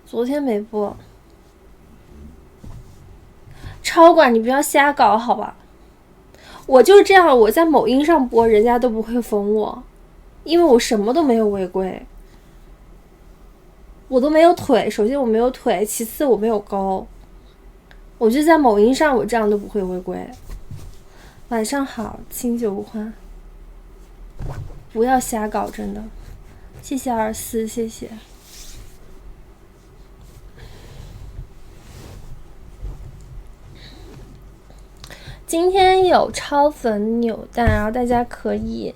昨天没播。超管，你不要瞎搞好吧？我就是这样，我在某音上播，人家都不会封我，因为我什么都没有违规，我都没有腿。首先我没有腿，其次我没有高，我就在某音上，我这样都不会违规。晚上好，清酒无花，不要瞎搞，真的。谢谢24，谢谢。今天有超粉扭蛋，然后大家可以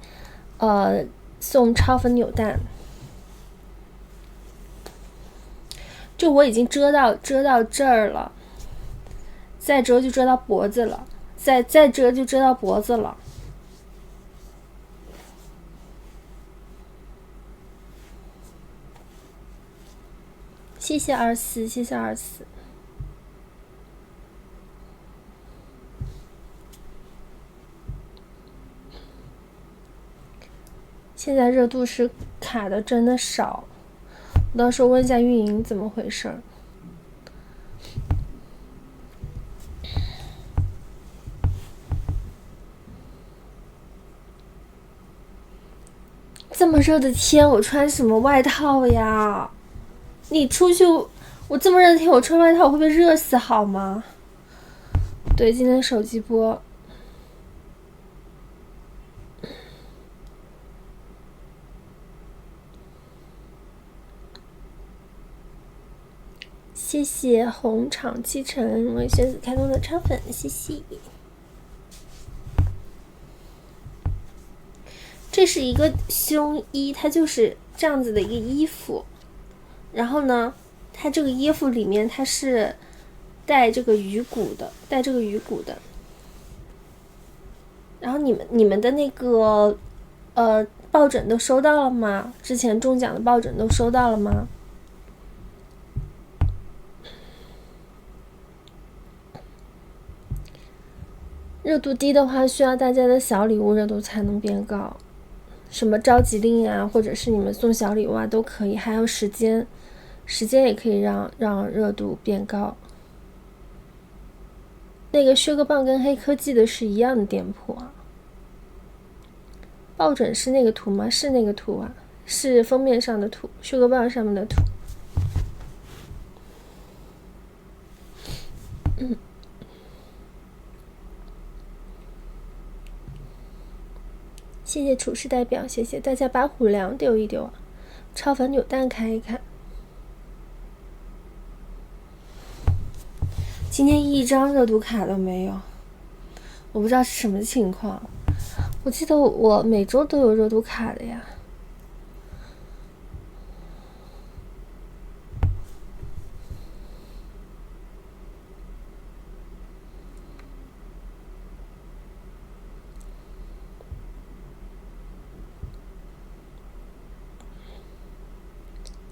送超粉扭蛋。就我已经遮到这儿了，再遮就遮到脖子了，再遮就遮到脖子了。谢谢24，谢谢24。现在热度是卡的真的少，我到时候问一下运营怎么回事。这么热的天，我穿什么外套呀？你出去，我这么热的天，我穿外套我会被热死好吗？对，今天手机播。谢谢红场七成为学子开通的超粉，谢谢。这是一个胸衣，它就是这样子的一个衣服，然后呢，它这个衣服里面它是带这个鱼骨的，然后你们的那个抱枕都收到了吗？之前中奖的抱枕都收到了吗？热度低的话，需要大家的小礼物，热度才能变高。什么召集令啊，或者是你们送小礼物啊，都可以。还有时间也可以让热度变高。那个薛个棒跟黑科技的是一样的店铺啊。抱枕是那个图吗？是那个图啊，是封面上的图，薛个棒上面的图。谢谢厨师代表，谢谢大家把虎粮丢一丢啊，超粉扭蛋开一看。今天一张热度卡都没有，我不知道是什么情况。我记得我每周都有热度卡的呀。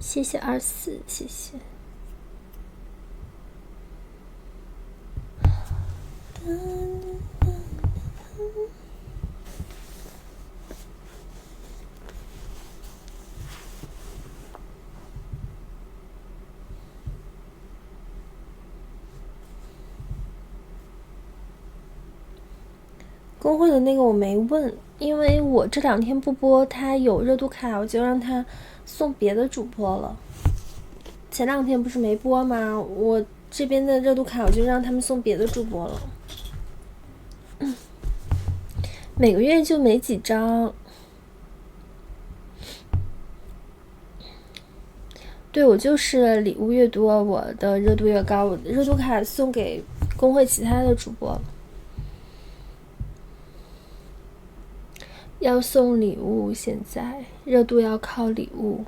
谢谢24，谢谢。公会的那个我没问，因为我这2天不播，他有热度卡，我就让他送别的主播了。前2天不是没播吗？我这边的热度卡我就让他们送别的主播了。每个月就没几张。对，我就是礼物越多，我的热度越高。我的热度卡送给公会其他的主播了。要送礼物，现在热度要靠礼物。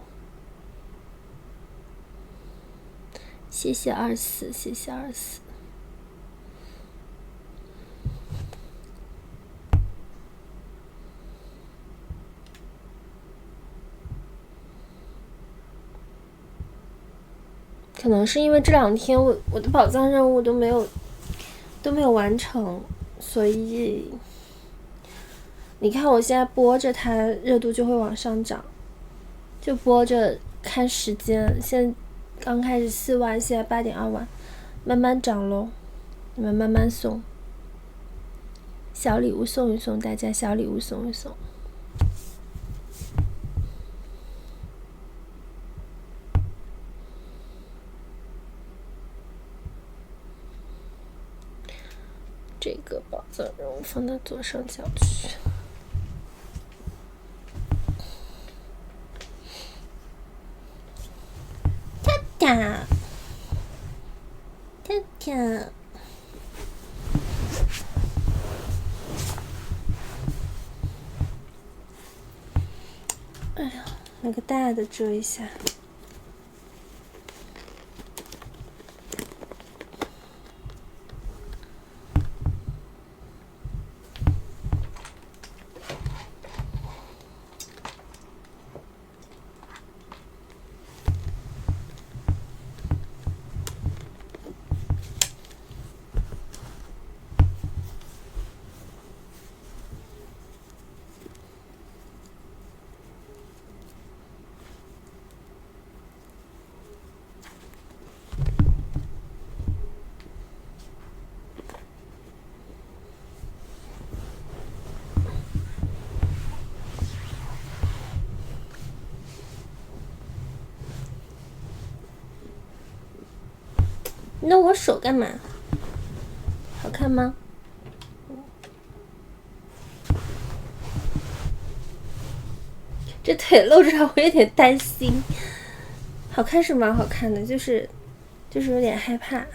谢谢24，谢谢24。可能是因为这2天我的宝藏任务都没有完成，所以你看我现在播着它热度就会往上涨，就播着看时间，现在刚开始4万，现在8.2万，慢慢涨咯，你们慢慢送，小礼物送一送，大家小礼物送一送。这个宝藏人物放到左上角去。跳跳，哎呀，那个大的遮一下。那我手干嘛？好看吗？这腿露出来我有点担心。好看是蛮好看的，就是有点害怕。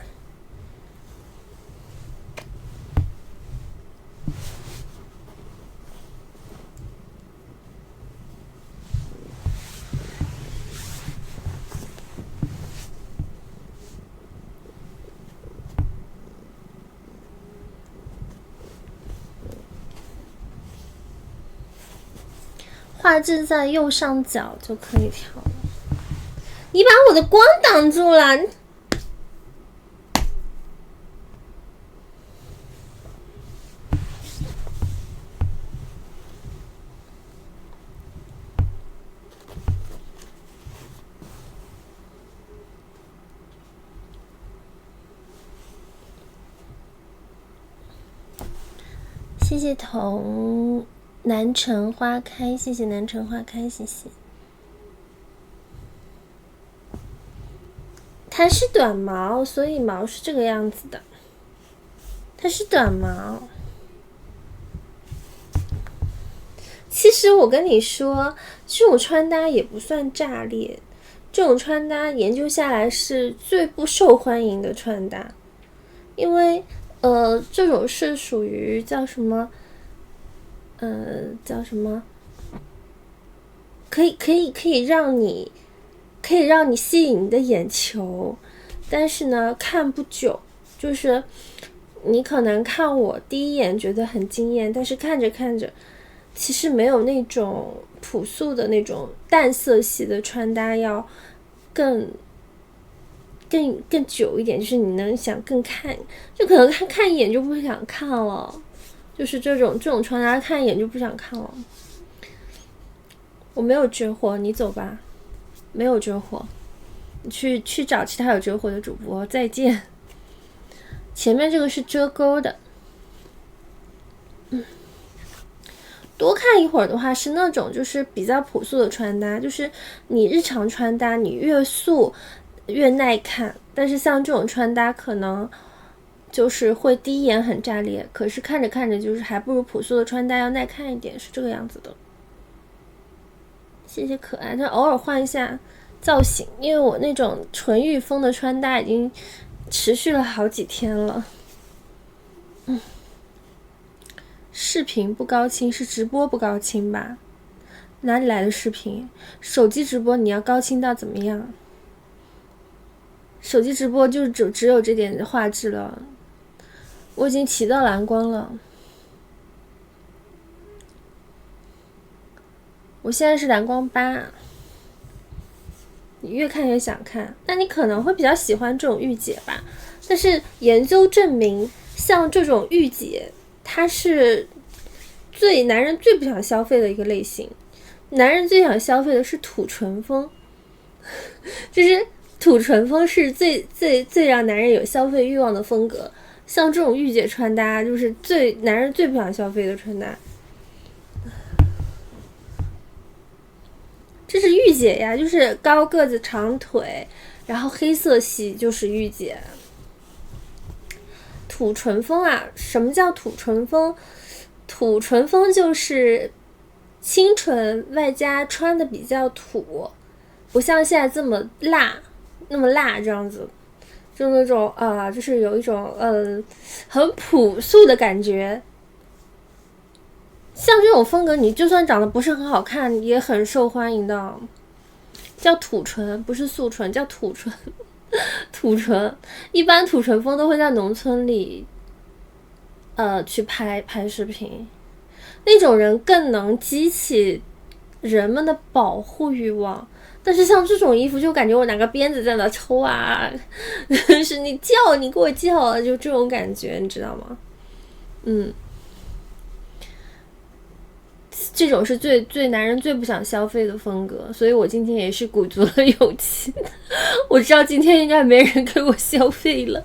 画质在右上角就可以调了。你把我的光挡住了。谢谢童南城花开，谢谢南城花开，谢谢。它是短毛，所以毛是这个样子的。它是短毛。其实我跟你说，这种穿搭也不算炸裂，这种穿搭研究下来是最不受欢迎的穿搭，因为这种是属于叫什么？叫什么？可以让你吸引你的眼球，但是呢，看不久，就是你可能看我第一眼觉得很惊艳，但是看着看着，其实没有那种朴素的那种淡色系的穿搭要更久一点，就是你能想更看，就可能看一眼就不想看了，就是这种穿搭看一眼就不想看了。我没有绝活，你走吧，没有绝活，你去找其他有绝活的主播，再见。前面这个是遮钩的，多看一会儿的话是那种就是比较朴素的穿搭，就是你日常穿搭你越素越耐看，但是像这种穿搭可能就是会第一眼很炸裂，可是看着看着就是还不如朴素的穿搭要耐看一点，是这个样子的。谢谢可爱，但偶尔换一下造型，因为我那种纯欲风的穿搭已经持续了好几天了。视频不高清是直播不高清吧？哪里来的视频？手机直播你要高清到怎么样？手机直播就只有这点画质了。我已经提到蓝光了，我现在是蓝光8，你越看越想看，那你可能会比较喜欢这种御姐吧。但是研究证明，像这种御姐，它是男人最不想消费的一个类型。男人最想消费的是土唇风，就是土唇风是最让男人有消费欲望的风格，像这种御姐穿搭就是男人最不想消费的穿搭。这是御姐呀，就是高个子长腿，然后黑色系就是御姐。土唇风啊，什么叫土唇风？土唇风就是清纯外加穿的比较土，不像现在这么辣，那么辣这样子，就那种就是有一种很朴素的感觉。像这种风格，你就算长得不是很好看，也很受欢迎的。叫土唇，不是素唇，叫土唇。土唇，一般土唇风都会在农村里，去拍视频。那种人更能激起人们的保护欲望。但是像这种衣服，就感觉我拿个鞭子在那抽啊，是你叫，你给我叫，就这种感觉，你知道吗？这种是最男人最不想消费的风格，所以我今天也是鼓足了勇气。我知道今天应该没人给我消费了。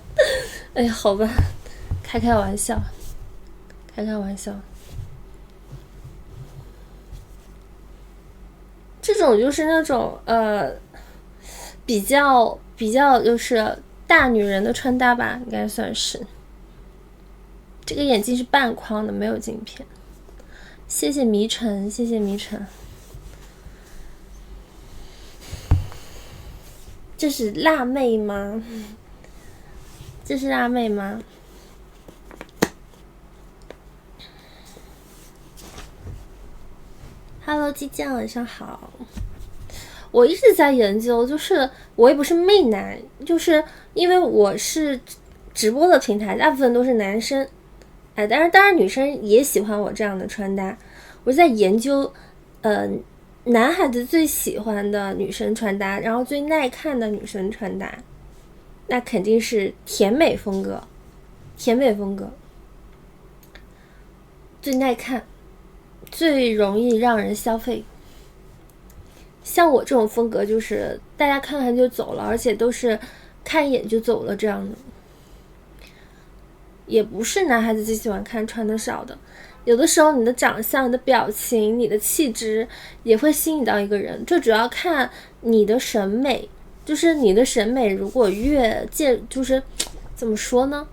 哎呀，好吧，开玩笑。这种就是那种比较就是大女人的穿搭吧，应该算是。这个眼镜是半框的，没有镜片。谢谢迷尘，谢谢迷尘。这是辣妹吗？这是辣妹吗？Hello， 鸡酱，晚上好。我一直在研究，就是我也不是媚男，就是因为我是直播的平台，大部分都是男生，当然女生也喜欢我这样的穿搭。我在研究，男孩子最喜欢的女生穿搭，然后最耐看的女生穿搭，那肯定是甜美风格，最耐看。最容易让人消费。像我这种风格就是大家看看就走了，而且都是看一眼就走了这样的。也不是男孩子最喜欢看穿的少的，有的时候你的长相、你的表情、你的气质也会吸引到一个人，这主要看你的审美。就是你的审美如果就是怎么说呢，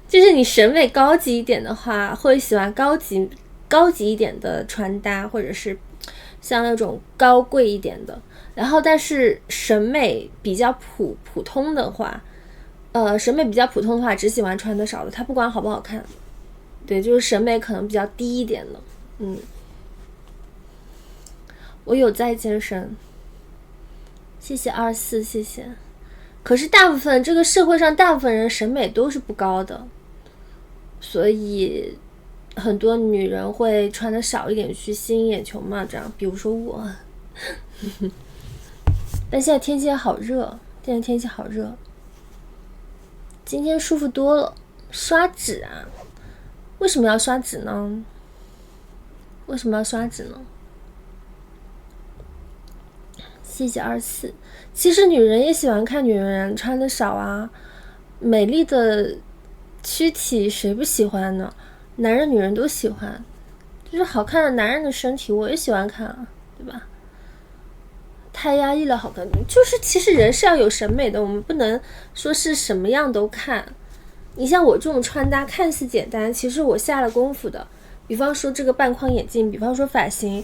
就是你审美高级一点的话，会喜欢高级一点的穿搭，或者是像那种高贵一点的。然后但是审美比较普通的话，只喜欢穿的少的，他不管好不好看。对，就是审美可能比较低一点的。我有在健身，谢谢24，谢谢。可是这个社会上大部分人审美都是不高的，所以很多女人会穿的少一点去吸引眼球嘛，这样。比如说我。但现在天气好热，今天舒服多了。刷脂啊？为什么要刷脂呢？谢谢24。其实女人也喜欢看女人穿的少啊，美丽的躯体谁不喜欢呢？男人女人都喜欢，就是好看的男人的身体我也喜欢看啊，对吧？太压抑了，好看。就是其实人是要有审美的，我们不能说是什么样都看。你像我这种穿搭看似简单，其实我下了功夫的。比方说这个半框眼镜，比方说发型，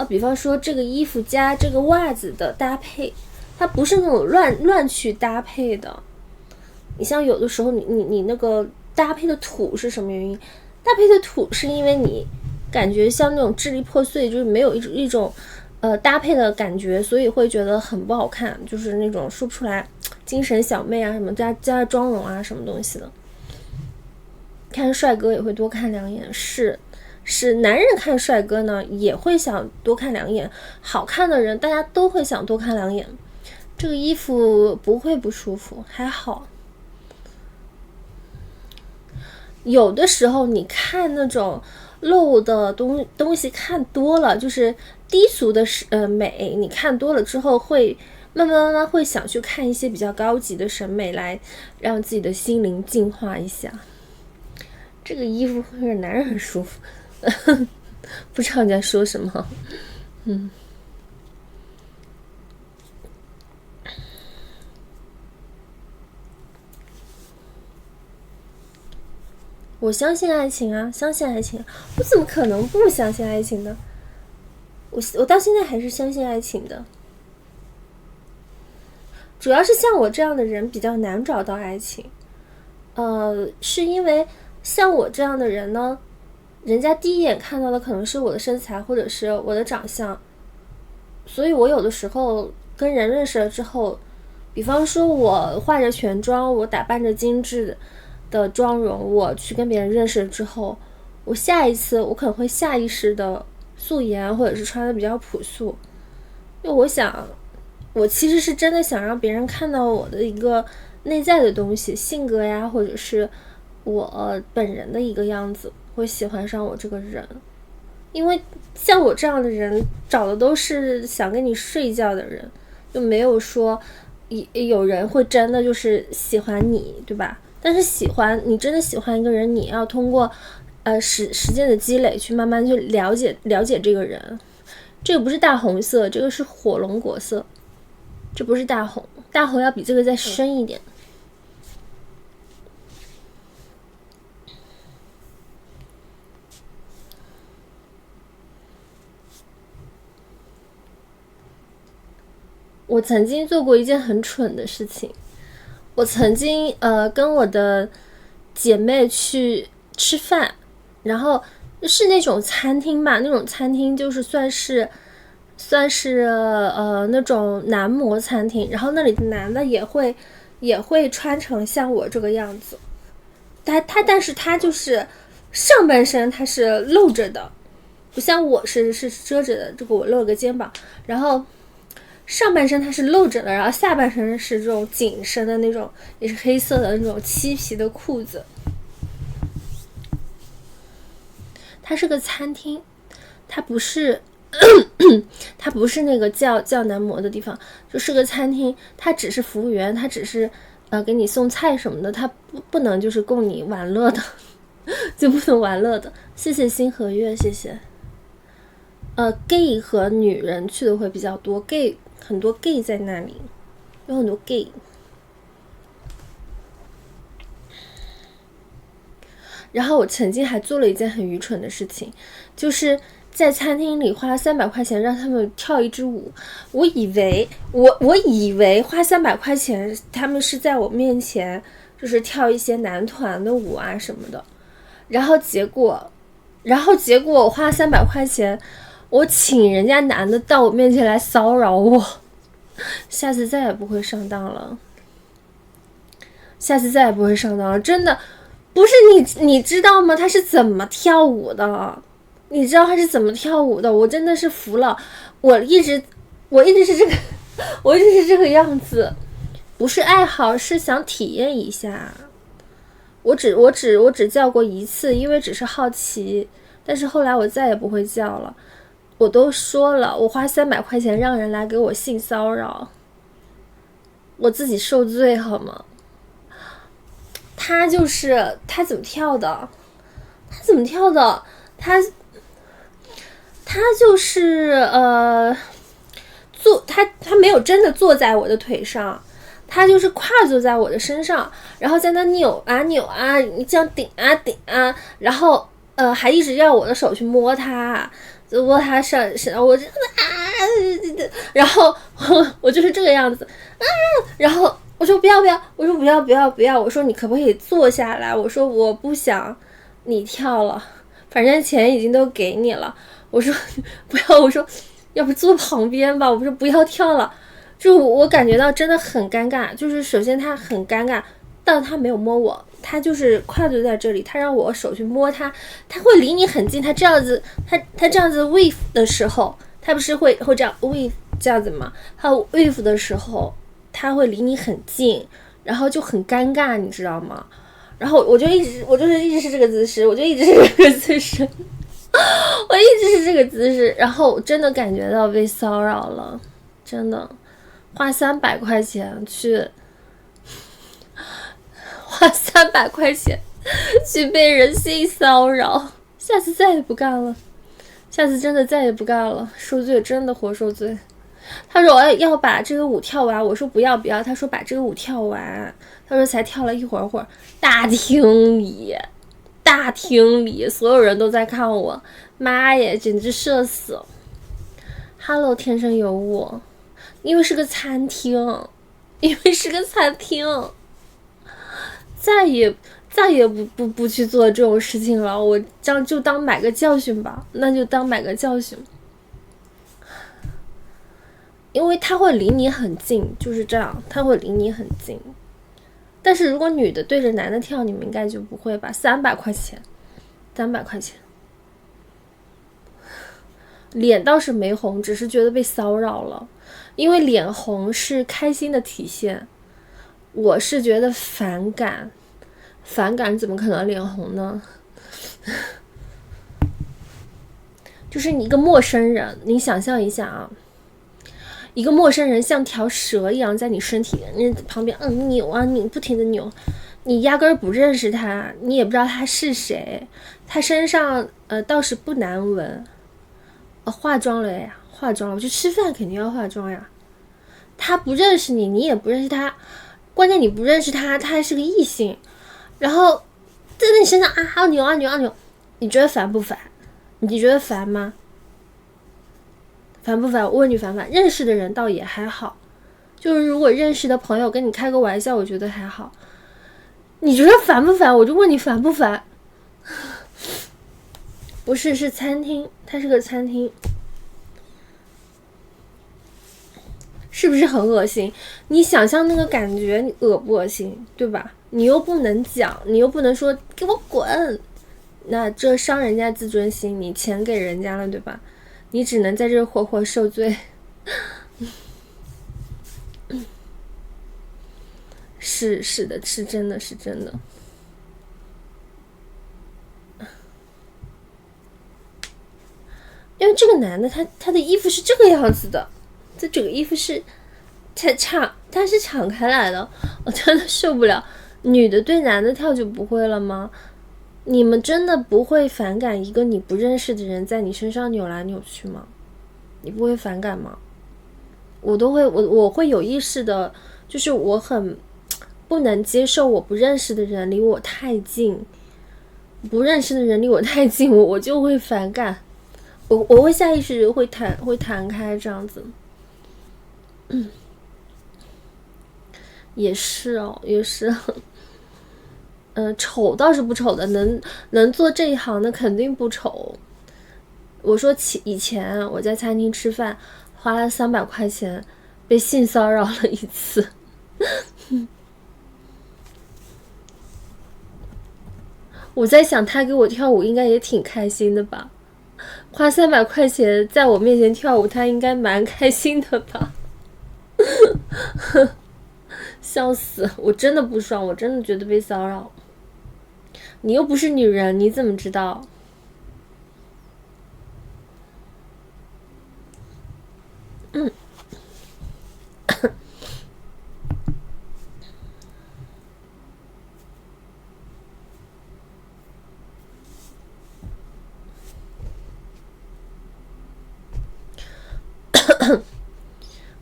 比方说这个衣服加这个袜子的搭配，它不是那种乱去搭配的。你像有的时候你那个搭配的土是什么原因？搭配的土是因为你感觉像那种支离破碎，就是没有一种搭配的感觉，所以会觉得很不好看，就是那种说不出来精神小妹啊什么加妆容啊什么东西的。看帅哥也会多看两眼，是男人看帅哥呢也会想多看两眼，好看的人大家都会想多看两眼。这个衣服不会不舒服，还好。有的时候你看那种露的东西看多了，就是低俗的美，你看多了之后会慢慢会想去看一些比较高级的审美，来让自己的心灵净化一下。这个衣服有点男人很舒服不知道你在说什么。我相信爱情啊，相信爱情啊，我怎么可能不相信爱情呢？我到现在还是相信爱情的，主要是像我这样的人比较难找到爱情。是因为像我这样的人呢，人家第一眼看到的可能是我的身材或者是我的长相，所以我有的时候跟人认识了之后，比方说我化着全妆，我打扮着精致的妆容，我去跟别人认识了之后，我下一次我可能会下意识的素颜或者是穿的比较朴素，因为我想我其实是真的想让别人看到我的一个内在的东西，性格呀，或者是我本人的一个样子，会喜欢上我这个人。因为像我这样的人找的都是想跟你睡觉的人，就没有说有人会真的就是喜欢你，对吧？但是你真的喜欢一个人，你要通过时间的积累去慢慢去了解这个人。这个不是大红色，这个是火龙果色，这不是大红，大红要比这个再深一点。我曾经做过一件很蠢的事情，我曾经跟我的姐妹去吃饭，然后是那种餐厅吧，那种餐厅就是算是那种男模餐厅，然后那里的男的也会穿成像我这个样子，但是他就是上半身他是露着的，不像我是遮着的，这个我露了个肩膀，然后上半身它是露着的，然后下半身是这种紧身的那种，也是黑色的那种漆皮的裤子。它是个餐厅，它不是它不是那个叫男模的地方，就是个餐厅，它只是服务员，它只是给你送菜什么的，它不能就是供你玩乐的就不能玩乐的。谢谢星河月，谢谢。gay 和女人去的会比较多， gay 很多 gay 在那里，有很多 gay。 然后我曾经还做了一件很愚蠢的事情，就是在餐厅里花300块钱让他们跳一支舞。我以为花300块钱他们是在我面前就是跳一些男团的舞啊什么的，然后结果我花300块钱，我请人家男的到我面前来骚扰我，下次再也不会上当了，真的。不是你知道吗？他是怎么跳舞的？你知道他是怎么跳舞的？我真的是服了。我一直是这个样子，不是爱好，是想体验一下。我只叫过一次，因为只是好奇，但是后来我再也不会叫了。我都说了，我花300块钱让人来给我性骚扰，我自己受罪好吗？他怎么跳的？他就是他没有真的坐在我的腿上，他就是跨坐在我的身上，然后在那扭啊扭啊，你这样顶啊顶啊，然后还一直要我的手去摸他，摸他上，我就然后我就是这个样子然后我说不要，我说你可不可以坐下来，我说我不想你跳了，反正钱已经都给你了，我说不要，我说要不坐旁边吧，我说不要跳了。就我感觉到真的很尴尬，就是首先他很尴尬，但他没有摸我，他就是跨坐在这里，他让我手去摸他，他会离你很近，他这样子他这样子 wave 的时候，他不是会这样 wave 这样子吗？他 wave 的时候他会离你很近，然后就很尴尬，你知道吗？然后我就一直是这个姿势，我一直是这个姿势，然后真的感觉到被骚扰了，真的花300块钱去，花300块钱去被人性骚扰，下次再也不干了，下次真的再也不干了，受罪真的活受罪。他说我要把这个舞跳完，我说不要不要，他说把这个舞跳完，他说才跳了一会儿，大厅里所有人都在看我，妈耶，简直社死。Hello， 天生有我，因为是个餐厅，再也不去做这种事情了，我这样就当买个教训吧，那就当买个教训。因为他会离你很近，就是这样，他会离你很近。但是如果女的对着男的跳，你们应该就不会吧？300块钱，脸倒是没红，只是觉得被骚扰了。因为脸红是开心的体现，我是觉得反感怎么可能脸红呢？就是你一个陌生人，你想象一下啊。一个陌生人像条蛇一样在你身体旁边扭啊拧，不停的扭，你压根儿不认识他，你也不知道他是谁，他身上倒是不难闻，化妆了，我去吃饭肯定要化妆呀。他不认识你，你也不认识他，关键你不认识他，他还是个异性，然后在你身上扭，你觉得烦不烦？你觉得烦吗？烦不烦？我问你烦不烦？认识的人倒也还好，就是如果认识的朋友跟你开个玩笑，我觉得还好。你觉得烦不烦？我就问你烦不烦？不是，是餐厅，它是个餐厅，是不是很恶心？你想象那个感觉，你恶不恶心？对吧？你又不能讲，你又不能说给我滚，那这伤人家自尊心，你钱给人家了，对吧？你只能在这活活受罪。是的，是真的。因为这个男的他的衣服是这个样子的，这整个衣服是他是敞开来的，我真的受不了。女的对男的跳就不会了吗？你们真的不会反感一个你不认识的人在你身上扭来扭去吗？你不会反感吗？我会有意识的，就是我很不能接受我不认识的人离我太近，我就会反感，我会下意识会弹开这样子。也是。丑倒是不丑的，能做这一行的肯定不丑。我说以前我在餐厅吃饭，花了300块钱，被性骚扰了一次。我在想他给我跳舞应该也挺开心的吧，花300块钱在我面前跳舞，他应该蛮开心的吧。笑死，我真的不爽，我真的觉得被骚扰。你又不是女人，你怎么知道？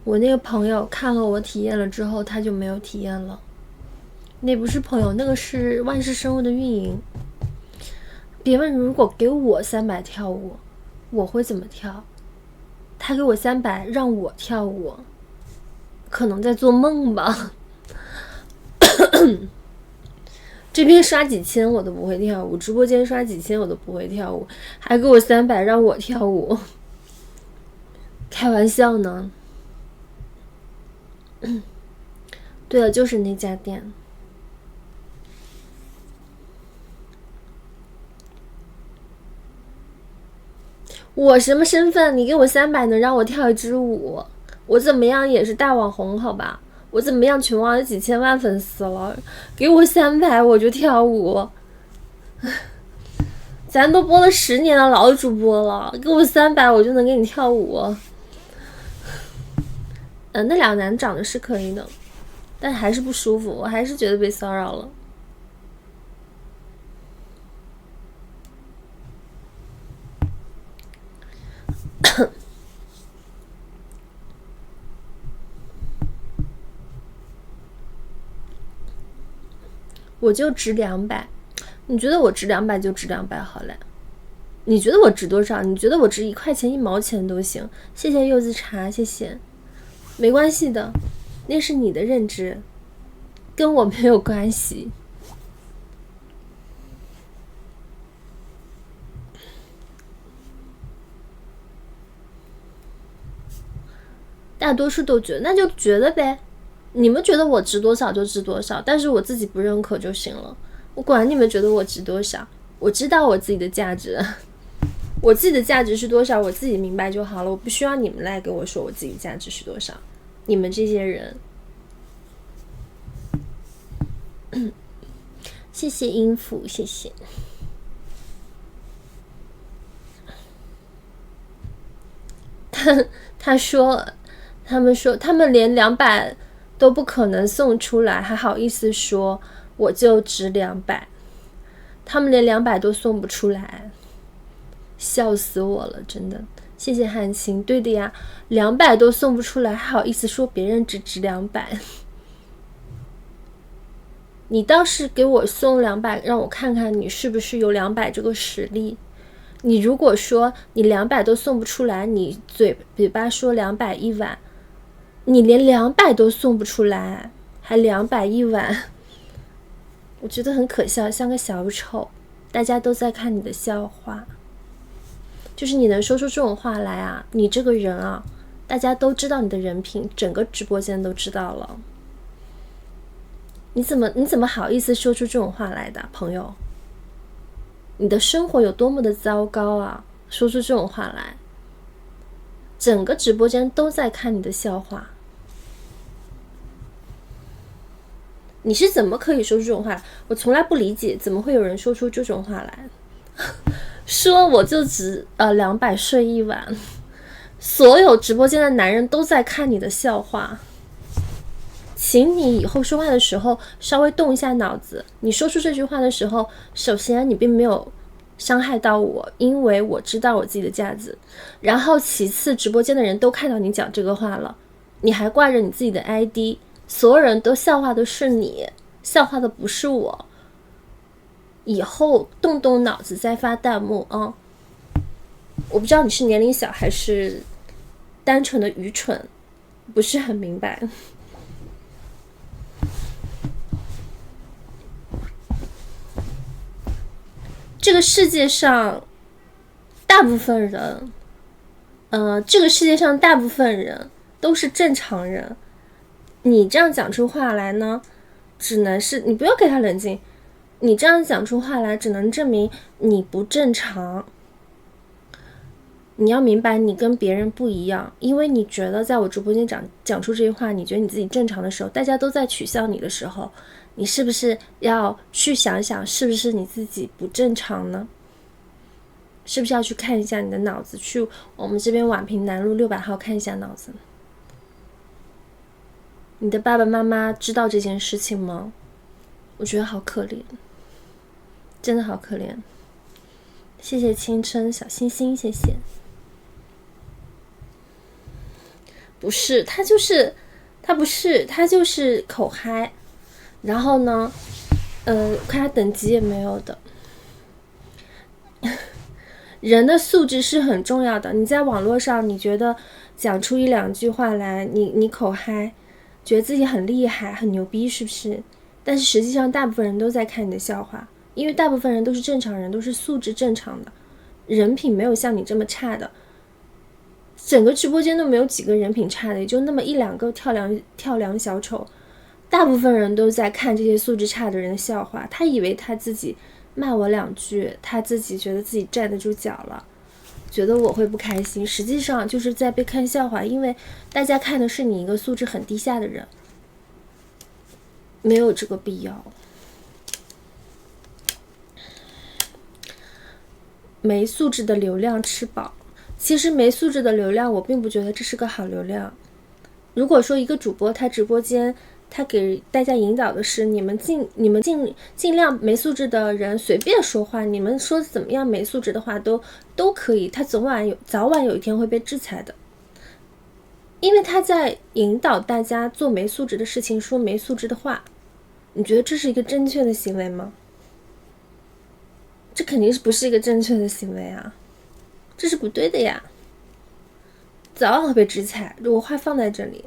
我那个朋友看了我体验了之后，他就没有体验了。那不是朋友，那个是万事生物的运营。别问如果给我300跳舞，我会怎么跳？他给我300让我跳舞，可能在做梦吧。这边刷几千我都不会跳舞，直播间刷几千我都不会跳舞，还给我300让我跳舞，开玩笑呢。对了，就是那家店。我什么身份？你给我300能让我跳一支舞？我怎么样也是大网红好吧？我怎么样全网有几千万粉丝了？给我300我就跳舞。咱都播了10年的老主播了，给我300我就能给你跳舞。那两个男长得是可以的，但还是不舒服，我还是觉得被骚扰了。我就值200，你觉得我值200就值200好了。你觉得我值多少？你觉得我值1块钱1毛钱都行。谢谢柚子茶，谢谢。没关系的，那是你的认知，跟我没有关系。大多数都觉得，那就觉得呗。你们觉得我值多少就值多少，但是我自己不认可就行了。我管你们觉得我值多少，我知道我自己的价值，我自己的价值是多少，我自己明白就好了。我不需要你们来跟我说我自己的价值是多少。你们这些人，谢谢音符，谢谢。他说，他们说他们连200都不可能送出来，还好意思说我就值200，他们连200都送不出来，笑死我了，真的。谢谢汉卿，对的呀，200都送不出来，还好意思说别人只值200。你倒是给我送200，让我看看你是不是有200这个实力。你如果说你200都送不出来，你嘴巴说200一碗，你连200都送不出来，还200一碗，我觉得很可笑，像个小丑。大家都在看你的笑话，就是你能说出这种话来啊，你这个人啊，大家都知道你的人品，整个直播间都知道了。你怎么好意思说出这种话来的，朋友？你的生活有多么的糟糕啊，说出这种话来，整个直播间都在看你的笑话。你是怎么可以说出这种话？我从来不理解怎么会有人说出这种话来。说我就值200睡一晚，所有直播间的男人都在看你的笑话。请你以后说话的时候稍微动一下脑子，你说出这句话的时候，首先你并没有伤害到我，因为我知道我自己的价值。然后其次，直播间的人都看到你讲这个话了，你还挂着你自己的 ID， 所有人都笑话的是你，笑话的不是我。以后动动脑子再发弹幕啊！我不知道你是年龄小还是单纯的愚蠢，不是很明白。这个世界上大部分人，这个世界上大部分人都是正常人。你这样讲出话来呢，只能是你不要给他冷静。你这样讲出话来，只能证明你不正常。你要明白，你跟别人不一样，因为你觉得在我直播间讲出这些话，你觉得你自己正常的时候，大家都在取笑你的时候，你是不是要去想想，是不是你自己不正常呢？是不是要去看一下你的脑子，去我们这边宛平南路600号看一下脑子？你的爸爸妈妈知道这件事情吗？我觉得好可怜，真的好可怜。谢谢青春小星星，谢谢。不是，他就是口嗨，然后呢，看他等级也没有的。人的素质是很重要的。你在网络上，你觉得讲出1、2句话来，你口嗨，觉得自己很厉害、很牛逼，是不是？但是实际上，大部分人都在看你的笑话，因为大部分人都是正常人，都是素质正常的，人品没有像你这么差的。整个直播间都没有几个人品差的，也就那么1、2个跳梁小丑。大部分人都在看这些素质差的人的笑话，他以为他自己骂我2句，他自己觉得自己站得住脚了，觉得我会不开心，实际上就是在被看笑话，因为大家看的是你一个素质很低下的人，没有这个必要。没素质的流量吃饱，其实没素质的流量我并不觉得这是个好流量，如果说一个主播他直播间他给大家引导的是你们尽量没素质的人随便说话，你们说怎么样没素质的话都可以，他早晚有一天会被制裁的，因为他在引导大家做没素质的事情，说没素质的话。你觉得这是一个正确的行为吗？这肯定是不是一个正确的行为啊，这是不对的呀，早晚会被制裁。如果话放在这里，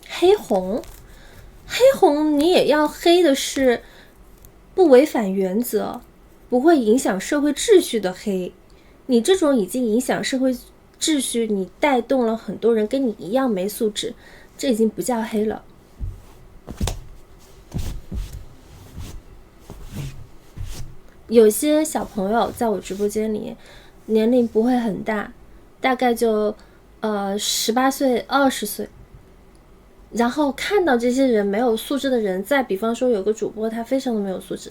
黑红你也要黑的是不违反原则，不会影响社会秩序的黑。你这种已经影响社会秩序，你带动了很多人跟你一样没素质，这已经不叫黑了。有些小朋友在我直播间里年龄不会很大，大概就18岁20岁，然后看到这些人没有素质的人，再比方说有个主播他非常的没有素质，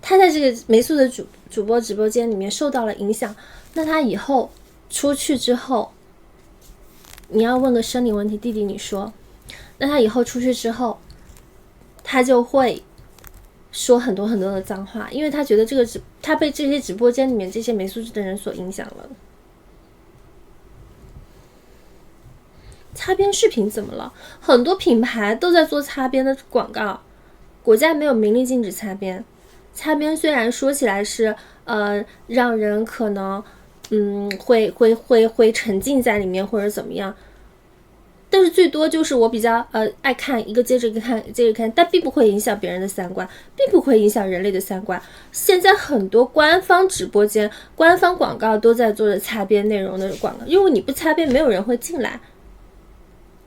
他在这个没素质的主播直播间里面受到了影响，那他以后出去之后，你要问个生理问题，弟弟你说，那他以后出去之后，他就会说很多很多的脏话，因为他觉得他被这些直播间里面这些没素质的人所影响了。擦边视频怎么了？很多品牌都在做擦边的广告，国家没有明令禁止擦边。擦边虽然说起来是让人可能会沉浸在里面或者怎么样，但是最多就是我比较爱看一个接着一个看接着看，但并不会影响别人的三观，并不会影响人类的三观。现在很多官方直播间、官方广告都在做着擦边内容的广告，因为你不擦边，没有人会进来。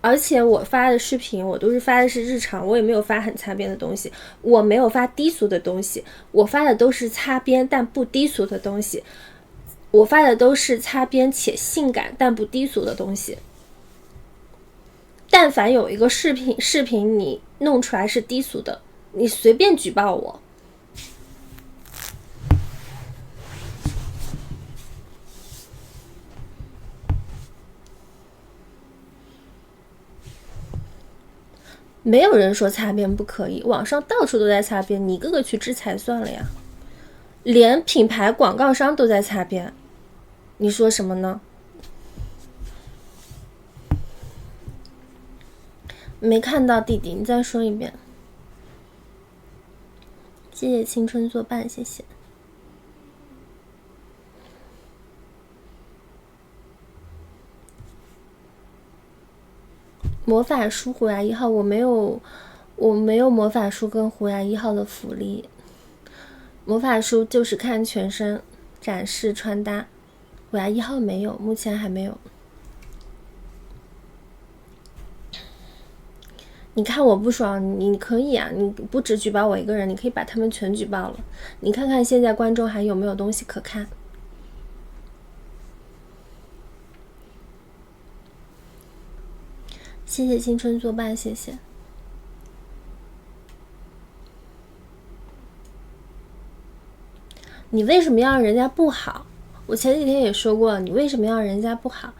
而且我发的视频，我都是发的是日常，我也没有发很擦边的东西，我没有发低俗的东西，我发的都是擦边但不低俗的东西，我发的都是擦边且性感但不低俗的东西。但凡有一个视频你弄出来是低俗的，你随便举报我。没有人说擦边不可以，网上到处都在擦边，你一个个去制裁算了呀。连品牌广告商都在擦边，你说什么呢？没看到弟弟，你再说一遍。谢谢青春作伴，谢谢。魔法书虎牙1号，我没有魔法书跟虎牙1号的福利。魔法书就是看全身展示穿搭，虎牙1号没有，目前还没有。你看我不爽，你可以啊，你不只举报我一个人，你可以把他们全举报了。你看看现在观众还有没有东西可看。谢谢青春作伴，谢谢。你为什么要让人家不好？我前几天也说过，你为什么要让人家不好？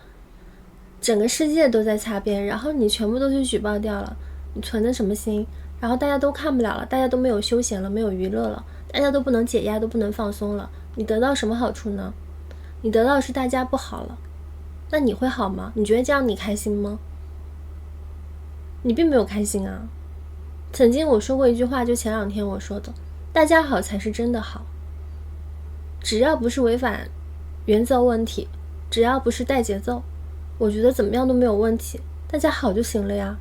整个世界都在擦边，然后你全部都去举报掉了，你存的什么心？然后大家都看不了了，大家都没有休闲了，没有娱乐了，大家都不能解压，都不能放松了，你得到什么好处呢？你得到的是大家不好了，那你会好吗？你觉得这样你开心吗？你并没有开心啊。曾经我说过一句话，就前2天我说的，大家好才是真的好。只要不是违反原则问题，只要不是带节奏，我觉得怎么样都没有问题，大家好就行了呀。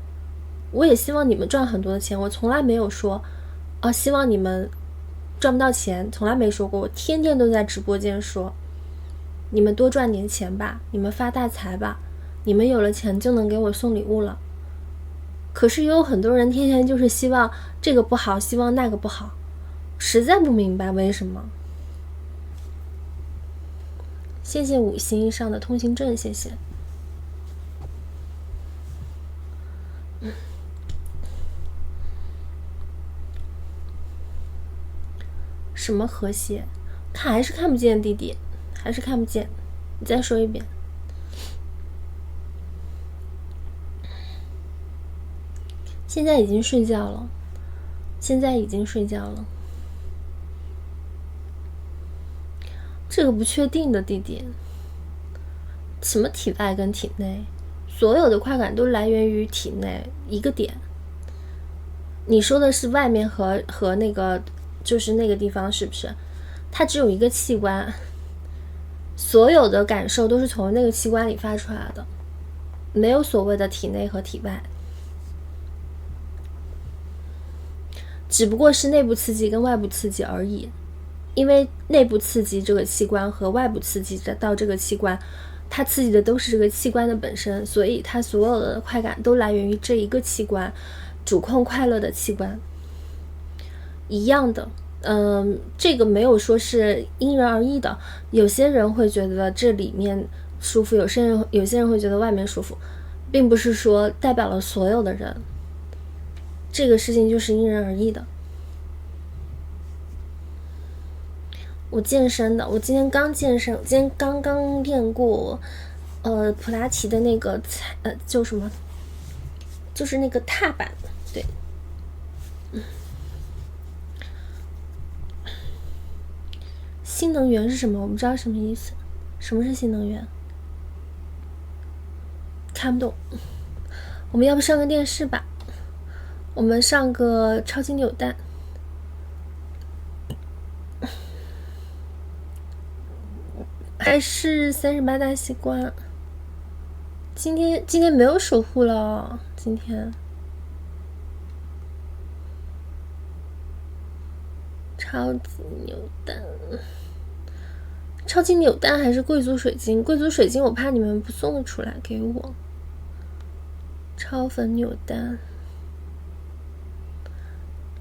我也希望你们赚很多的钱，我从来没有说希望你们赚不到钱，从来没说过，我天天都在直播间说，你们多赚点钱吧，你们发大财吧，你们有了钱就能给我送礼物了。可是也有很多人天天就是希望这个不好，希望那个不好，实在不明白为什么。谢谢5星以上的通行证，谢谢。什么和谐？还是看不见弟弟，还是看不见。你再说一遍。现在已经睡觉了，现在已经睡觉了。这个不确定的地点，什么体外跟体内，所有的快感都来源于体内一个点。你说的是外面和那个就是那个地方是不是？它只有一个器官，所有的感受都是从那个器官里发出来的，没有所谓的体内和体外，只不过是内部刺激跟外部刺激而已。因为内部刺激这个器官和外部刺激到这个器官，它刺激的都是这个器官的本身，所以它所有的快感都来源于这一个器官，主控快乐的器官一样的。这个没有说是因人而异的，有些人会觉得这里面舒服，有些人会觉得外面舒服，并不是说代表了所有的人，这个事情就是因人而异的。我健身的，我今天刚健身，今天刚刚练过，普拉提的那个叫什么？就是那个踏板，对。新能源是什么？我不知道什么意思。什么是新能源？看不懂。我们要不上个电视吧？我们上个超级扭蛋。还是38大西瓜。今天没有守护了，今天。超级扭蛋，超级扭蛋还是贵族水晶？贵族水晶我怕你们不送出来给我。超粉扭蛋，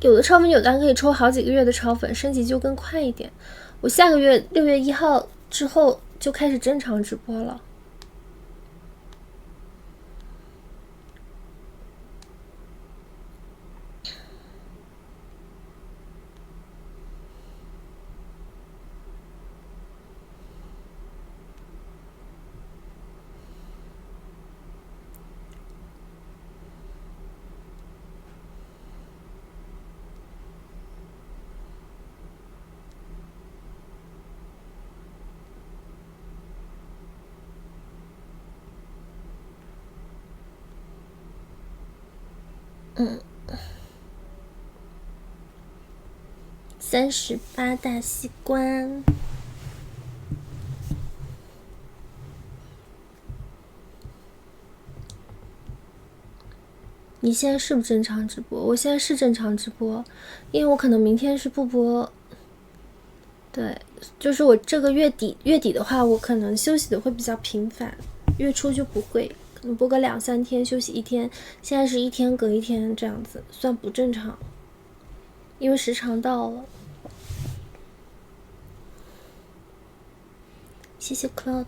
有的超粉扭蛋可以抽好几个月的超粉，升级就更快一点。我下个月6月1号之后就开始正常直播了。38大西瓜。你现在是不是正常直播？我现在是正常直播，因为我可能明天是不播。对，就是我这个月底的话，我可能休息的会比较频繁，月初就不会，可能播个2-3天，休息1天。现在是1天隔1天这样子，算不正常，因为时长到了。谢谢 Cloud。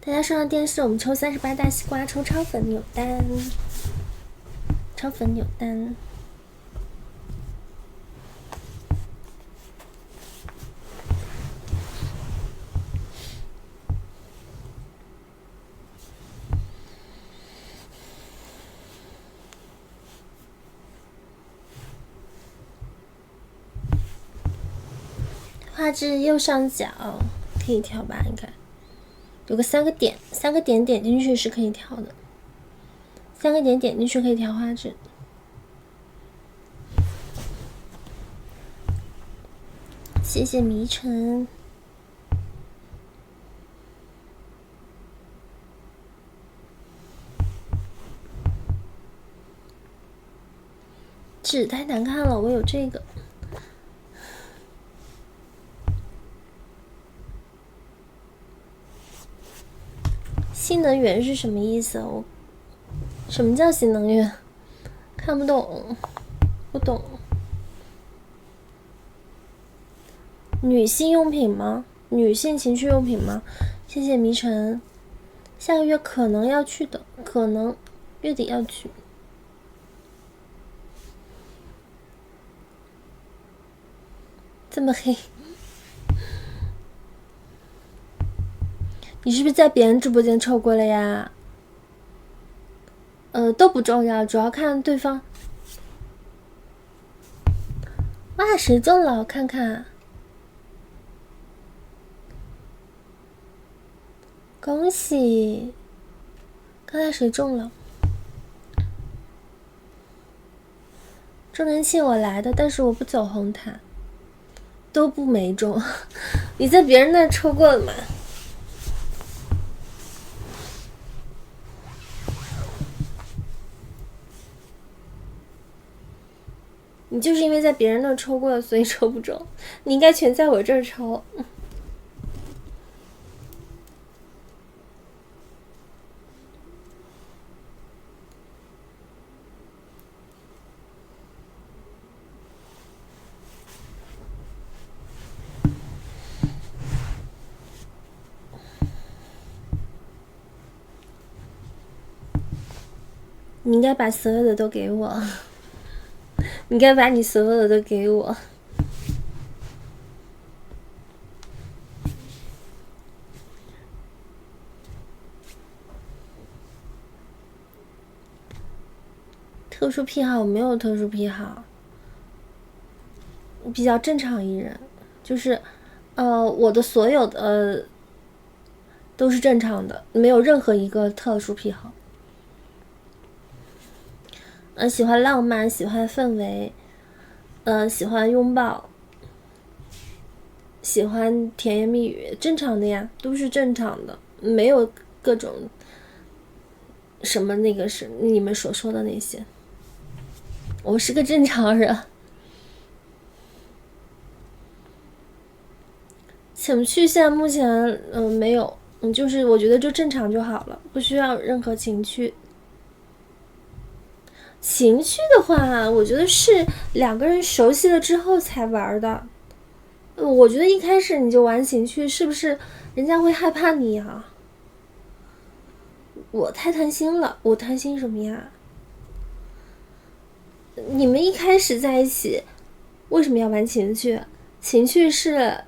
大家上了电视，我们抽38大西瓜，抽超粉扭蛋，超粉扭蛋。画质右上角可以调吧？应该有个3个点，3个点点进去是可以调的。3个点点进去可以调画质。谢谢迷尘。纸太难看了，我有这个。新能源是什么意思？什么叫新能源？看不懂，不懂。女性用品吗？女性情趣用品吗？谢谢迷尘。下个月可能要去的，可能月底要去。这么黑，你是不是在别人直播间抽过了呀？都不重要，主要看对方。哇，谁中了？我看看，恭喜！刚才谁中了？周年庆我来的，但是我不走红毯，都不没中。你在别人那抽过了吗？你就是因为在别人那抽过了，所以抽不中。你应该全在我这儿抽。你应该把所有的都给我，你应该把你所有的都给我。特殊癖好我没有特殊癖好，比较正常一人，就是我的所有的都是正常的，没有任何一个特殊癖好。喜欢浪漫，喜欢氛围，喜欢拥抱，喜欢甜言蜜语，正常的呀，都是正常的，没有各种什么那个是你们所说的那些。我是个正常人。情绪现在目前没有，就是我觉得就正常就好了，不需要任何情绪。情绪的话，我觉得是两个人熟悉了之后才玩的。我觉得一开始你就玩情绪，是不是人家会害怕你啊？我太贪心了，我贪心什么呀？你们一开始在一起，为什么要玩情绪？情绪是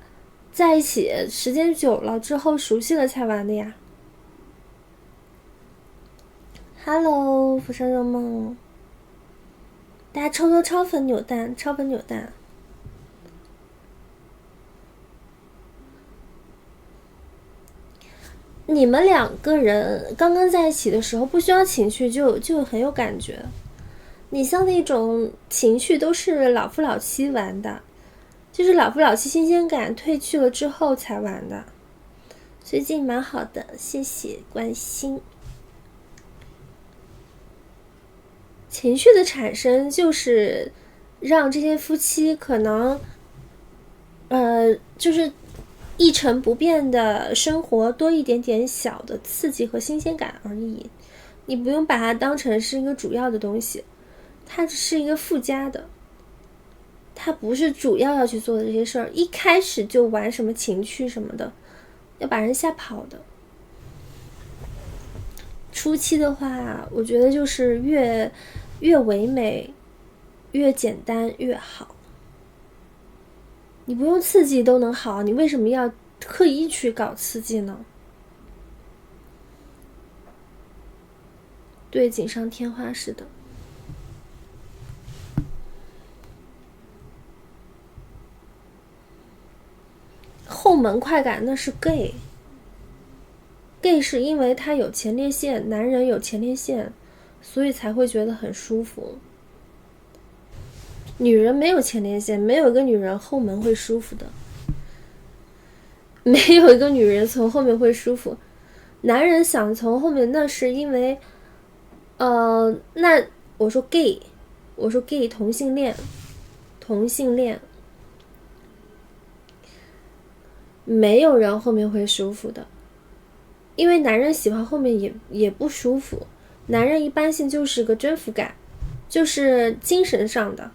在一起时间久了之后熟悉了才玩的呀。Hello， 浮生若梦。大家抽超粉扭蛋，超粉扭蛋。你们两个人刚刚在一起的时候，不需要情绪就很有感觉。你像那种情绪都是老夫老妻玩的，就是老夫老妻新鲜感褪去了之后才玩的。最近蛮好的，谢谢关心。情绪的产生就是让这些夫妻可能就是一成不变的生活多一点点小的刺激和新鲜感而已，你不用把它当成是一个主要的东西，它只是一个附加的，它不是主要去做的这些事儿。一开始就玩什么情趣什么的，要把人吓跑的。初期的话，我觉得就是越唯美越简单越好，你不用刺激都能好，你为什么要刻意去搞刺激呢？对，锦上添花似的。后门快感那是 gay 是因为他有前列腺，男人有前列腺，所以才会觉得很舒服。女人没有前列腺，没有一个女人后门会舒服的，没有一个女人从后面会舒服。男人想从后面，那是因为那我说 gay 同性恋没有人后面会舒服的，因为男人喜欢后面也不舒服。男人一般性就是个征服感，就是精神上的，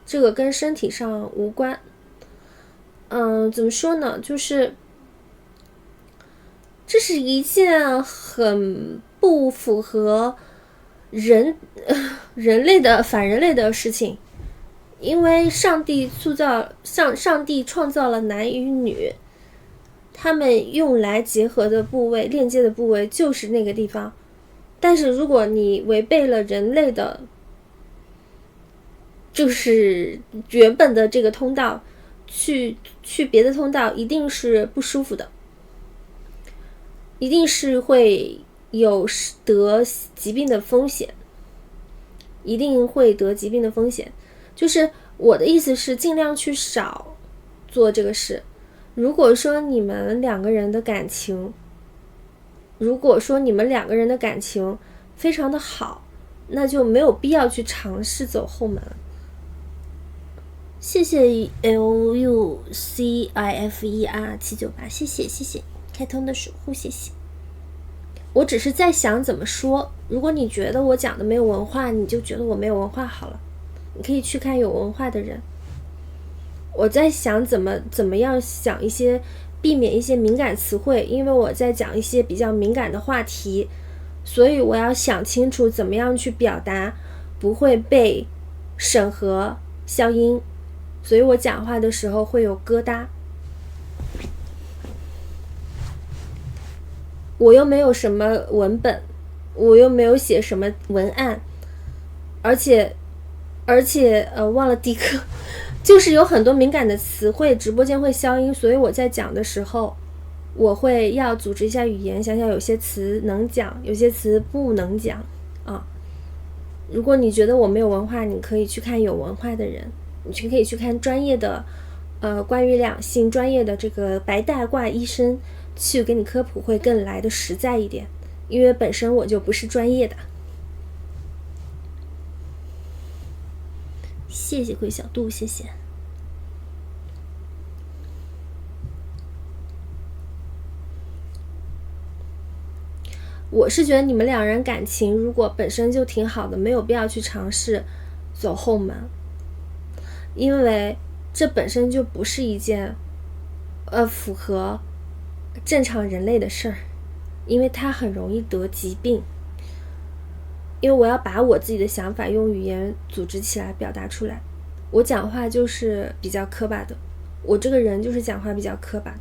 这个跟身体上无关。怎么说呢，就是这是一件很不符合人类的反人类的事情，因为上帝创造了男与女，他们用来结合的部位，链接的部位就是那个地方，但是如果你违背了人类的就是原本的这个通道，去别的通道，一定是不舒服的，一定是会有得疾病的风险，一定会得疾病的风险。就是我的意思是尽量去少做这个事。如果说你们两个人的感情非常的好，那就没有必要去尝试走后门。谢谢 LUCIFER798，谢谢开通的守护，谢谢。我只是在想怎么说，如果你觉得我讲的没有文化，你就觉得我没有文化好了，你可以去看有文化的人。我在想怎么样想一些避免一些敏感词汇，因为我在讲一些比较敏感的话题，所以我要想清楚怎么样去表达不会被审核消音，所以我讲话的时候会有疙瘩。我又没有什么文本，我又没有写什么文案，而且忘了迪克，就是有很多敏感的词汇直播间会消音，所以我在讲的时候我会要组织一下语言，想想有些词能讲，有些词不能讲啊。如果你觉得我没有文化，你可以去看有文化的人，你可以去看专业的关于两性专业的这个白大褂医生去给你科普，会更来的实在一点，因为本身我就不是专业的。谢谢桂小杜，谢谢。我是觉得你们两人感情如果本身就挺好的，没有必要去尝试走后门，因为这本身就不是一件符合正常人类的事儿，因为它很容易得疾病。因为我要把我自己的想法用语言组织起来表达出来，我讲话就是比较磕巴的，我这个人就是讲话比较磕巴的。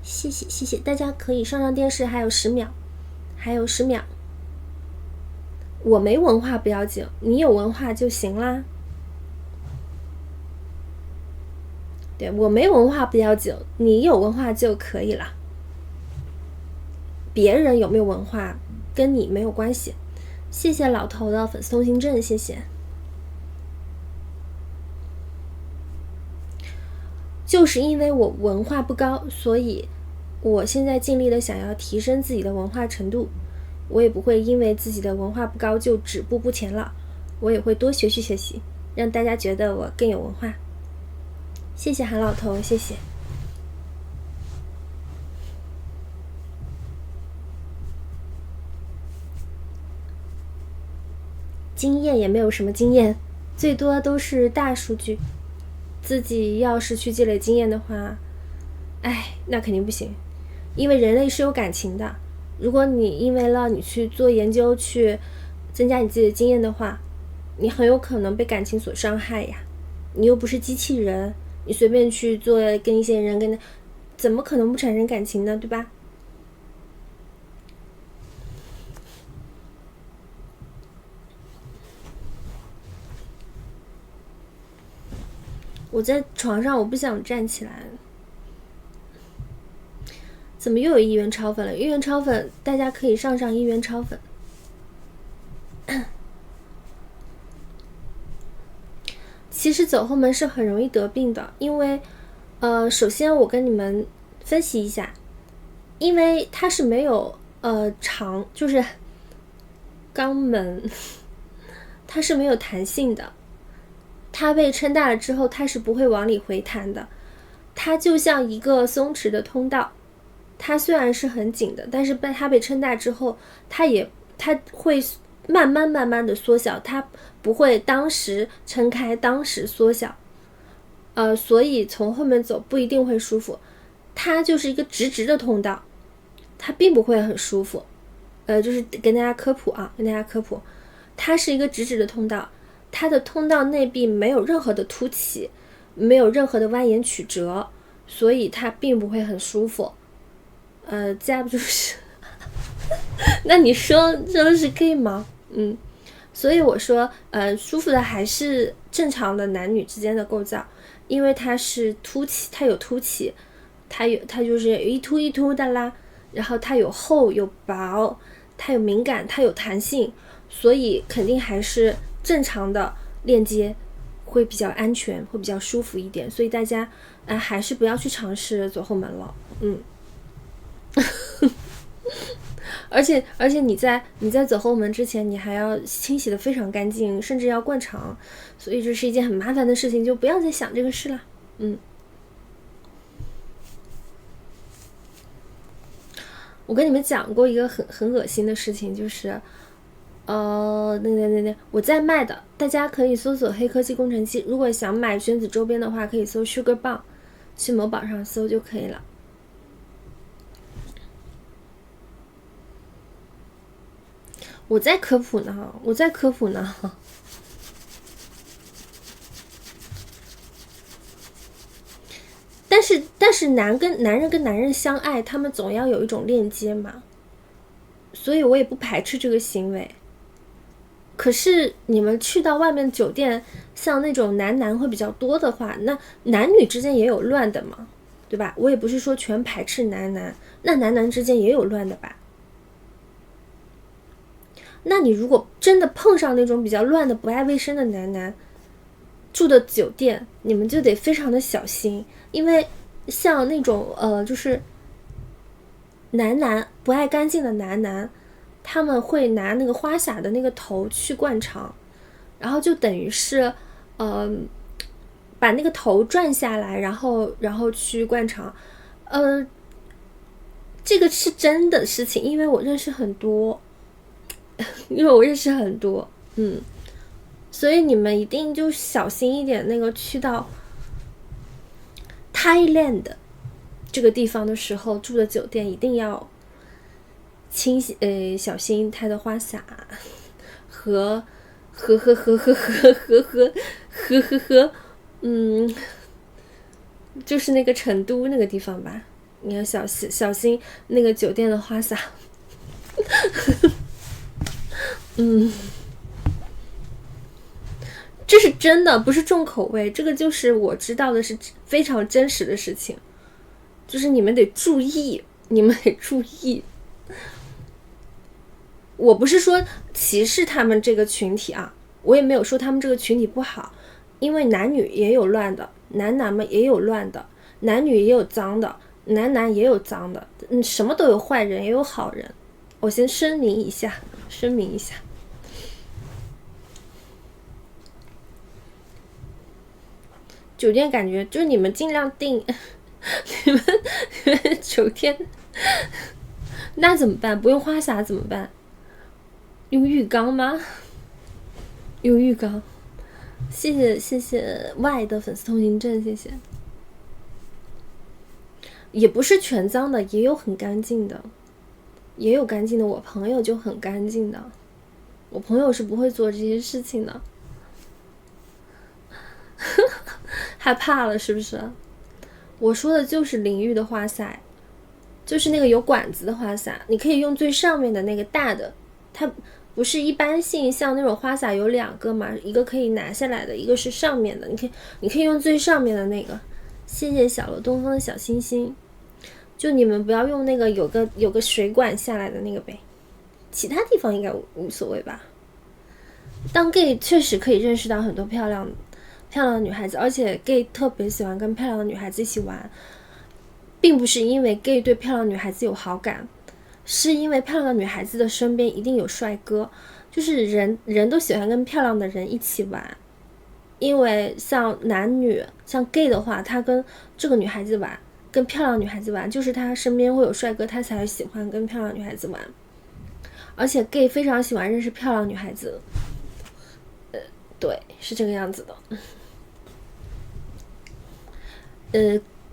谢谢，大家可以上电视，还有10秒，我没文化不要紧，你有文化就行啦。对，我没文化不要紧，你有文化就可以了。别人有没有文化跟你没有关系。谢谢老头的粉丝通行证，谢谢。就是因为我文化不高，所以我现在尽力的想要提升自己的文化程度，我也不会因为自己的文化不高就止步不前了，我也会多学习，让大家觉得我更有文化。谢谢韩老头，谢谢。经验也没有什么经验，最多都是大数据。自己要是去积累经验的话，那肯定不行，因为人类是有感情的。如果你因为了你去做研究去增加你自己的经验的话，你很有可能被感情所伤害呀。你又不是机器人，你随便去做跟一些人怎么可能不产生感情呢，对吧？我在床上，我不想站起来。怎么又有1元超粉了？1元超粉，大家可以上1元超粉。其实走后门是很容易得病的，因为首先我跟你们分析一下，因为它是没有就是肛门它是没有弹性的，它被撑大了之后它是不会往里回弹的，它就像一个松弛的通道，它虽然是很紧的，但是它被撑大之后它会慢慢的缩小，它不会当时撑开当时缩小，所以从后面走不一定会舒服，它就是一个直的通道，它并不会很舒服，就是跟大家科普，它是一个直的通道，它的通道内壁没有任何的凸起，没有任何的蜿蜒曲折，所以它并不会很舒服。加不就是那你说这是 gay 吗？所以我说舒服的还是正常的男女之间的构造，因为它是凸起，它有凸起，它就是一凸一凸的啦，然后它有厚有薄，它有敏感，它有弹性，所以肯定还是正常的链接会比较安全，会比较舒服一点，所以大家还是不要去尝试走后门了。而且你在走后门之前，你还要清洗的非常干净，甚至要灌肠，所以这是一件很麻烦的事情，就不要再想这个事了。我跟你们讲过一个很恶心的事情，就是我在卖的，大家可以搜索黑科技工程器，如果想买宣子周边的话，可以搜 Sugar 棒，去某宝上搜就可以了。我在科普呢。但是男人跟男人相爱，他们总要有一种链接嘛，所以我也不排斥这个行为。可是你们去到外面酒店，像那种男会比较多的话，那男女之间也有乱的嘛，对吧？我也不是说全排斥男，那男之间也有乱的吧。那你如果真的碰上那种比较乱的不爱卫生的男住的酒店，你们就得非常的小心，因为像那种就是男不爱干净的男，他们会拿那个花洒的那个头去灌肠，然后就等于是把那个头转下来，然后去灌肠。这个是真的事情，因为我认识很多所以你们一定就小心一点，那个去到 Thailand 这个地方的时候，住的酒店一定要小心它的花洒和就是那个成都那个地方吧，你要小心那个酒店的花洒。这是真的，不是重口味，这个就是我知道的是非常真实的事情，就是你们得注意。我不是说歧视他们这个群体啊，我也没有说他们这个群体不好，因为男女也有乱的，男们也有乱的，男女也有脏的，男也有脏的，什么都有，坏人也有好人。我先声明一下。酒店感觉就是你们尽量订你们酒店那怎么办？不用花洒怎么办？用浴缸吗？用浴缸。谢谢 Y 的粉丝通行证，谢谢。也不是全脏的，也有很干净的，我朋友就很干净的，我朋友是不会做这些事情的。害怕了是不是？我说的就是淋浴的花洒，就是那个有管子的花洒，你可以用最上面的那个大的，它不是一般性像那种花洒有两个嘛，一个可以拿下来的，一个是上面的，你可以用最上面的那个。谢谢小楼东风的小星星。就你们不要用那个有个水管下来的那个呗，其他地方应该无所谓吧。当 gay 确实可以认识到很多漂亮的女孩子，而且 gay 特别喜欢跟漂亮的女孩子一起玩，并不是因为 gay 对漂亮的女孩子有好感，是因为漂亮的女孩子的身边一定有帅哥，就是人都喜欢跟漂亮的人一起玩。因为像男女，像 gay 的话，他跟这个女孩子玩，跟漂亮女孩子玩，就是他身边会有帅哥，他才喜欢跟漂亮女孩子玩。而且 gay 非常喜欢认识漂亮女孩子，对，是这个样子的。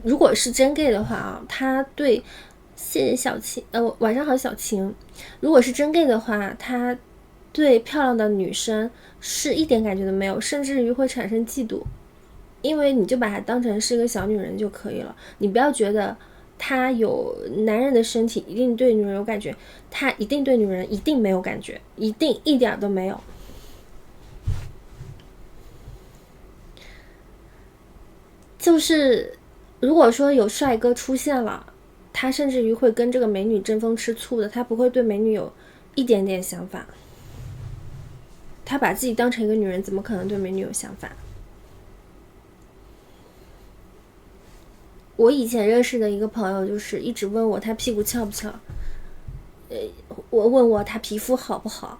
如果是真 gay 的话啊，他对，谢谢小晴，晚上好小晴。如果是真 gay 的话，他对漂亮的女生是一点感觉都没有，甚至于会产生嫉妒，因为你就把她当成是个小女人就可以了。你不要觉得她有男人的身体一定对女人有感觉，她一定对女人一定没有感觉，一定一点都没有。就是如果说有帅哥出现了，他甚至于会跟这个美女争风吃醋的，他不会对美女有一点点想法。他把自己当成一个女人，怎么可能对美女有想法？我以前认识的一个朋友，就是一直问我他屁股翘不翘，我问我他皮肤好不好，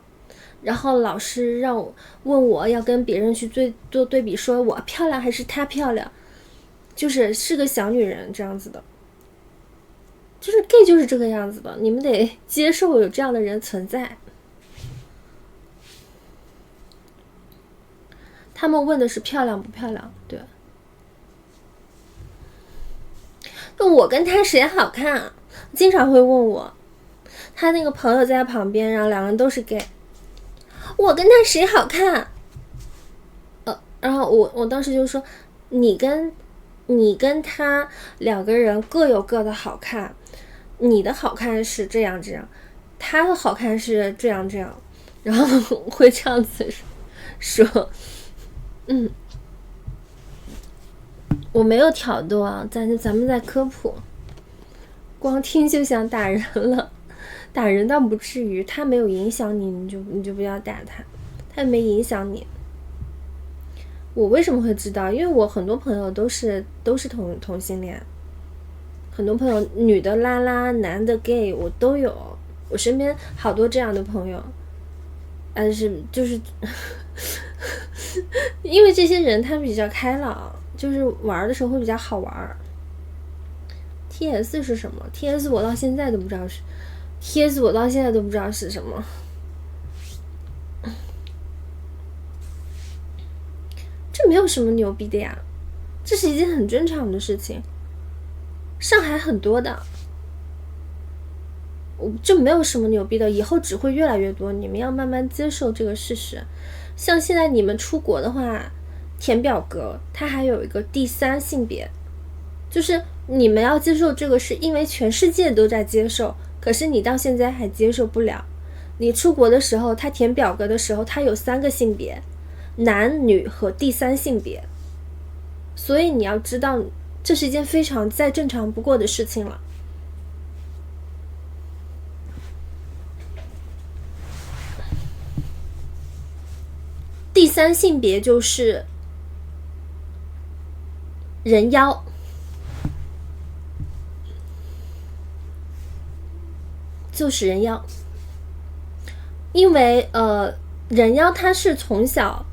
然后老师让我问我要跟别人去做对比，说我漂亮还是他漂亮，是个小女人这样子的。就是 gay 就是这个样子的，你们得接受有这样的人存在。他们问的是漂亮不漂亮，对。那我跟他谁好看啊？经常会问我，他那个朋友在他旁边，然后两个人都是 gay， 我跟他谁好看？然后我当时就说，你跟他两个人各有各的好看，你的好看是这样这样，他的好看是这样这样，然后会这样子说，我没有挑逗啊，咱们在科普，光听就想打人了，打人倒不至于，他没有影响你，你就不要打他，他也没影响你。我为什么会知道？因为我很多朋友都是同性恋，很多朋友女的拉拉，男的 gay 我都有，我身边好多这样的朋友，但是就是因为这些人他比较开朗，就是玩的时候会比较好玩。TS 是什么 ？TS 我到现在都不知道是 TS， 我到现在都不知道是什么。这没有什么牛逼的呀，这是一件很正常的事情。上海很多的，这没有什么牛逼的，以后只会越来越多，你们要慢慢接受这个事实。像现在你们出国的话，填表格它还有一个第三性别，就是你们要接受这个，是因为全世界都在接受，可是你到现在还接受不了。你出国的时候，他填表格的时候，他有3个性别，男女和第三性别，所以你要知道，这是一件非常再正常不过的事情了。第三性别就是人妖，就是人妖，因为人妖他是从小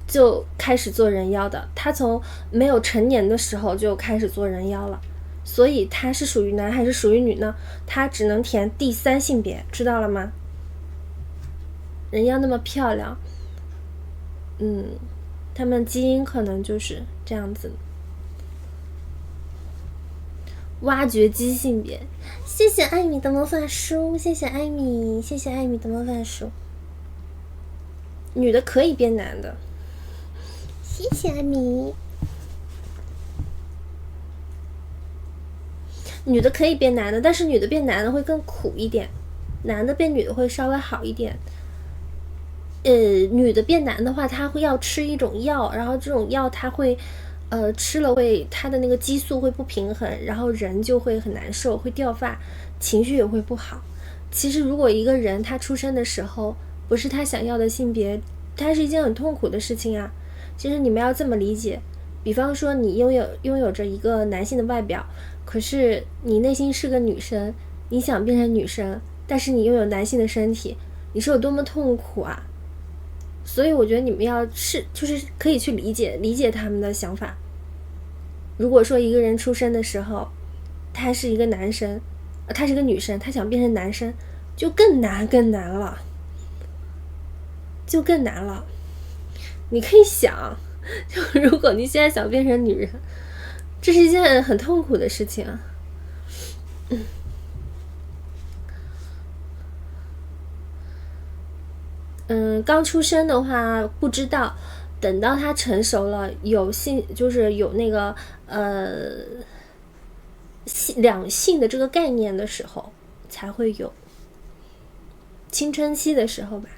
就开始做人妖的，他从没有成年的时候就开始做人妖了，所以他是属于男还是属于女呢？他只能填第三性别，知道了吗？人妖那么漂亮，他们基因可能就是这样子。挖掘机性别，谢谢艾米的魔法书，谢谢艾米，谢谢艾米的魔法书。女的可以变男的，谢谢艾米。女的可以变男的，但是女的变男的会更苦一点，男的变女的会稍微好一点。女的变男的话，她会要吃一种药，然后这种药她会吃了会她的那个激素会不平衡，然后人就会很难受，会掉发，情绪也会不好。其实如果一个人他出生的时候不是他想要的性别，它是一件很痛苦的事情啊。其实你们要这么理解，比方说你拥有着一个男性的外表，可是你内心是个女生，你想变成女生，但是你拥有男性的身体，你是有多么痛苦啊。所以我觉得你们就是可以去理解他们的想法。如果说一个人出生的时候他是一个男生，他是个女生，他想变成男生，就更难了，就更难了。你可以想，就如果你现在想变成女人，这是一件很痛苦的事情啊。刚出生的话不知道，等到他成熟了，就是有那个两性的这个概念的时候才会有。青春期的时候吧，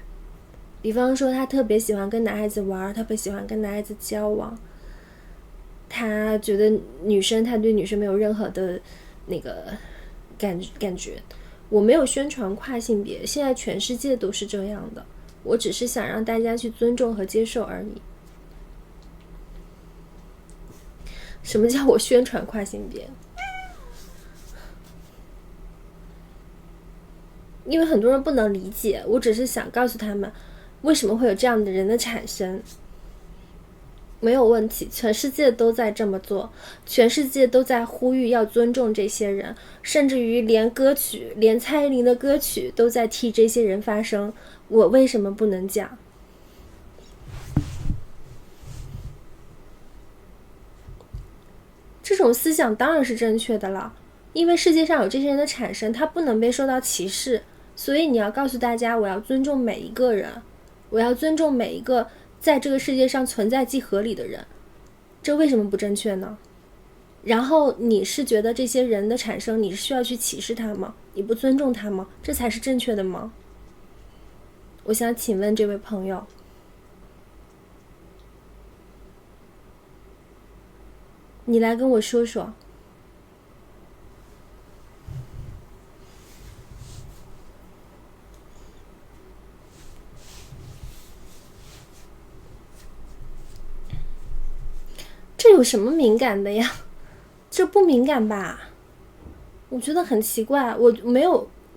比方说他特别喜欢跟男孩子玩，特别喜欢跟男孩子交往，他觉得他对女生没有任何的那个感觉。我没有宣传跨性别，现在全世界都是这样的，我只是想让大家去尊重和接受而已。什么叫我宣传跨性别？因为很多人不能理解，我只是想告诉他们为什么会有这样的人的产生。没有问题，全世界都在这么做，全世界都在呼吁要尊重这些人，甚至于连蔡依林的歌曲都在替这些人发声，我为什么不能讲？这种思想当然是正确的了，因为世界上有这些人的产生，他不能被受到歧视，所以你要告诉大家，我要尊重每一个人，我要尊重每一个在这个世界上存在即合理的人，这为什么不正确呢？然后你是觉得这些人的产生，你是需要去歧视他吗？你不尊重他吗？这才是正确的吗？我想请问这位朋友，你来跟我说说。这有什么敏感的呀？这不敏感吧？我觉得很奇怪，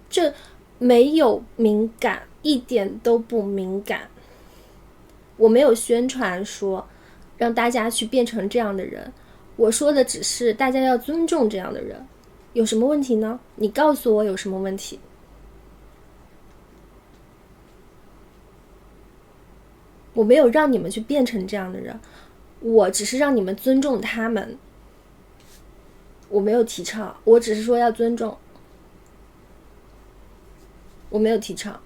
这没有敏感，一点都不敏感。我没有宣传说让大家去变成这样的人，我说的只是大家要尊重这样的人。有什么问题呢？你告诉我有什么问题？我没有让你们去变成这样的人，我只是让你们尊重他们。我没有提倡，我只是说要尊重，我没有提倡。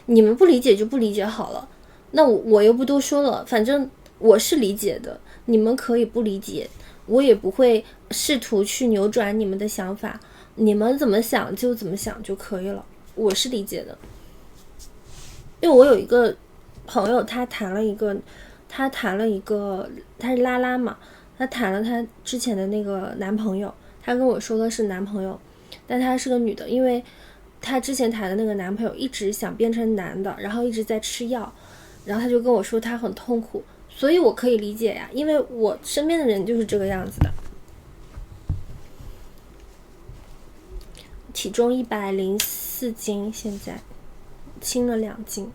你们不理解就不理解好了，那我又不多说了，反正我是理解的，你们可以不理解，我也不会试图去扭转你们的想法，你们怎么想就怎么想就可以了，我是理解的。因为我有一个朋友，他谈了一个，他是拉拉嘛，他谈了他之前的那个男朋友，他跟我说的是男朋友，但他是个女的，因为他之前谈的那个男朋友一直想变成男的，然后一直在吃药，然后他就跟我说他很痛苦，所以我可以理解呀，因为我身边的人就是这个样子的。体重104斤，现在轻了2斤。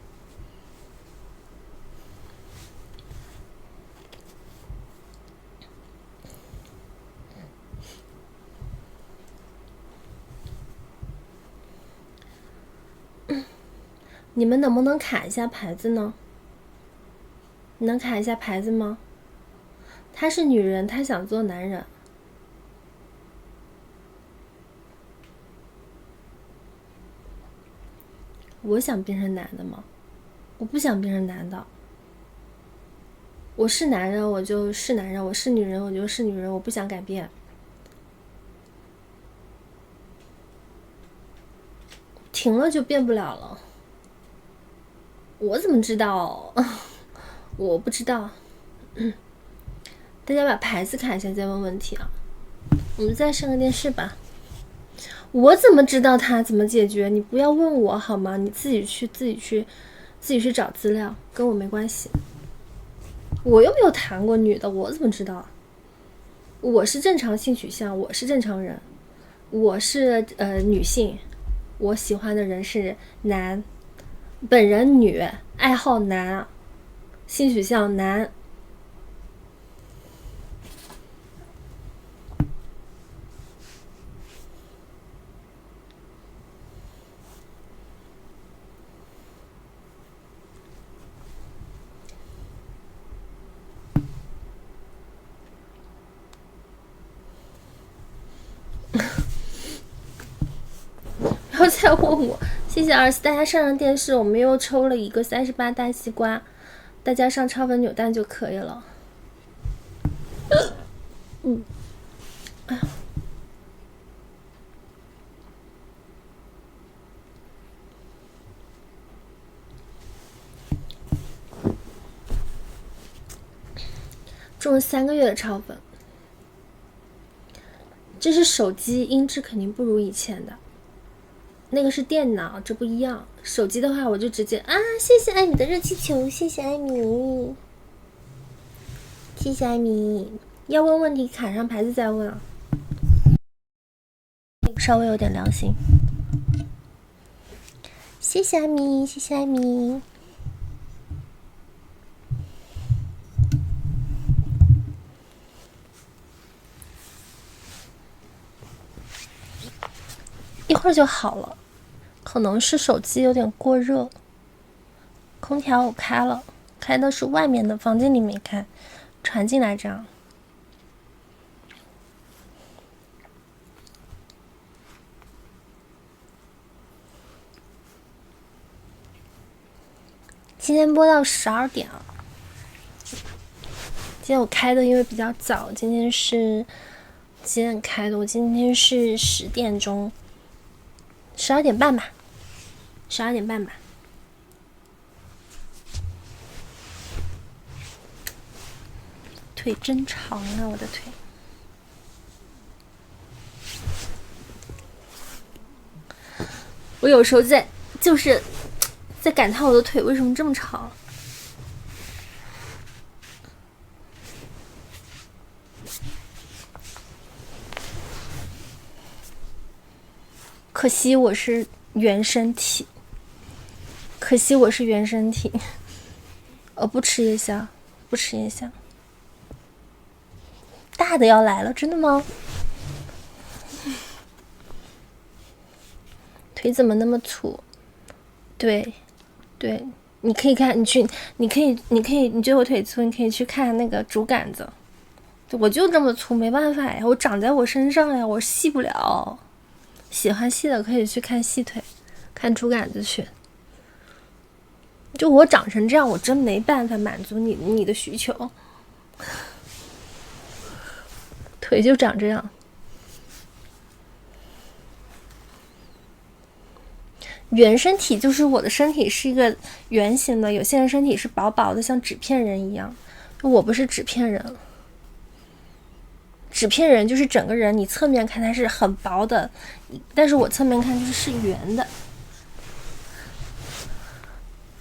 你们能不能卡一下牌子呢？你能卡一下牌子吗？她是女人，她想做男人。我想变成男的吗？我不想变成男的。我是男人，我就是男人；我是女人，我就是女人。我不想改变。停了就变不了了。我怎么知道？我不知道。大家把牌子卡一下，再问问题啊。我们再上个电视吧。我怎么知道他怎么解决？你不要问我好吗？你自己去找资料，跟我没关系。我又没有谈过女的，我怎么知道？我是正常性取向，我是正常人，我是女性，我喜欢的人是男，本人女，爱好男，性取向男。然后再问我，谢谢24，大家上电视，我们又抽了一个38大西瓜，大家上超粉扭蛋就可以了。哎呀，中了3个月的超粉，这是手机，音质肯定不如以前的。那个是电脑，这不一样。手机的话，我就直接啊，谢谢艾米的热气球，谢谢艾米，谢谢艾米。要问问题，卡上牌子再问啊。稍微有点良心。谢谢艾米，谢谢艾米。一会儿就好了，可能是手机有点过热。空调我开了，开的是外面的，房间里没开，传进来这样。今天播到12点啊。今天我开的因为比较早，今天是几点开的？我今天是10点钟，12点半吧，12点半吧。腿真长啊，我的腿。我有时候在感叹我的腿为什么这么长。可惜我是原身体，不吃夜宵，不吃夜宵。大的要来了，真的吗？腿怎么那么粗？对，你可以看，你可以，你觉得我腿粗，你可以去看那个竹竿子。我就这么粗，没办法呀，我长在我身上呀，我细不了。喜欢细的可以去看细腿，看竹竿子去。就我长成这样，我真没办法满足你的需求。腿就长这样。原身体就是我的身体是一个圆形的，有些人身体是薄薄的，像纸片人一样。我不是纸片人，纸片人就是整个人，你侧面看它是很薄的，但是我侧面看就是圆的，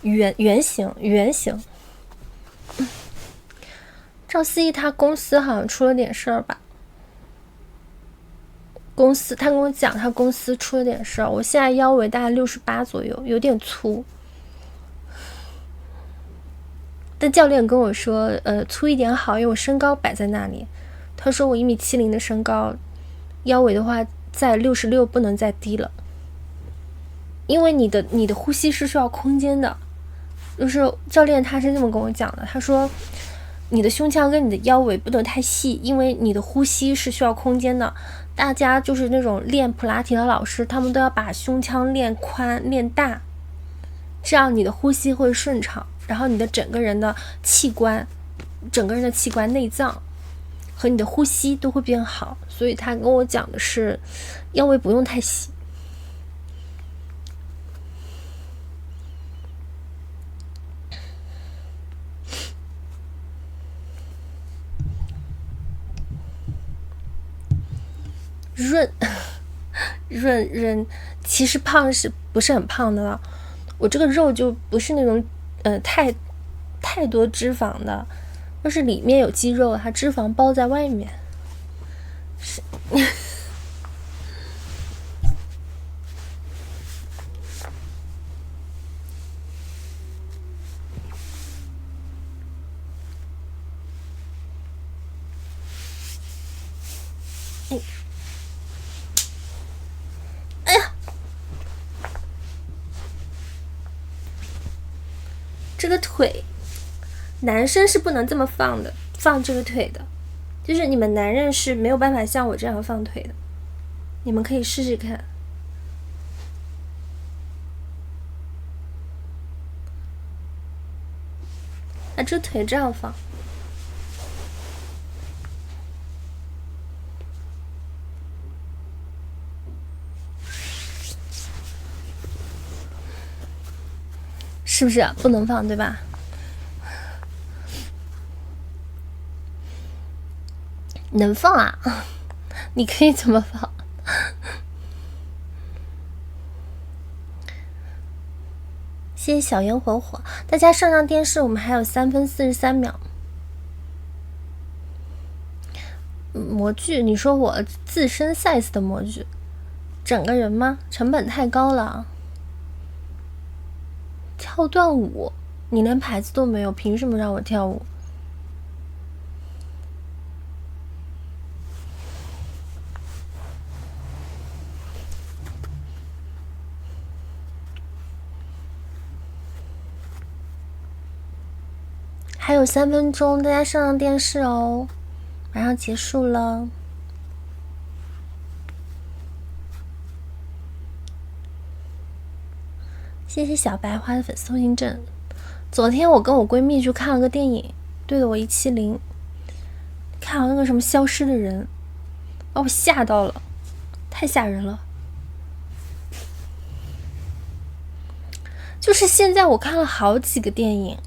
圆形。赵思怡他公司好像出了点事儿吧？他跟我讲他公司出了点事儿，我现在腰围大概68左右，有点粗。但教练跟我说，粗一点好，因为我身高摆在那里。他说我1.70米的身高，腰围的话在66不能再低了，因为你的呼吸是需要空间的。就是教练他是这么跟我讲的，他说你的胸腔跟你的腰围不能太细，因为你的呼吸是需要空间的。大家就是那种练普拉提的老师，他们都要把胸腔练宽练大，这样你的呼吸会顺畅，然后你的整个人的器官内脏和你的呼吸都会变好。所以他跟我讲的是腰围不用太细。润，其实胖是不是很胖的了？我这个肉就不是那种太多脂肪的，就是里面有肌肉，它脂肪包在外面。是哎呀，这个腿，男生是不能这么放这个腿的，就是你们男人是没有办法像我这样放腿的。你们可以试试看。啊，这腿这样放。是不是不能放，对吧？能放啊，你可以怎么放？谢谢小烟火火，大家上电视，我们还有3分43秒。模具，你说我自身 size 的模具，整个人吗？成本太高了。跳段舞，你连牌子都没有，凭什么让我跳舞？还有3分钟，大家上电视哦，马上结束了。谢谢小白花的粉丝通行证。昨天我跟我闺蜜去看了个电影，对的我170，看了那个什么消失的人，把我吓到了，太吓人了。就是现在我看了好几个电影，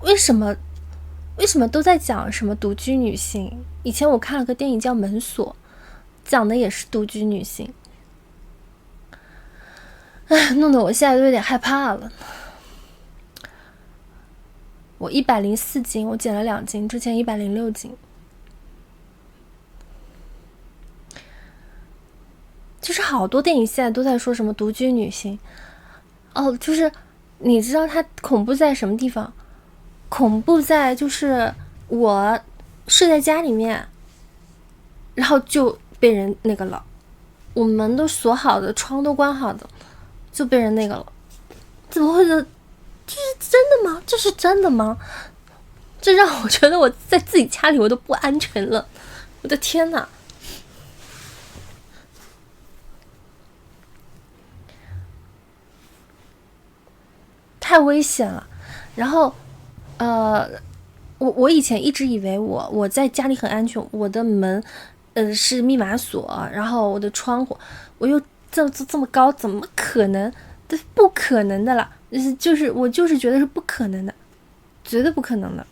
为什么都在讲什么独居女性？以前我看了个电影叫《门锁》，讲的也是独居女性。哎，弄得我现在都有点害怕了。我104斤，我减了2斤，之前106斤。就是好多电影现在都在说什么独居女性。哦，就是你知道它恐怖在什么地方？恐怖在就是我睡在家里面，然后就被人那个了，我门都锁好的，窗都关好的，就被人那个了。怎么会的？这是真的吗？这是真的吗？这让我觉得我在自己家里我都不安全了。我的天哪！太危险了。然后我以前一直以为我在家里很安全，我的门是密码锁，然后我的窗户我又这么高，怎么可能？不可能的啦，我就是觉得是不可能的，绝对不可能的。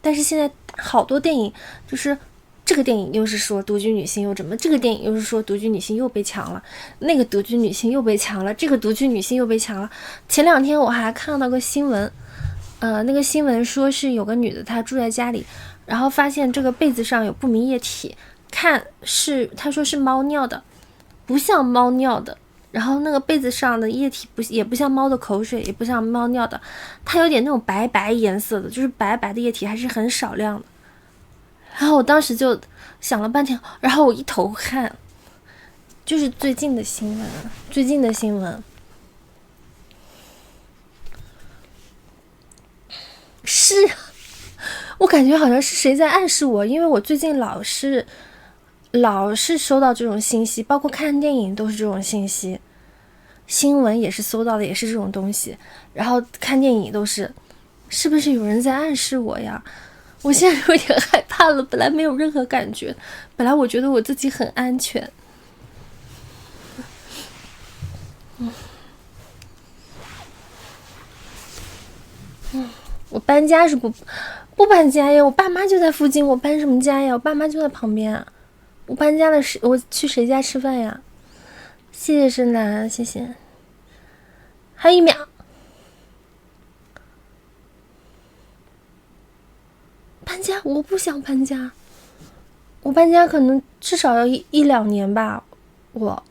但是现在好多电影，就是这个电影又是说独居女性又怎么，这个电影又是说独居女性又被强了，那个独居女性又被强了，这个独居女性又被强了。前2天我还看到个新闻，那个新闻说是有个女的她住在家里，然后发现这个被子上有不明液体，她说是猫尿的，不像猫尿的。然后那个被子上的液体也不像猫的口水，也不像猫尿的，它有点那种白白颜色的，就是白白的液体，还是很少量的。然后我当时就想了半天，然后我一头汗，就是最近的新闻。是，我感觉好像是谁在暗示我，因为我最近老是收到这种信息，包括看电影都是这种信息，新闻也是搜到的，也是这种东西，然后看电影都是，是不是有人在暗示我呀？我现在有点害怕了，本来没有任何感觉，本来我觉得我自己很安全。我搬家是不搬家呀？我爸妈就在附近，我搬什么家呀？我爸妈就在旁边啊。我搬家了，我去谁家吃饭呀？谢谢深蓝，谢谢。还有1秒。搬家？我不想搬家。我搬家可能至少要1、2年吧。我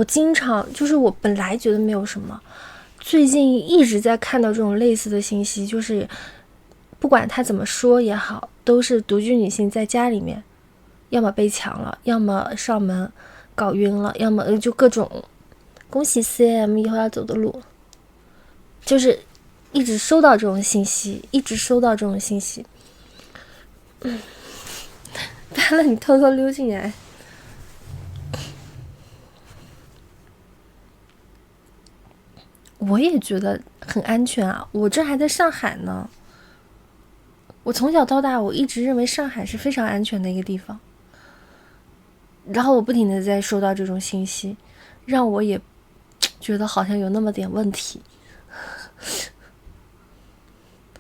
经常就是我本来觉得没有什么，最近一直在看到这种类似的信息，就是不管他怎么说也好，都是独居女性在家里面，要么被抢了，要么上门搞晕了，要么就各种。恭喜 CM 以后要走的路，就是一直收到这种信息，搬了你偷偷溜进来。我也觉得很安全啊，我这还在上海呢。我从小到大，我一直认为上海是非常安全的一个地方。然后我不停的在收到这种信息，让我也觉得好像有那么点问题。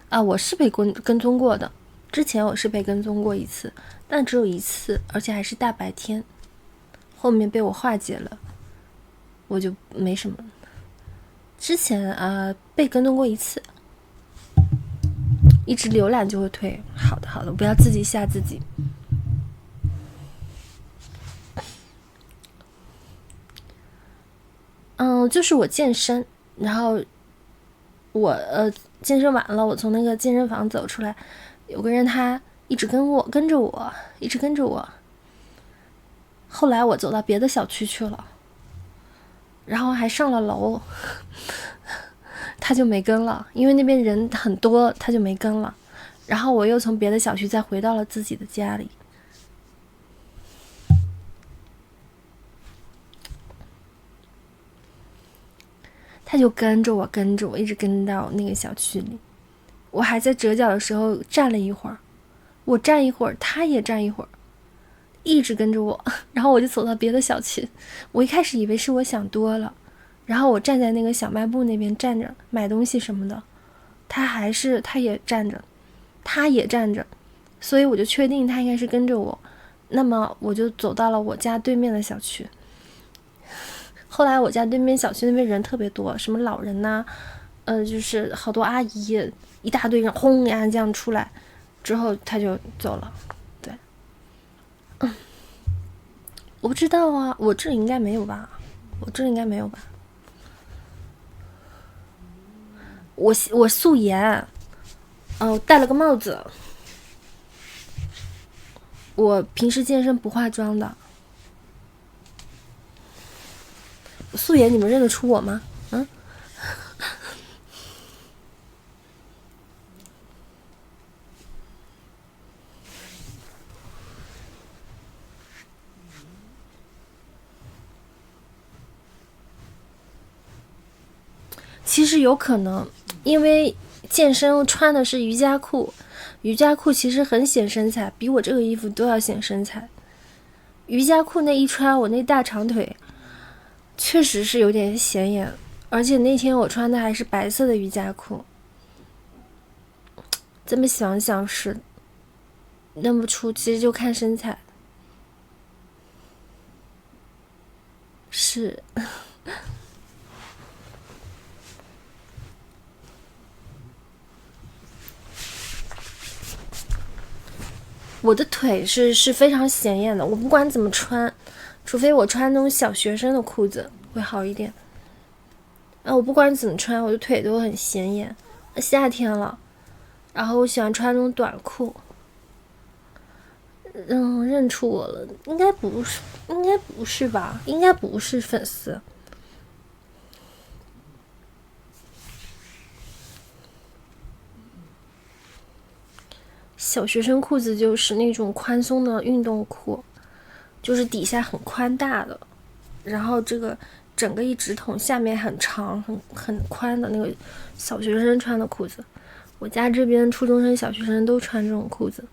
啊，我是被跟踪过的，之前我是被跟踪过一次，但只有一次，而且还是大白天，后面被我化解了，我就没什么。之前被跟踪过一次，一直浏览就会退。好的，不要自己吓自己。就是我健身，然后我健身完了，我从那个健身房走出来，有个人他一直跟着我，后来我走到别的小区去了，然后还上了楼，他就没跟了，因为那边人很多，他就没跟了。然后我又从别的小区再回到了自己的家里。他就跟着我，一直跟到那个小区里。我还在折角的时候站了一会儿，我站一会儿，他也站一会儿，一直跟着我。然后我就走到别的小区。我一开始以为是我想多了，然后我站在那个小卖部那边站着买东西什么的，他也站着，所以我就确定他应该是跟着我。那么我就走到了我家对面的小区。后来我家对面小区那边人特别多，什么老人呐、就是好多阿姨，一大堆人轰呀这样出来，之后他就走了。对，我不知道啊，我这里应该没有吧？我素颜，戴了个帽子。我平时健身不化妆的。素颜你们认得出我吗？其实有可能，因为健身穿的是瑜伽裤，瑜伽裤其实很显身材，比我这个衣服都要显身材。瑜伽裤那一穿，我那大长腿确实是有点显眼，而且那天我穿的还是白色的瑜伽裤。这么想想是认不出，其实就看身材。是。我的腿是非常显眼的，我不管怎么穿，除非我穿那种小学生的裤子会好一点。我不管怎么穿，我的腿都很显眼。夏天了，然后我喜欢穿那种短裤。认出我了，应该不是吧？应该不是粉丝。小学生裤子就是那种宽松的运动裤，就是底下很宽大的，然后这个整个一直筒下面很长很宽的那个小学生穿的裤子。我家这边初中生小学生都穿这种裤子，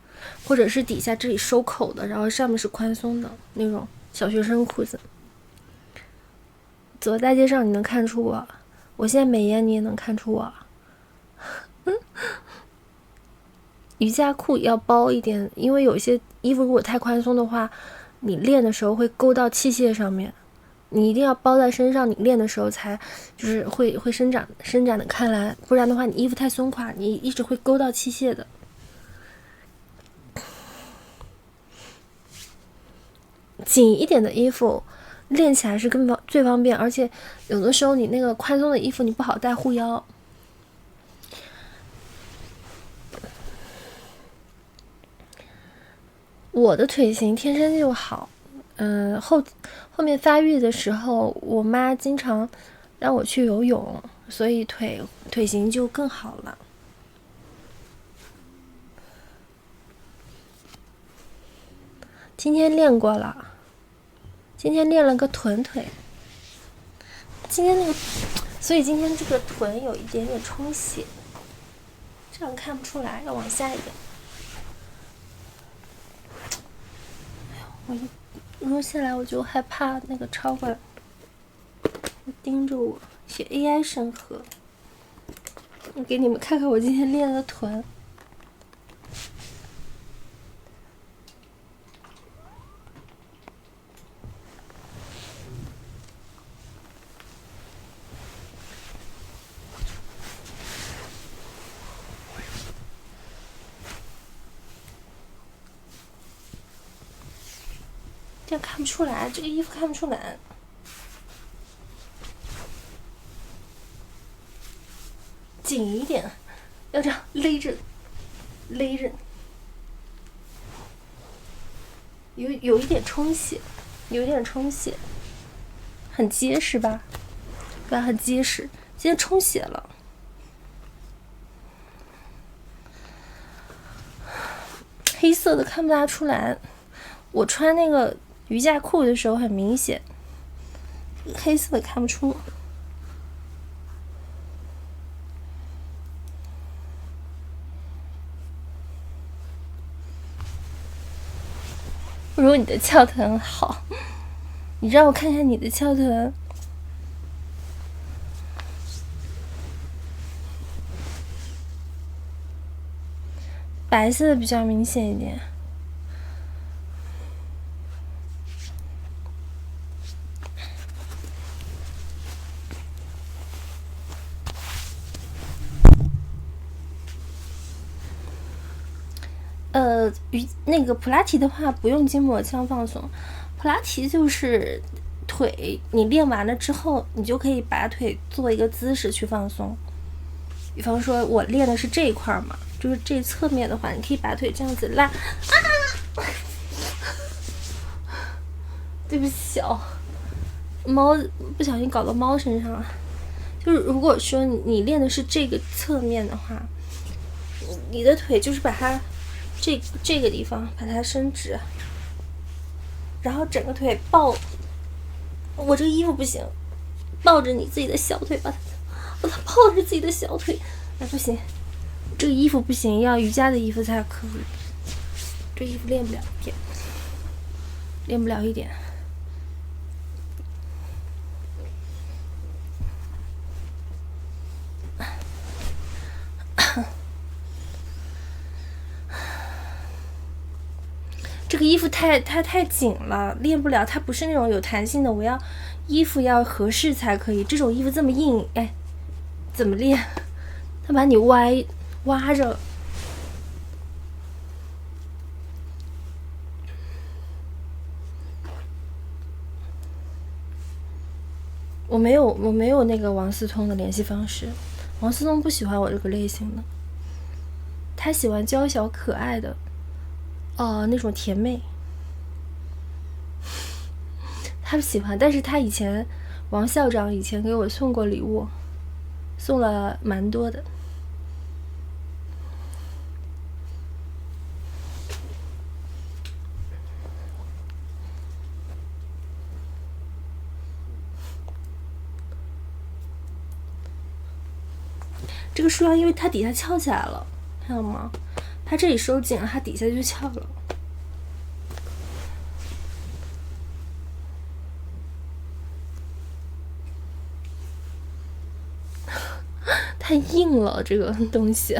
或者是底下这里收口的，然后上面是宽松的那种小学生裤子。走在大街上你能看出我现在美颜你也能看出我。瑜伽裤要包一点，因为有些衣服如果太宽松的话，你练的时候会勾到器械上面，你一定要包在身上，你练的时候才就是会伸展的开来，不然的话你衣服太松垮，你一直会勾到器械的。紧一点的衣服练起来是最方便，而且有的时候你那个宽松的衣服你不好带护腰。我的腿型天生就好，后面发育的时候，我妈经常让我去游泳，所以腿型就更好了。今天练过了，今天练了个臀腿。今天那个，所以今天这个臀有一点点充血，这样看不出来，要往下一点。我如果下来我就害怕那个超管盯着我写 AI 审核。我给你们看看我今天练的臀。这样看不出来，这个衣服看不出来。紧一点，要这样勒着，勒着。有一点充血，有一点充血，很结实吧？对吧？很结实。今天充血了。黑色的看不大出来，我穿那个瑜伽裤的时候很明显，黑色的看不出。不如你的翘臀好，你让我看看你的翘臀。白色的比较明显一点。那个普拉提的话不用筋膜枪放松，普拉提就是腿你练完了之后，你就可以把腿做一个姿势去放松。比方说我练的是这一块嘛，就是这侧面的话，你可以把腿这样子拉。对不起哦，猫不小心搞到猫身上了。就是如果说你练的是这个侧面的话，你的腿就是把它这个地方把它伸直，然后整个腿抱。我这个衣服不行，抱着你自己的小腿，把它抱着自己的小腿。哎，不行，这个衣服不行，要瑜伽的衣服才可以。这衣服练不了一点，练不了一点。这个衣服太紧了，练不了。它不是那种有弹性的，我要衣服要合适才可以。这种衣服这么硬，哎，怎么练？它把你挖着。我没有那个王思聪的联系方式。王思聪不喜欢我这个类型的，他喜欢娇小可爱的，那种甜妹。他喜欢，但是他以前王校长以前给我送过礼物，送了蛮多的。这个束腰因为它底下翘起来了，看到吗？它这里收紧了，它底下就翘了。太硬了，这个东西。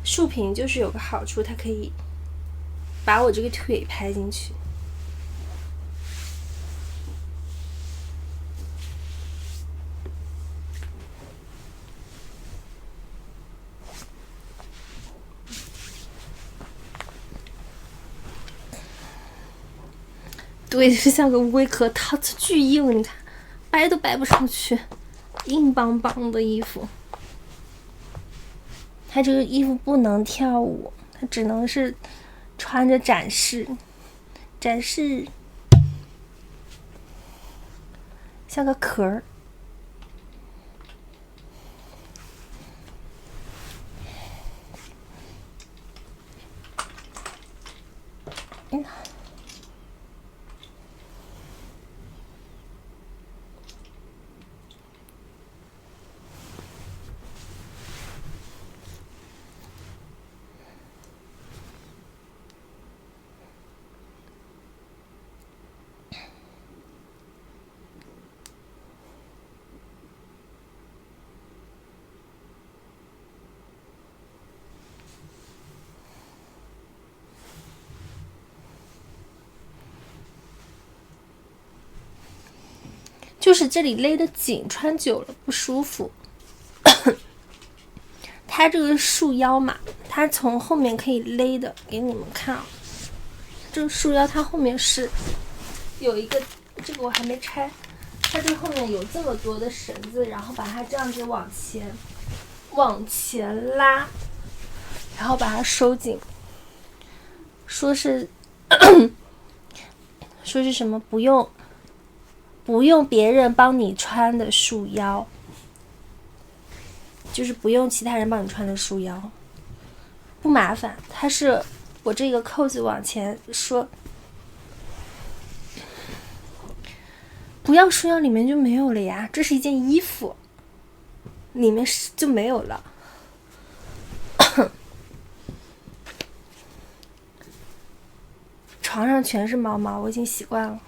竖屏就是有个好处，它可以把我这个腿拍进去。对，就像个乌龟壳，它巨硬，你看，掰都掰不上去，硬邦邦的衣服。它这个衣服不能跳舞，它只能是穿着展示。像个壳儿。就是这里勒得紧，穿久了不舒服。它这个束腰嘛，它从后面可以勒的，给你们看啊。这个束腰它后面是有一个，这个我还没拆，它这后面有这么多的绳子，然后把它这样子往前拉，然后把它收紧。说是什么不用别人帮你穿的束腰，就是不用其他人帮你穿的束腰，不麻烦。它是我这个扣子往前说，不要束腰里面就没有了呀，这是一件衣服，里面就没有了。床上全是毛毛，我已经习惯了。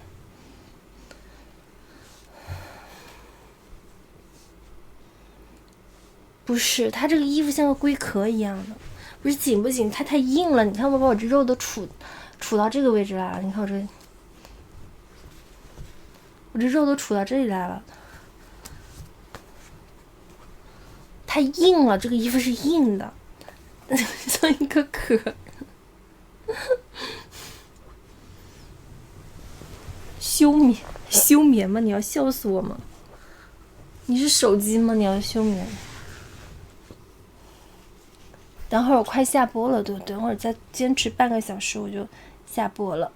不是，它这个衣服像个龟壳一样的，不是紧不紧，它太硬了。你看我把我这肉都杵到这个位置来了，你看我这肉都杵到这里来了，太硬了，这个衣服是硬的，像一个壳。休眠吗？你要笑死我吗？你是手机吗？你要休眠？等会儿我快下播了，对，等会儿再坚持半个小时我就下播了。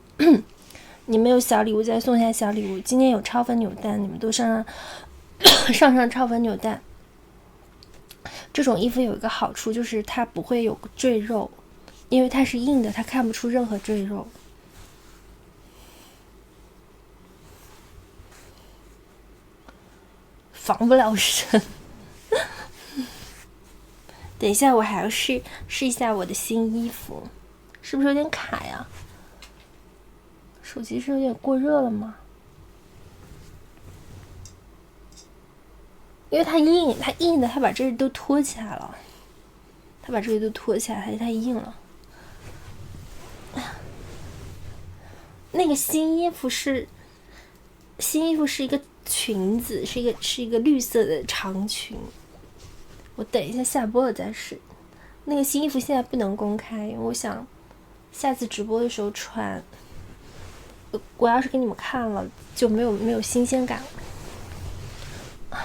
你们有小礼物再送一下小礼物。今天有超粉扭蛋，你们都上超粉扭蛋。这种衣服有一个好处，就是它不会有赘肉，因为它是硬的，它看不出任何赘肉。防不了身。等一下我还要试一下我的新衣服，是不是有点卡呀？手机是有点过热了吗？因为它硬的，它把这里都托起来了，它把这里都托起来，它太硬了。那个新衣服是一个裙子，是一个绿色的长裙。我等一下下播了再试。那个新衣服现在不能公开，因为我想下次直播的时候穿。我要是给你们看了，就没有新鲜感了。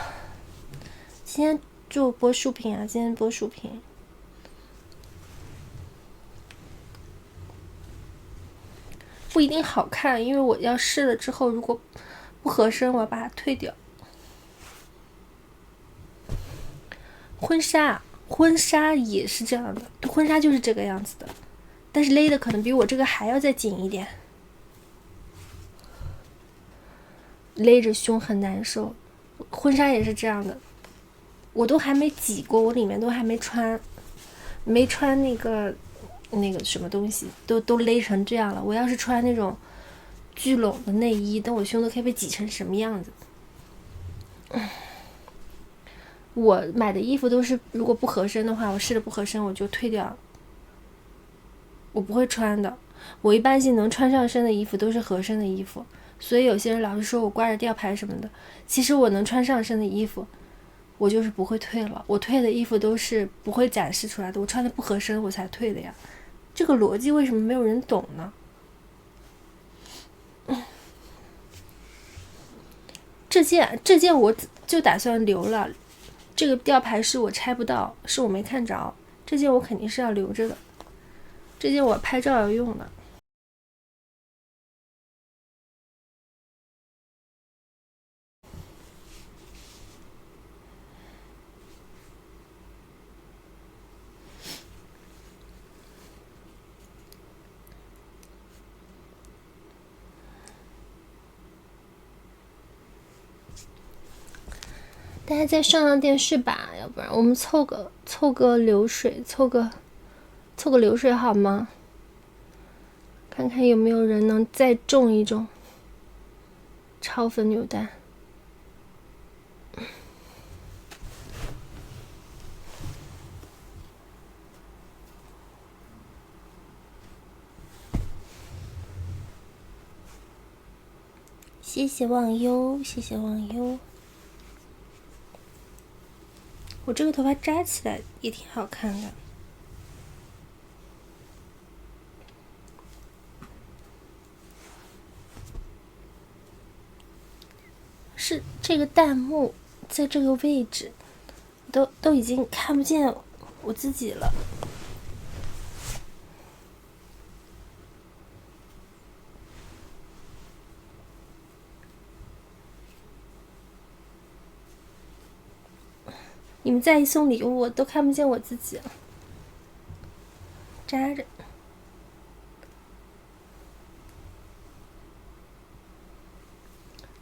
今天就播竖屏啊，今天播竖屏。不一定好看，因为我要试了之后，如果不合身，我要把它退掉。婚纱也是这样的，婚纱就是这个样子的，但是勒的可能比我这个还要再紧一点，勒着胸很难受。婚纱也是这样的，我都还没挤过，我里面都还没穿那个什么东西，都勒成这样了。我要是穿那种聚拢的内衣，等我胸都可以被挤成什么样子。我买的衣服都是，如果不合身的话，我试了不合身我就退掉，我不会穿的。我一般性能穿上身的衣服都是合身的衣服，所以有些人老是说我挂着吊牌什么的，其实我能穿上身的衣服我就是不会退了，我退的衣服都是不会展示出来的，我穿的不合身我才退的呀。这个逻辑为什么没有人懂呢？这件我就打算留了，这个吊牌是我拆不到，是我没看着，这件我肯定是要留着的，这件我拍照要用的。大家再上电视吧，要不然我们凑个流水，凑个流水好吗？看看有没有人能再中一中超粉扭蛋。谢谢忘忧，谢谢忘忧。我这个头发扎起来也挺好看的。是这个弹幕在这个位置，都已经看不见我自己了。你们再一送礼物，我都看不见我自己了，扎着。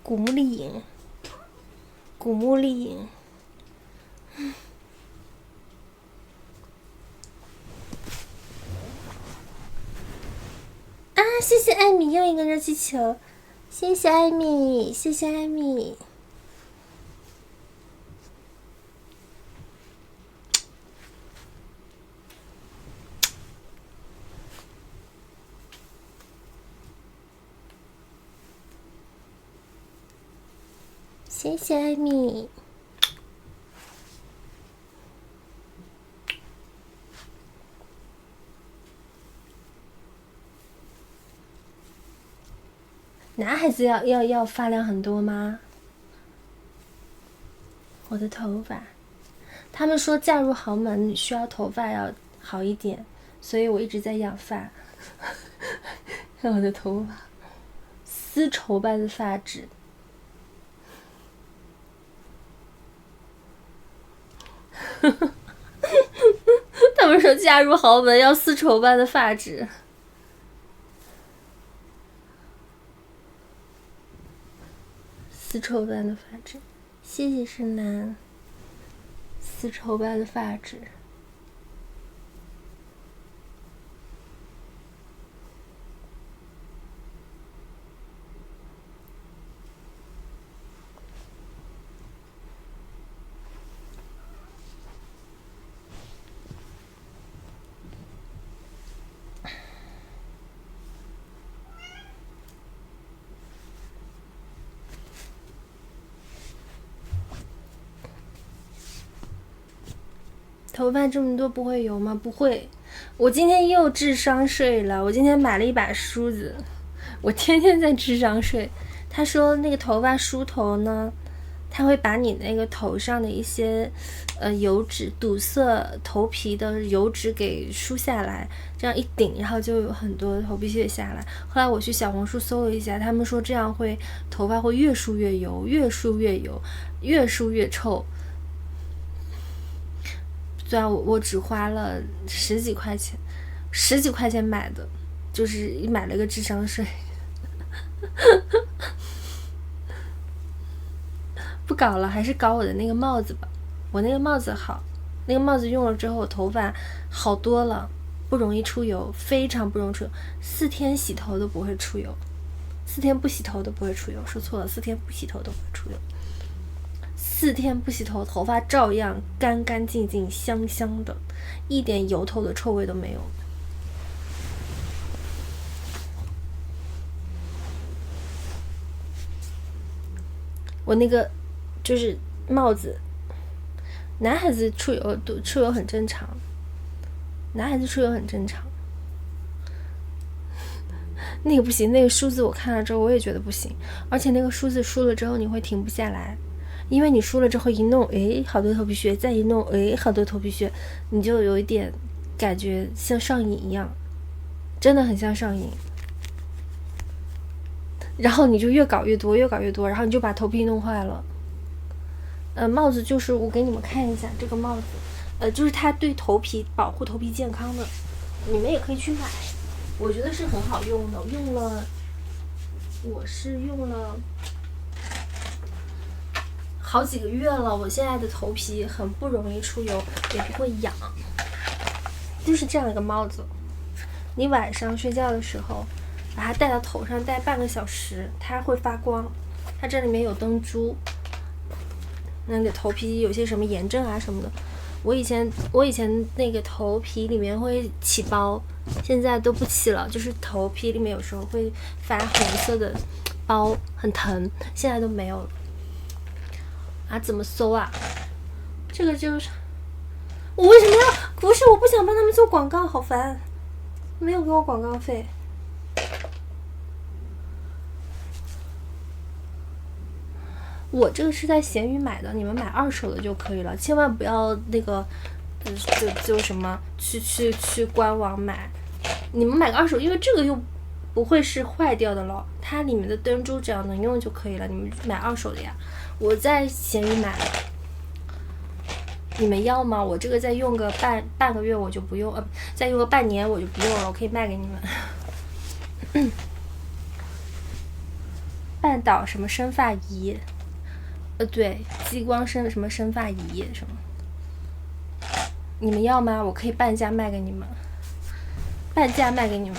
古墓丽影，古墓丽影。啊！谢谢艾米又一个热气球，谢谢艾米，谢谢艾米。谢谢艾米。男孩子要发量很多吗？我的头发，他们说嫁入豪门需要头发要好一点，所以我一直在养发。看我的头发，丝绸般的发质。他们说嫁入豪门要丝绸般的发质。丝绸般的发质，谢谢深南。丝绸般的发质。头发这么多不会油吗？不会，我今天又智商税了。我今天买了一把梳子，我天天在智商税。他说那个头发梳头呢，他会把你那个头上的一些油脂堵塞头皮的油脂给梳下来，这样一顶，然后就有很多头皮屑下来。后来我去小红书搜了一下，他们说这样会头发会越梳越油，越梳越油，越梳越臭。虽然我只花了十几块钱买的，就是买了个智商税。不搞了，还是搞我的那个帽子吧。我那个帽子好，那个帽子用了之后，我头发好多了，不容易出油，非常不容易出油，4天洗头都不会出油，4天不洗头都不会出油，说错了，4天不洗头都不会出油。4天不洗头，头发照样干干净净、香香的，一点油头的臭味都没有。我那个就是帽子，男孩子出油很正常，男孩子出油很正常。那个不行，那个梳子我看了之后我也觉得不行，而且那个梳子梳了之后你会停不下来。因为你梳了之后一弄，哎，好多头皮屑，再一弄，哎，好多头皮屑，你就有一点感觉像上瘾一样，真的很像上瘾。然后你就越搞越多，然后你就把头皮弄坏了。帽子就是我给你们看一下这个帽子，就是它对头皮保护头皮健康的，你们也可以去买，我觉得是很好用的，我是用了好几个月了，我现在的头皮很不容易出油，也不会痒。就是这样一个帽子，你晚上睡觉的时候把它戴到头上，戴半个小时，它会发光。它这里面有灯珠，那个头皮有些什么炎症啊什么的。我以前那个头皮里面会起包，现在都不起了，就是头皮里面有时候会发红色的包，很疼，现在都没有了。啊，怎么搜啊？这个就是我为什么要？不是，我不想帮他们做广告，好烦，没有给我广告费。我这个是在闲鱼买的，你们买二手的就可以了，千万不要那个，就什么去官网买，你们买个二手，因为这个又不会是坏掉的了，它里面的灯珠只要能用就可以了，你们买二手的呀。我在闲鱼买的，你们要吗？我这个再用个半个月我就不用，再用个半年我就不用了，我可以卖给你们。半岛什么生发仪？对，激光生发仪什么？你们要吗？我可以半价卖给你们，半价卖给你们。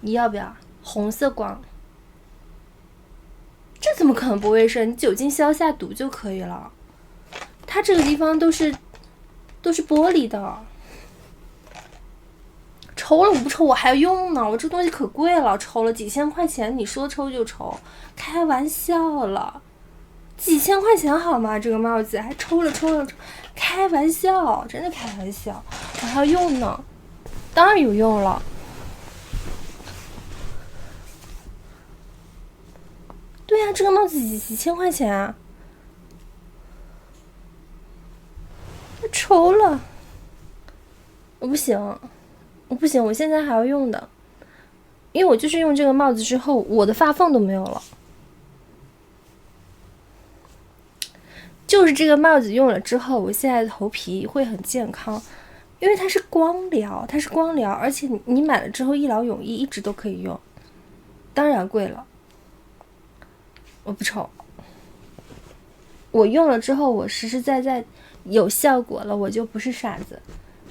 你要不要？红色光，这怎么可能不卫生？你酒精消下毒就可以了。它这个地方都是玻璃的，抽了我不抽我还要用呢，我这东西可贵了，抽了几千块钱，你说抽就抽，开玩笑了，几千块钱好吗？这个帽子还抽了，开玩笑，真的开玩笑，我还要用呢，当然有用了。对呀，这个帽子几千块钱啊，抽了，我不行，我现在还要用的，因为我就是用这个帽子之后，我的发缝都没有了。就是这个帽子用了之后，我现在的头皮会很健康，因为它是光疗，而且你买了之后一劳永逸，一直都可以用，当然贵了。我不抽，我用了之后，我实实在在有效果了，我就不是傻子，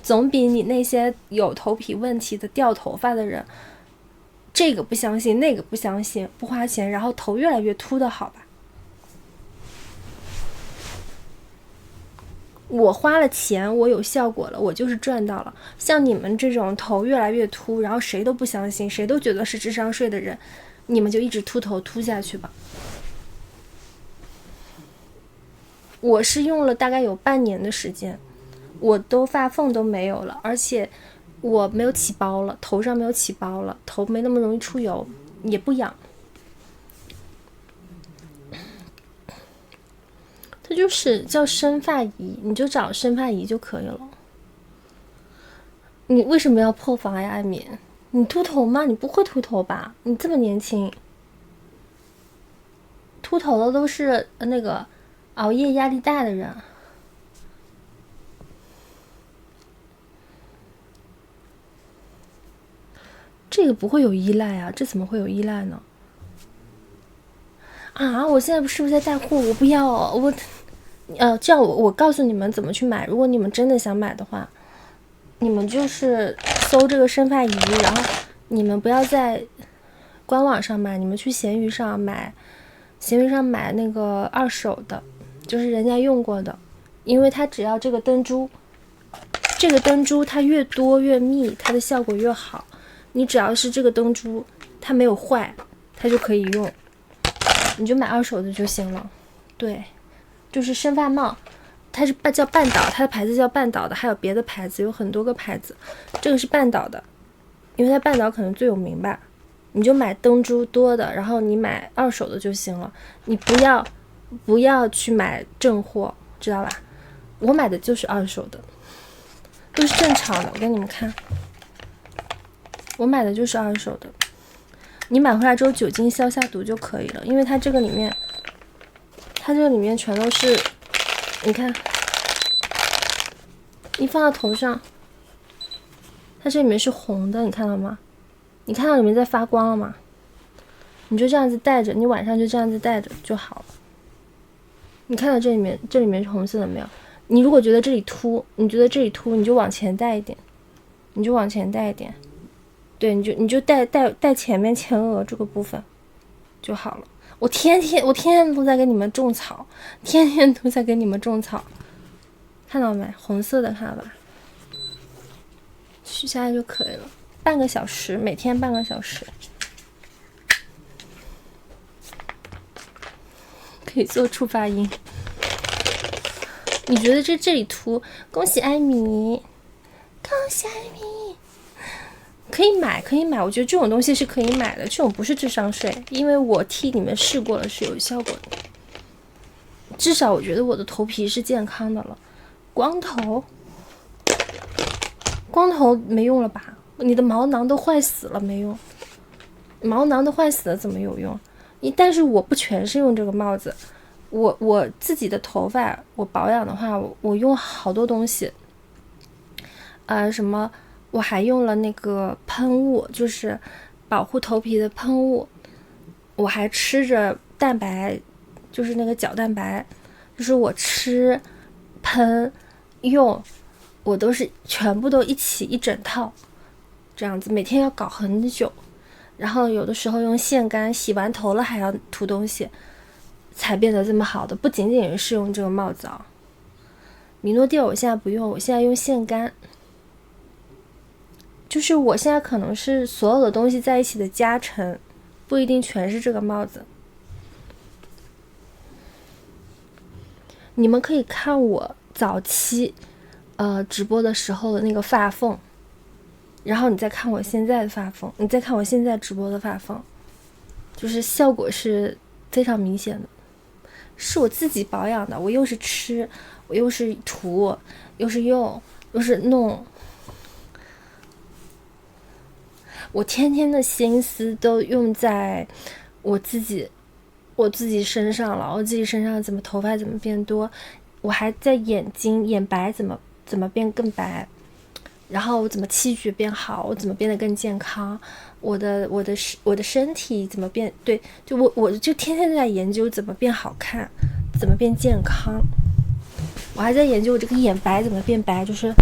总比你那些有头皮问题的掉头发的人，这个不相信那个不相信，不花钱，然后头越来越秃的好吧。我花了钱，我有效果了，我就是赚到了。像你们这种头越来越秃，然后谁都不相信，谁都觉得是智商税的人，你们就一直秃头秃下去吧。我是用了大概有半年的时间，我都发缝都没有了，而且我没有起包了，头上没有起包了，头没那么容易出油，也不痒。它就是叫生发仪，你就找生发仪就可以了。你为什么要破防呀，艾米？你秃头吗？你不会秃头吧？你这么年轻，秃头的都是那个熬夜压力大的人。这个不会有依赖啊，这怎么会有依赖呢？啊，我现在是不是在带货？我不要，这样我告诉你们怎么去买。如果你们真的想买的话，你们就是搜这个生发仪，然后你们不要在官网上买，你们去闲鱼上买那个二手的，就是人家用过的，因为它只要这个灯珠它越多越密，它的效果越好。你只要是这个灯珠它没有坏，它就可以用，你就买二手的就行了。对，就是生发帽，它是叫半岛，它的牌子叫半岛的，还有别的牌子，有很多个牌子，这个是半岛的，因为它半岛可能最有名吧。你就买灯珠多的，然后你买二手的就行了，你不要去买正货，知道吧？我买的就是二手的，都是正常的，我给你们看，我买的就是二手的。你买回来之后酒精消下毒就可以了，因为它这个里面全都是，你看，你放到头上，它这里面是红的，你看到吗？你看到里面在发光了吗？你就这样子戴着，你晚上就这样子戴着就好了。你看到这里面是红色的没有？你如果觉得这里凸，你就往前戴一点，对，你就戴前面前额这个部分就好了。我天天都在给你们种草，看到没？红色的看到吧？取下来就可以了，半个小时，每天半个小时，可以做触发音。你觉得这里凸？恭喜艾米，可以买，我觉得这种东西是可以买的，这种不是智商税，因为我替你们试过了，是有效果的。至少我觉得我的头皮是健康的了。光头没用了吧？你的毛囊都坏死了，没用。毛囊都坏死了怎么有用？但是我不全是用这个帽子，我自己的头发我保养的话，我用好多东西，什么我还用了那个喷雾，就是保护头皮的喷雾，我还吃着蛋白，就是那个角蛋白，就是我吃喷用，我都是全部都一起一整套这样子，每天要搞很久，然后有的时候用线杆，洗完头了还要涂东西，才变得这么好的。不仅仅是用这个帽子啊，米诺地尔我现在不用，我现在用线杆。就是我现在可能是所有的东西在一起的加成，不一定全是这个帽子。你们可以看我早期直播的时候的那个发缝，然后你再看我现在的发缝，你再看我现在直播的发缝，就是效果是非常明显的。是我自己保养的，我又是吃，我又是涂，又是用，又是弄，我天天的心思都用在我自己身上了。我自己身上怎么头发怎么变多，我还在眼白怎么变更白，然后我怎么气血变好，我怎么变得更健康，我的身体怎么变，对，就我就天天都在研究怎么变好看，怎么变健康。我还在研究我这个眼白怎么变白，就是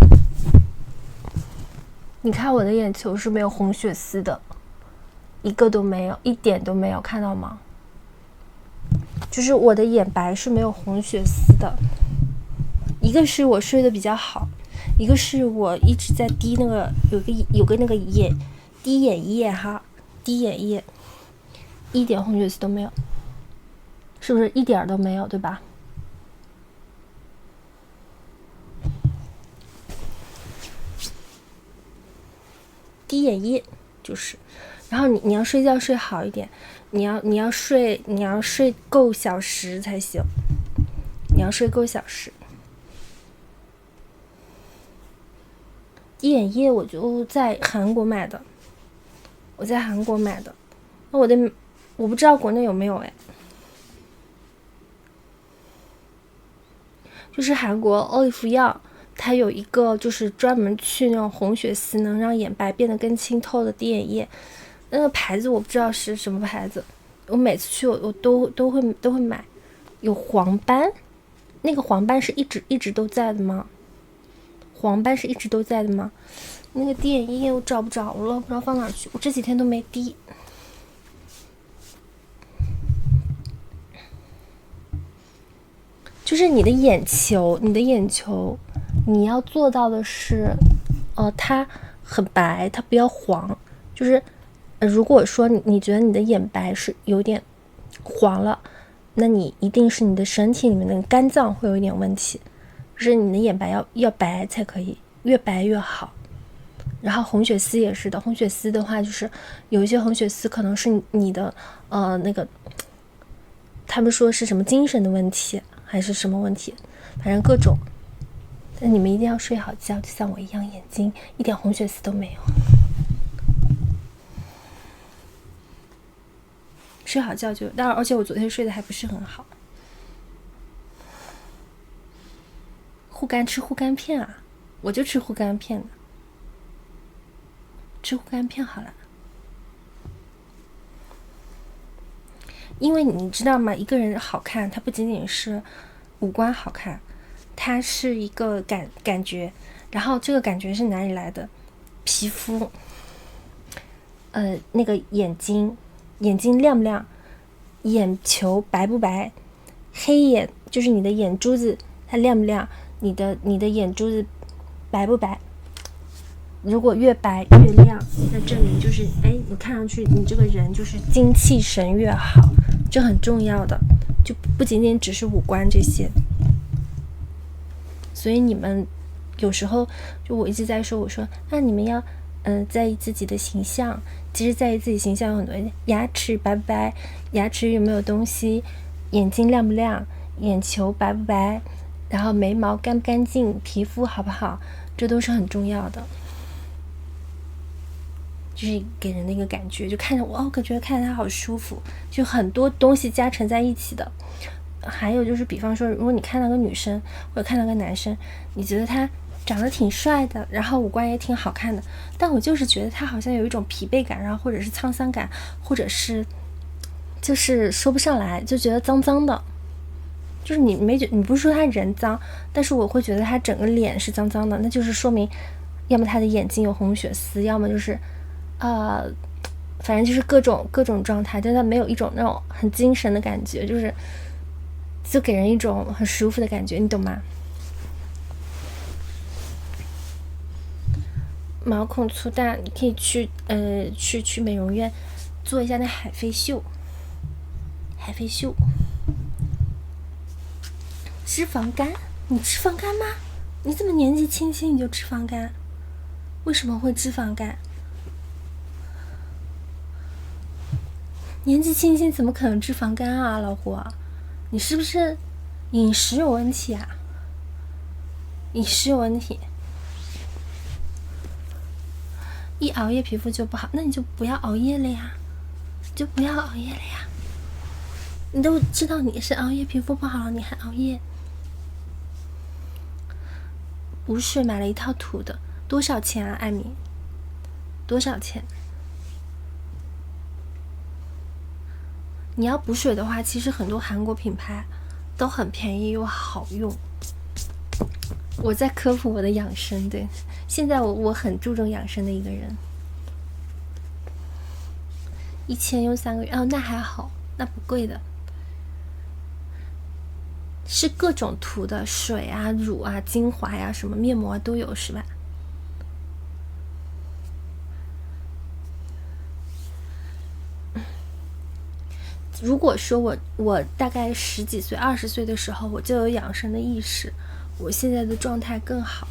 你看我的眼球是没有红血丝的，一个都没有，一点都没有，看到吗？就是我的眼白是没有红血丝的。一个是我睡得比较好，一个是我一直在滴那个有个那个滴眼液哈，滴眼液，一点红血丝都没有，是不是一点都没有，对吧？滴眼液就是，然后你要睡觉睡好一点，你要睡够小时才行，你要睡够小时。滴眼液我就在韩国买的，那我不知道国内有没有哎，就是韩国欧丽芙药。它有一个就是专门去那种红血丝能让眼白变得更清透的滴眼液，那个牌子我不知道是什么牌子，我每次去我都会买。有黄斑，那个黄斑是一直都在的吗？那个滴眼液我找不着了，不知道放哪去，我这几天都没滴。就是你的眼球，你要做到的是，它很白，它不要黄。就是，如果说你觉得你的眼白是有点黄了，那你一定是你的身体里面的肝脏会有一点问题，就是你的眼白要白才可以，越白越好。然后红血丝也是的，红血丝的话就是有一些红血丝可能是你的那个，他们说是什么精神的问题还是什么问题，反正各种。但你们一定要睡好觉，就像我一样，眼睛一点红血丝都没有。睡好觉就，而且我昨天睡得还不是很好。吃护肝片啊，我就吃护肝片的，吃护肝片好了。因为你知道吗，一个人好看，它不仅仅是五官好看，它是一个感觉，然后这个感觉是哪里来的？皮肤，那个眼睛亮不亮，眼球白不白，黑眼就是你的眼珠子它亮不亮，你的眼珠子白不白。如果越白越亮，那证明就是你看上去你这个人就是精气神越好，这很重要的，就不仅仅只是五官这些。所以你们有时候就我一直在说，我说那你们要在意自己的形象。其实在意自己形象有很多，牙齿白不白，牙齿有没有东西，眼睛亮不亮，眼球白不白，然后眉毛干不干净，皮肤好不好，这都是很重要的。就是给人的一个感觉，就看着我感觉看着他好舒服，就很多东西加成在一起的。还有就是比方说，如果你看到个女生或者看到个男生，你觉得他长得挺帅的，然后五官也挺好看的，但我就是觉得他好像有一种疲惫感，然后或者是沧桑感，或者是就是说不上来，就觉得脏脏的。就是你不是说他人脏，但是我会觉得他整个脸是脏脏的，那就是说明要么他的眼睛有红血丝，要么就是反正就是各种状态，但他没有一种那种很精神的感觉，就给人一种很舒服的感觉，你懂吗？毛孔粗大，你可以去美容院做一下那海飞秀。脂肪肝？你脂肪肝吗？你怎么年纪轻轻你就脂肪肝？为什么会脂肪肝？年纪轻轻怎么可能脂肪肝啊，老胡？你是不是饮食有问题啊？饮食有问题，一熬夜皮肤就不好，那你就不要熬夜了呀，你都知道你是熬夜皮肤不好了，你还熬夜？补水买了一套涂的，多少钱啊，艾米？多少钱？你要补水的话，其实很多韩国品牌都很便宜又好用。我在科普我的养生，对，现在我很注重养生的一个人。1000用3个月，那还好，那不贵的。是各种涂的，水啊、乳啊、精华呀、什么面膜都有，是吧？如果说我大概10几岁、20岁的时候，我就有养生的意识，我现在的状态更好。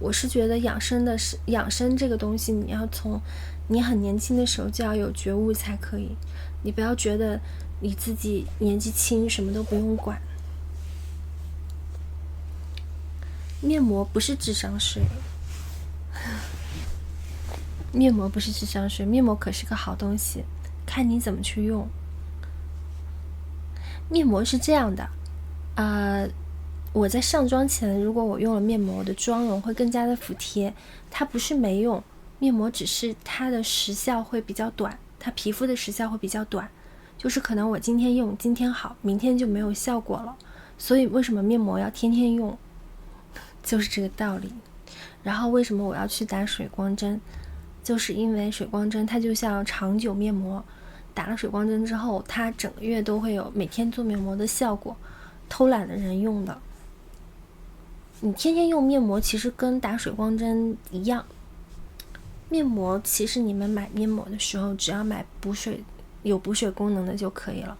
我是觉得养生这个东西，你要从你很年轻的时候就要有觉悟才可以。你不要觉得你自己年纪轻，什么都不用管。面膜不是智商税，面膜不是智商税，面膜可是个好东西，看你怎么去用。面膜是这样的，我在上妆前，如果我用了面膜，我的妆容会更加的服帖。它不是没用，面膜只是它的时效会比较短，它皮肤的时效会比较短，就是可能我今天用，今天好，明天就没有效果了。所以为什么面膜要天天用，就是这个道理。然后为什么我要去打水光针，就是因为水光针它就像长久面膜，打了水光针之后，它整个月都会有每天做面膜的效果。偷懒的人用的，你天天用面膜其实跟打水光针一样。面膜其实你们买面膜的时候，只要买有补水功能的就可以了。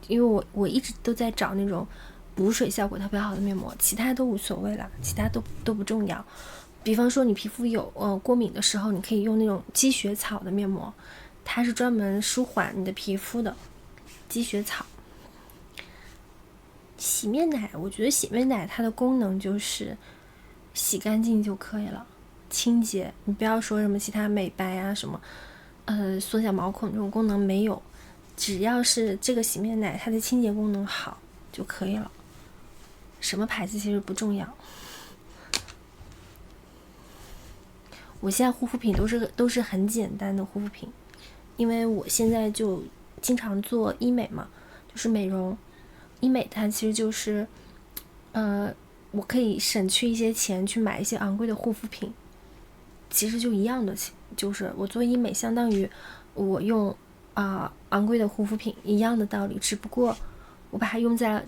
因为我一直都在找那种补水效果特别好的面膜，其他都无所谓了，其他都不重要。比方说你皮肤有过敏的时候，你可以用那种积雪草的面膜，它是专门舒缓你的皮肤的。积雪草。洗面奶，我觉得洗面奶它的功能就是洗干净就可以了，清洁。你不要说什么其他美白啊什么缩小毛孔这种功能没有，只要是这个洗面奶它的清洁功能好就可以了。什么牌子其实不重要。我现在护肤品都是很简单的护肤品，因为我现在就经常做医美嘛，就是美容。医美它其实就是，我可以省去一些钱去买一些昂贵的护肤品，其实就一样的，就是我做医美相当于我用昂贵的护肤品一样的道理，只不过我把它用在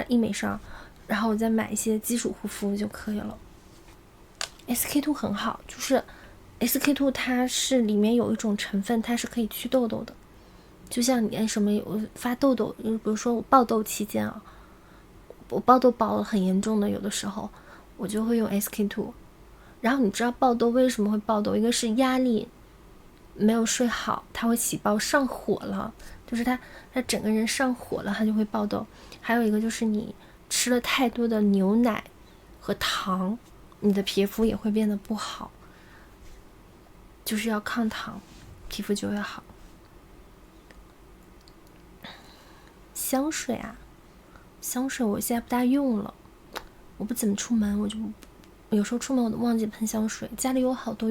医美上，然后我再买一些基础护肤就可以了。SK-II 很好，就是 SK-II 它是里面有一种成分，它是可以祛痘痘的。就像你什么有发痘痘，比如说我爆痘期间啊，我爆痘爆得很严重的，有的时候我就会用 SK-II。然后你知道爆痘为什么会爆痘？一个是压力没有睡好，它会起爆，上火了，就是它整个人上火了，它就会爆痘。还有一个就是你吃了太多的牛奶和糖，你的皮肤也会变得不好，就是要抗糖，皮肤就会好。香水啊，香水我现在不大用了，我不怎么出门，我就有时候出门我都忘记喷香水，家里有好多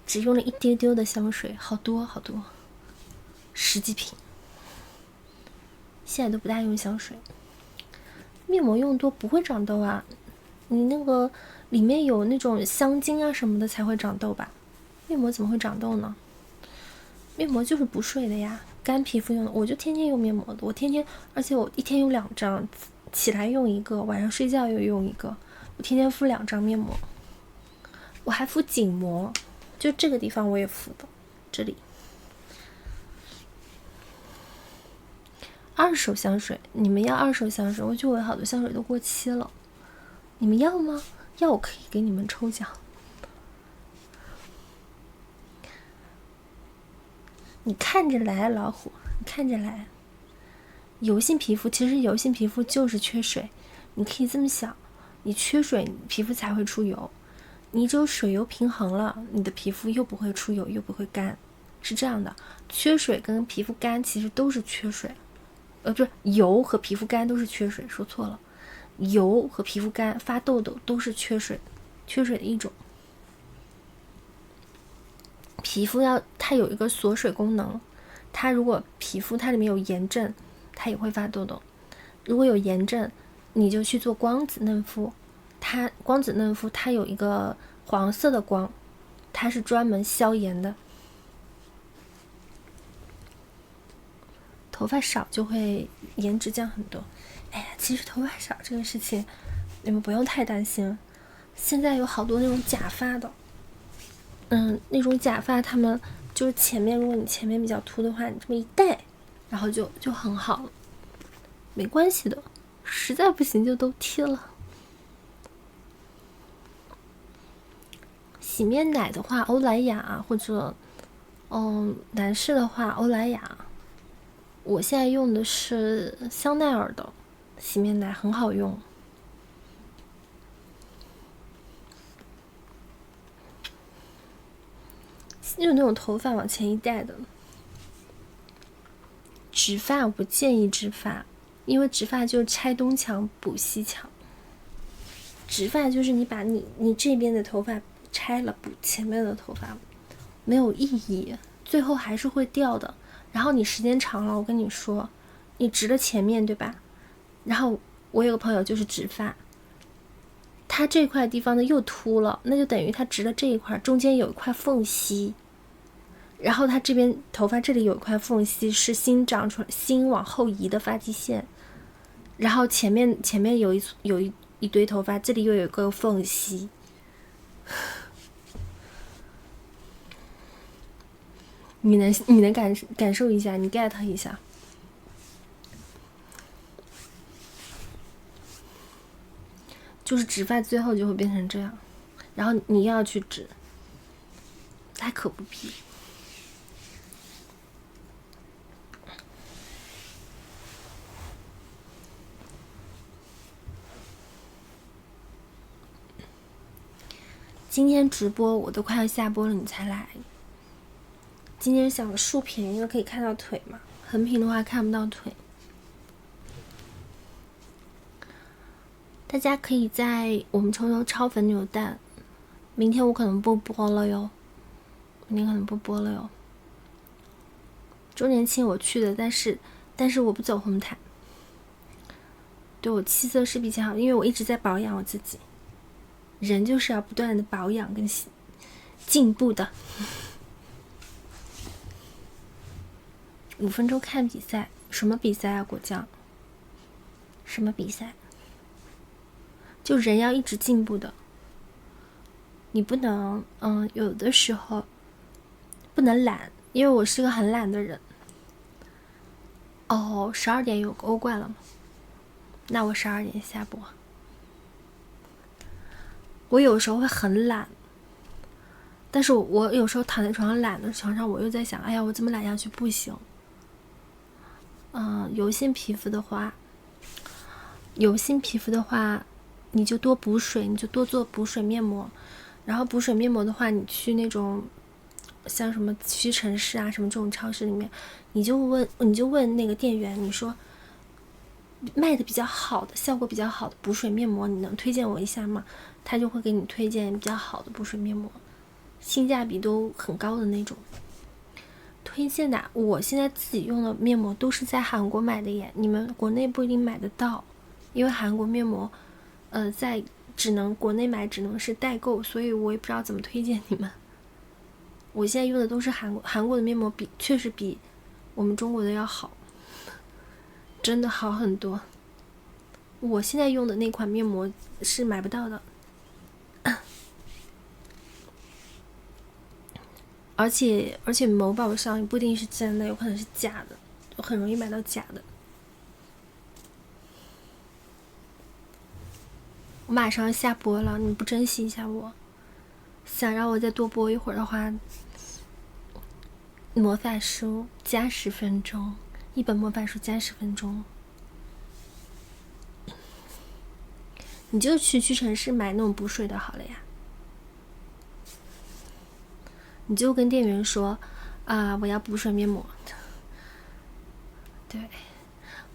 只用了一丢丢的香水，好多10几瓶，现在都不大用香水。面膜用多不会长痘啊，你那个里面有那种香精啊什么的才会长痘吧？面膜怎么会长痘呢？面膜就是不睡的呀，干皮肤用的，我就天天用面膜的，而且我一天用2张，起来用一个，晚上睡觉又用一个，我天天敷2张面膜，我还敷颈膜，就这个地方我也敷的，这里。二手香水，你们要二手香水？我觉得我有好多香水都过期了，你们要吗？要我可以给你们抽奖。你看着来，老虎，你看着来。油性皮肤，其实油性皮肤就是缺水，你可以这么想，你缺水，皮肤才会出油。你只有水油平衡了，你的皮肤又不会出油，又不会干，是这样的。缺水跟皮肤干其实都是缺水，不是油和皮肤干都是缺水，说错了。油和皮肤干发痘痘都是缺水的一种。皮肤它有一个锁水功能，它如果皮肤它里面有炎症，它也会发痘痘。如果有炎症，你就去做光子嫩肤，光子嫩肤它有一个黄色的光，它是专门消炎的。头发少就会颜值降很多。哎呀，其实头发少这个事情你们不用太担心，现在有好多那种假发的，那种假发他们就是前面，如果你前面比较秃的话，你这么一戴，然后就很好了，没关系的，实在不行就都剃了。洗面奶的话，欧莱雅或者男士的话欧莱雅，我现在用的是香奈儿的洗面奶，很好用。就那种头发往前一戴的。直发我不建议直发，因为直发就是拆东墙补西墙。直发就是你把你这边的头发拆了补前面的头发，没有意义，最后还是会掉的。然后你时间长了，我跟你说，你直了前面对吧？然后我有个朋友就是直发，他这块地方呢又秃了，那就等于他直的这一块中间有一块缝隙，然后他这边头发这里有一块缝隙是新长出来、新往后移的发际线，然后前面有一堆头发，这里又有一个缝隙。你能感受一下，你 get 一下。就是直发最后就会变成这样，然后你又要去直，大可不必。今天直播我都快要下播了，你才来。今天想竖屏，因为可以看到腿嘛，横屏的话看不到腿。大家可以在我们抽超粉扭蛋，明天我可能不播了哟，周年庆我去的，但是我不走红毯。对，我气色是比较好，因为我一直在保养我自己。人就是要不断的保养跟进步的。5分钟看比赛，什么比赛啊？果酱？什么比赛？就人要一直进步的，你不能有的时候不能懒，因为我是个很懒的人。哦，12点有欧冠了吗？那我12点下播。我有时候会很懒，但是我有时候躺在床上懒的床上，我又在想，哎呀，我这么懒下去不行。油性皮肤的话，你就多补水，你就多做补水面膜。然后补水面膜的话，你去那种像什么屈臣氏啊什么这种超市里面，你就问那个店员，你说卖的比较好的效果比较好的补水面膜，你能推荐我一下吗？他就会给你推荐比较好的补水面膜，性价比都很高的那种。推荐的，我现在自己用的面膜都是在韩国买的耶，你们国内不一定买得到，因为韩国面膜只能国内买，只能是代购，所以我也不知道怎么推荐你们。我现在用的都是韩国的面膜，确实比我们中国的要好，真的好很多。我现在用的那款面膜是买不到的，而且某宝上也不一定是真的，有可能是假的，我很容易买到假的。我马上要下播了，你不珍惜一下我？想让我再多播一会儿的话，魔法书加10分钟，一本魔法书加10分钟。你就去屈臣氏买那种补水的好了呀。你就跟店员说啊，我要补水面膜。对，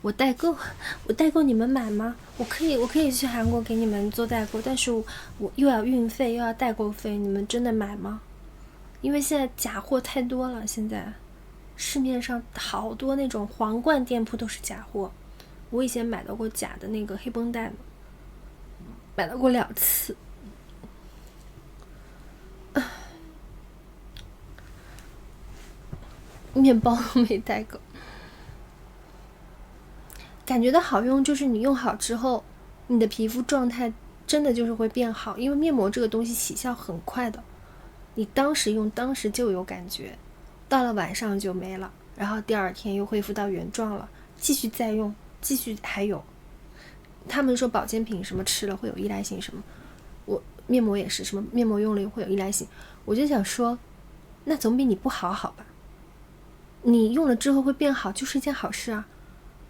我代购你们买吗？我可以去韩国给你们做代购，但是我又要运费又要代购费，你们真的买吗？因为现在假货太多了，现在市面上好多那种皇冠店铺都是假货。我以前买到过假的那个黑绷带，买到过2次。面包都没代购。感觉到好用就是你用好之后，你的皮肤状态真的就是会变好，因为面膜这个东西起效很快的，你当时用当时就有感觉，到了晚上就没了，然后第2天又恢复到原状了，继续再用，继续还有。他们说保健品什么吃了会有依赖性什么，我面膜也是什么面膜用了会有依赖性，我就想说那总比你不好好吧，你用了之后会变好就是一件好事啊，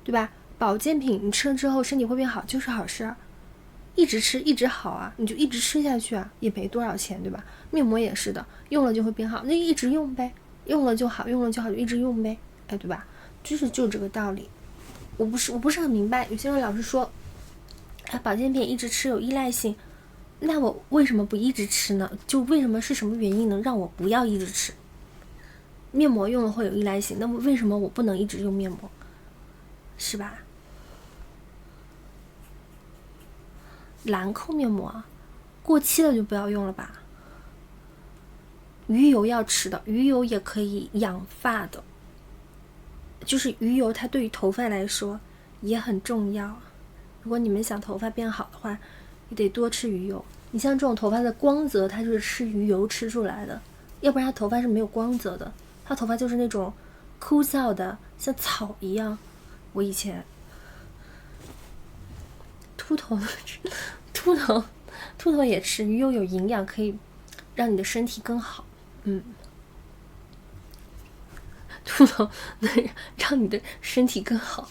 对吧？保健品你吃了之后身体会变好就是好事啊，一直吃一直好啊，你就一直吃下去啊，也没多少钱，对吧？面膜也是的，用了就会变好，那一直用呗，用了就好，用了就好，就一直用呗，哎，对吧？就这个道理。我不是很明白，有些人老是说保健品一直吃有依赖性，那我为什么不一直吃呢？就为什么是什么原因能让我不要一直吃？面膜用了会有依赖性，那么为什么我不能一直用面膜？是吧？兰蔻面膜过期了就不要用了吧。鱼油要吃的，鱼油也可以养发的，就是鱼油它对于头发来说也很重要。如果你们想头发变好的话，你得多吃鱼油。你像这种头发的光泽，它就是吃鱼油吃出来的，要不然它头发是没有光泽的，它头发就是那种枯燥的，像草一样。我以前秃头也吃鱼油，有营养，可以让你的身体更好。秃头能让你的身体更好。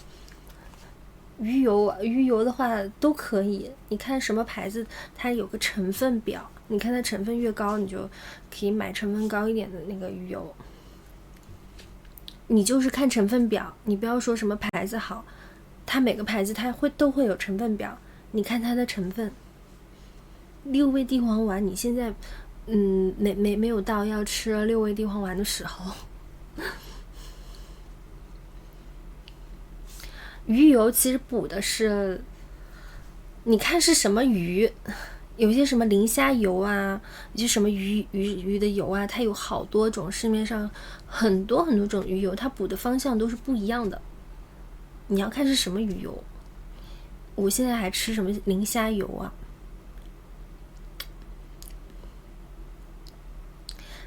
鱼油的话都可以，你看什么牌子它有个成分表，你看它成分越高你就可以买成分高一点的那个鱼油。你就是看成分表，你不要说什么牌子好，它每个牌子它都会有成分表，你看它的成分。6味地黄丸你现在没有到要吃6味地黄丸的时候。鱼油其实补的是，你看是什么鱼，有些什么磷虾油啊，有些什么鱼的油啊，它有好多种，市面上很多很多种鱼油，它补的方向都是不一样的。你要看是什么鱼油。我现在还吃什么磷虾油啊？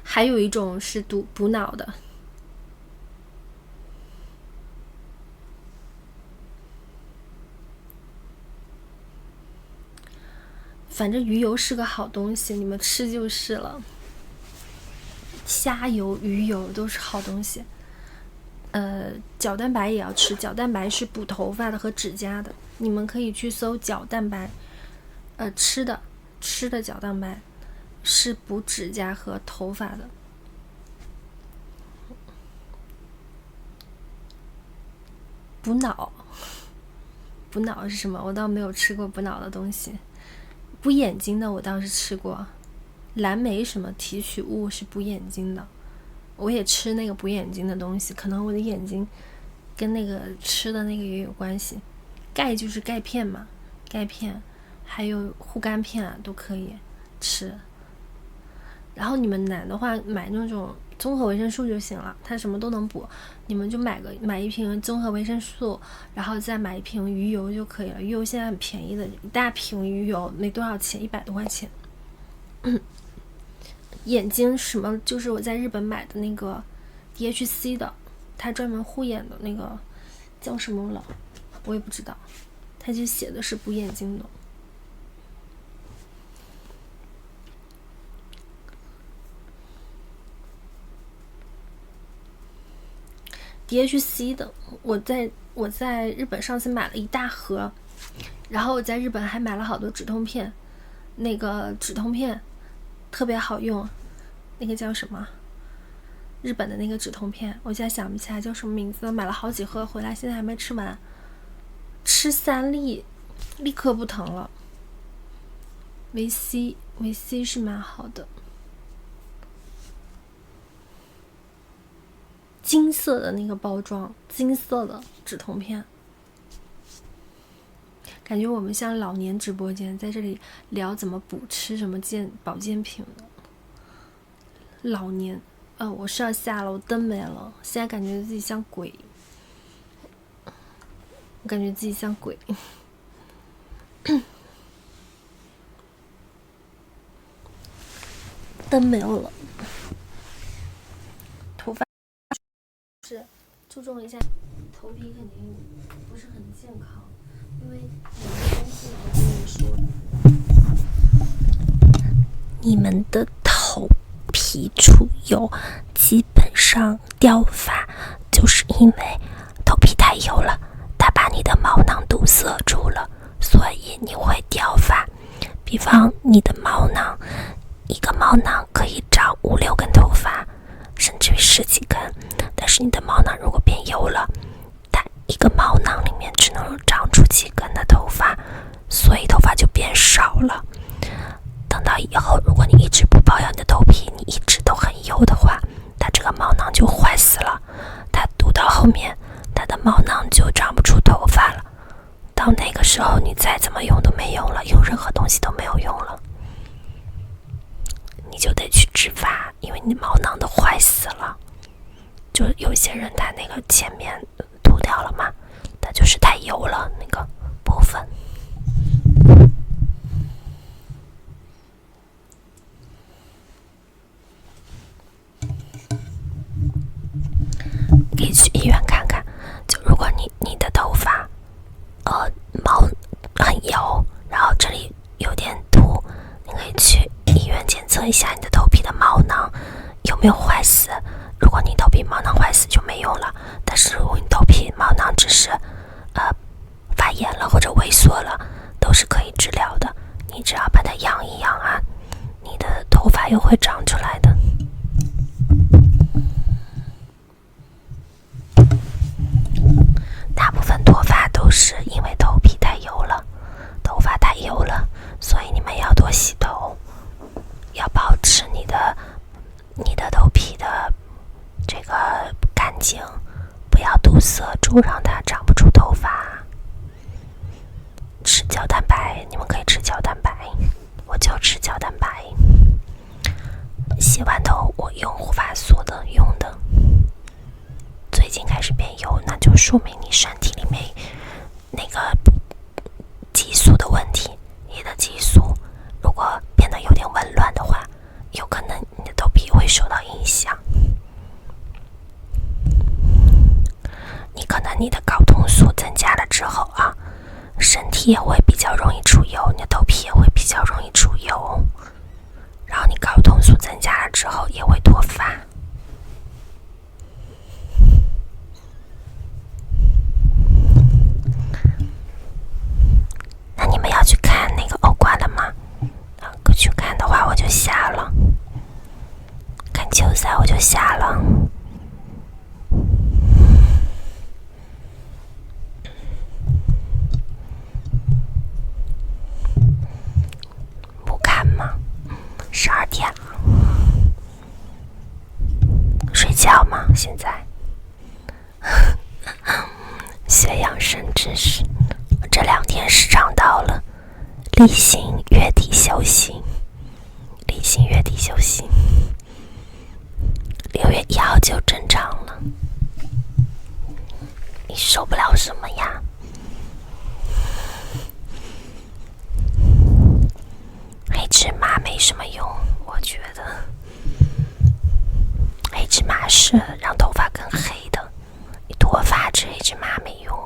还有一种是补脑的。反正鱼油是个好东西，你们吃就是了。虾油、鱼油都是好东西。角蛋白也要吃，角蛋白是补头发的和指甲的。你们可以去搜角蛋白，吃的角蛋白是补指甲和头发的。补脑是什么？我倒没有吃过补脑的东西。补眼睛的我倒是吃过，蓝莓什么提取物是补眼睛的，我也吃那个补眼睛的东西，可能我的眼睛跟那个吃的那个也有关系。钙就是钙片嘛，钙片还有护肝片啊都可以吃。然后你们男的话买那种综合维生素就行了，它什么都能补。你们就买一瓶综合维生素，然后再买一瓶鱼油就可以了。鱼油现在很便宜的，一大瓶鱼油没多少钱，100多块钱。眼睛什么就是我在日本买的那个 DHC 的，它专门护眼的那个叫什么了我也不知道，它就写的是补眼睛的。DHC 的，我在日本上次买了一大盒，然后我在日本还买了好多止痛片，那个止痛片特别好用，那个叫什么？日本的那个止痛片，我现在想不起来叫什么名字，买了好几盒回来，现在还没吃完，吃3粒立刻不疼了。维 C 是蛮好的。金色的那个包装，金色的止痛片，感觉我们像老年直播间，在这里聊怎么补吃什么保健品的。老年，我是要下了，我灯没了，现在感觉自己像鬼，我感觉自己像鬼。灯没有了，头发是注重一下，头皮肯定不是很健康，因为有的东西我跟你说，你们的头皮出油，基本上掉发，就是因为头皮太油了，它把你的毛囊堵塞住了，所以你会掉发。比方你的毛囊，一个毛囊可以长5、6根头发，甚至于10几根，但是你的毛囊如果变油了，它一个毛囊里面只能长出几根的头发，所以头发就变少了。等到以后，如果你一直不保养你的头皮，你一直都很油的话，它这个毛囊就坏死了，它堵到后面，它的毛囊就长不出头发了。到那个时候，你再怎么用都没用了，用任何东西都没有用了，你就得去植发，因为你毛囊都坏死了。就有些人他那个前面秃掉了嘛，它就是太油了那个部分。可以去医院看看，就如果你的头发毛很油，然后这里有点秃，你可以去医院检测一下你的头皮的毛囊有没有坏死。如果你头皮毛囊坏死就没用了，但是如果你头皮毛囊只是发炎了或者萎缩了，都是可以治疗的。你只要把它养一养啊，你的头发又会长出来的。大部分脱发都是因为头皮太油了，头发太油了，所以你们要多洗头，要保持你的头皮的这个干净，不要堵塞住，让它长不出头头发，吃胶蛋白，你们可以吃胶蛋白，我就吃胶蛋白。洗完头我用护发素的，用的最近开始变油，那就说明你身体里面那个激素的问题，你的激素如果变得有点紊乱的话，有可能你的头皮会受到影响。你可能你的睾酮素增加了之后啊，身体也会比较容易出油，你的头皮也会比较容易出油，然后你睾酮素增加了之后也会脱发。那你们要去看那个欧冠了吗？去看的话我就下了，看球赛我就下了。不看吗？12点了，睡觉吗？现在学养生知识，这2天时常到了，例行月底休息，例行月底休息，6月1号就正常了。你受不了什么呀？黑芝麻没什么用，我觉得黑芝麻是让头发更黑的，你脱发吃黑芝麻没用。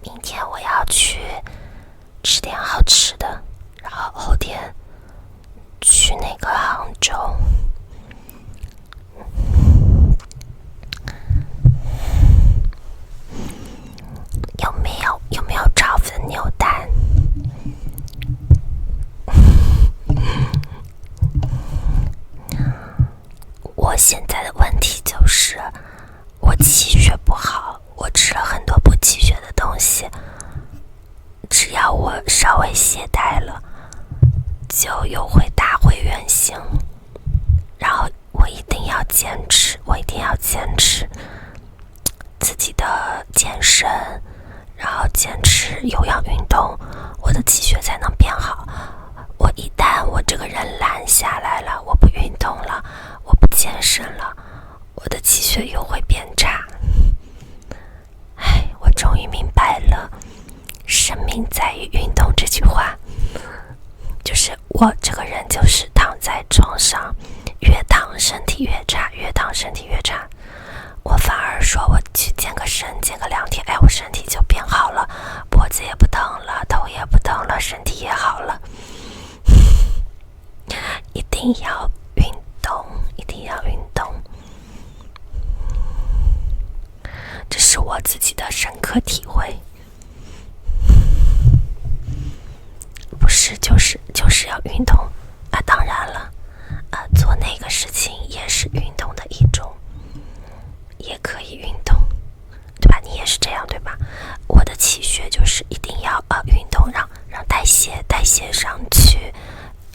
明天我要去吃点好吃的，然后后天去那个杭州。有没有炒粉牛蛋？我现在的问题就是我气血不好，我吃了很多不气血的东西，只要我稍微懈怠了就又会打回原形。然后我一定要坚持自己的健身，然后坚持有氧运动，我的气血才能变好。一旦我这个人懒下来了，我不运动了，我不健身了，我的气血又会变差。我终于明白了生命在于运动这句话，就是我这个人就是躺在床上，越躺身体越差，越躺身体越差。我反而说我去健个身，健个2天，我身体就变好了，脖子也不疼了，头也不疼了，身体也好了。一定要运动，一定要运动，这是我自己的深刻体会。不是，就是要运动啊！当然了，做那个事情也是运动的一种，也可以运动，对吧？你也是这样，对吧？我的气血就是一定要运动，让代谢上去，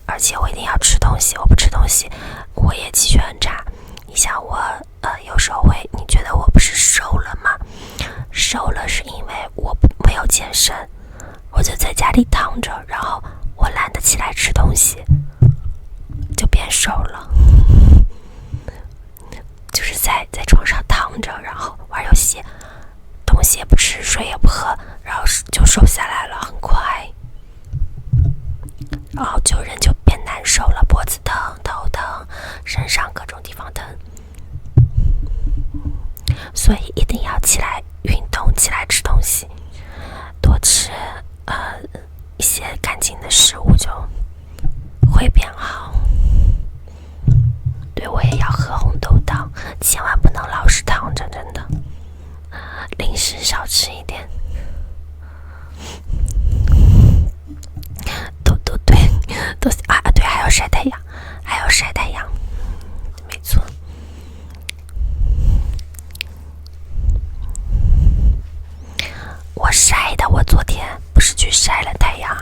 而且我一定要吃东西，我不吃东西，我也气血很差。你像我，有时候你觉得我不是瘦了吗？瘦了是因为我没有健身，我就在家里躺着，然后我懒得起来吃东西，就变瘦了。就是在床上躺着，然后玩游戏，东西也不吃，水也不喝，然后就瘦下来了，很快。然后人就变难受了，脖子疼，头疼，身上各种地方疼。所以一定要起来运动，起来吃东西，多吃一些干净的食物，就会变好。对，我也要喝红豆汤，千万不能老是躺着，真的。零食少吃一点。对，还要晒太阳，没错。我晒的，我昨天不是去晒了太阳，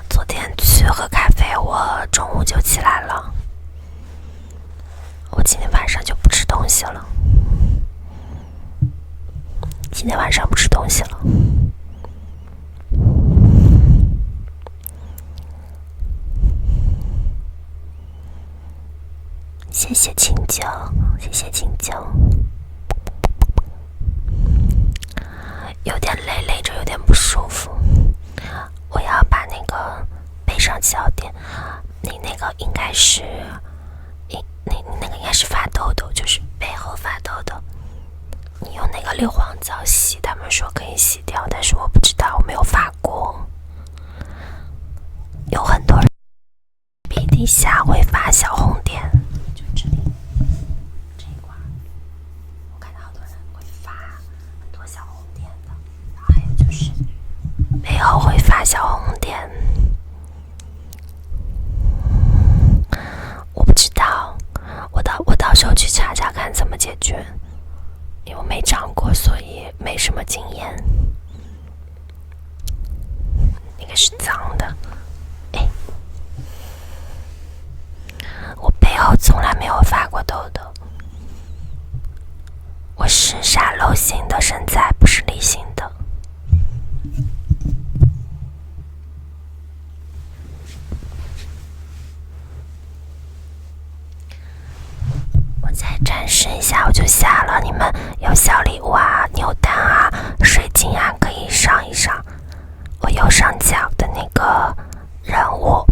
昨天去喝咖啡，我中午就起来了。我今天晚上就不吃东西了。今天晚上不吃东西了。谢谢青椒，谢谢青椒。有点累着，有点不舒服。我要把那个背上小点。你那个应该是，你那个应该是发痘痘，就是背后发痘痘。你用那个硫磺皂洗，他们说可以洗掉，但是我不知道，我没有发过。有很多人鼻底下会发小红点，就这里这一块，我看到好多人会发很多小红点的，然后还有就是背后会发小红点。我不知道，我到时候去查查看怎么解决，因为我没长过，所以没什么经验。那个是脏的，我背后从来没有发过痘痘，我是沙漏型的身材，不是梨型的。我再展示一下，我就下了。你们有小礼物啊、扭蛋啊、水晶啊，可以上一上。我右上角的那个人物。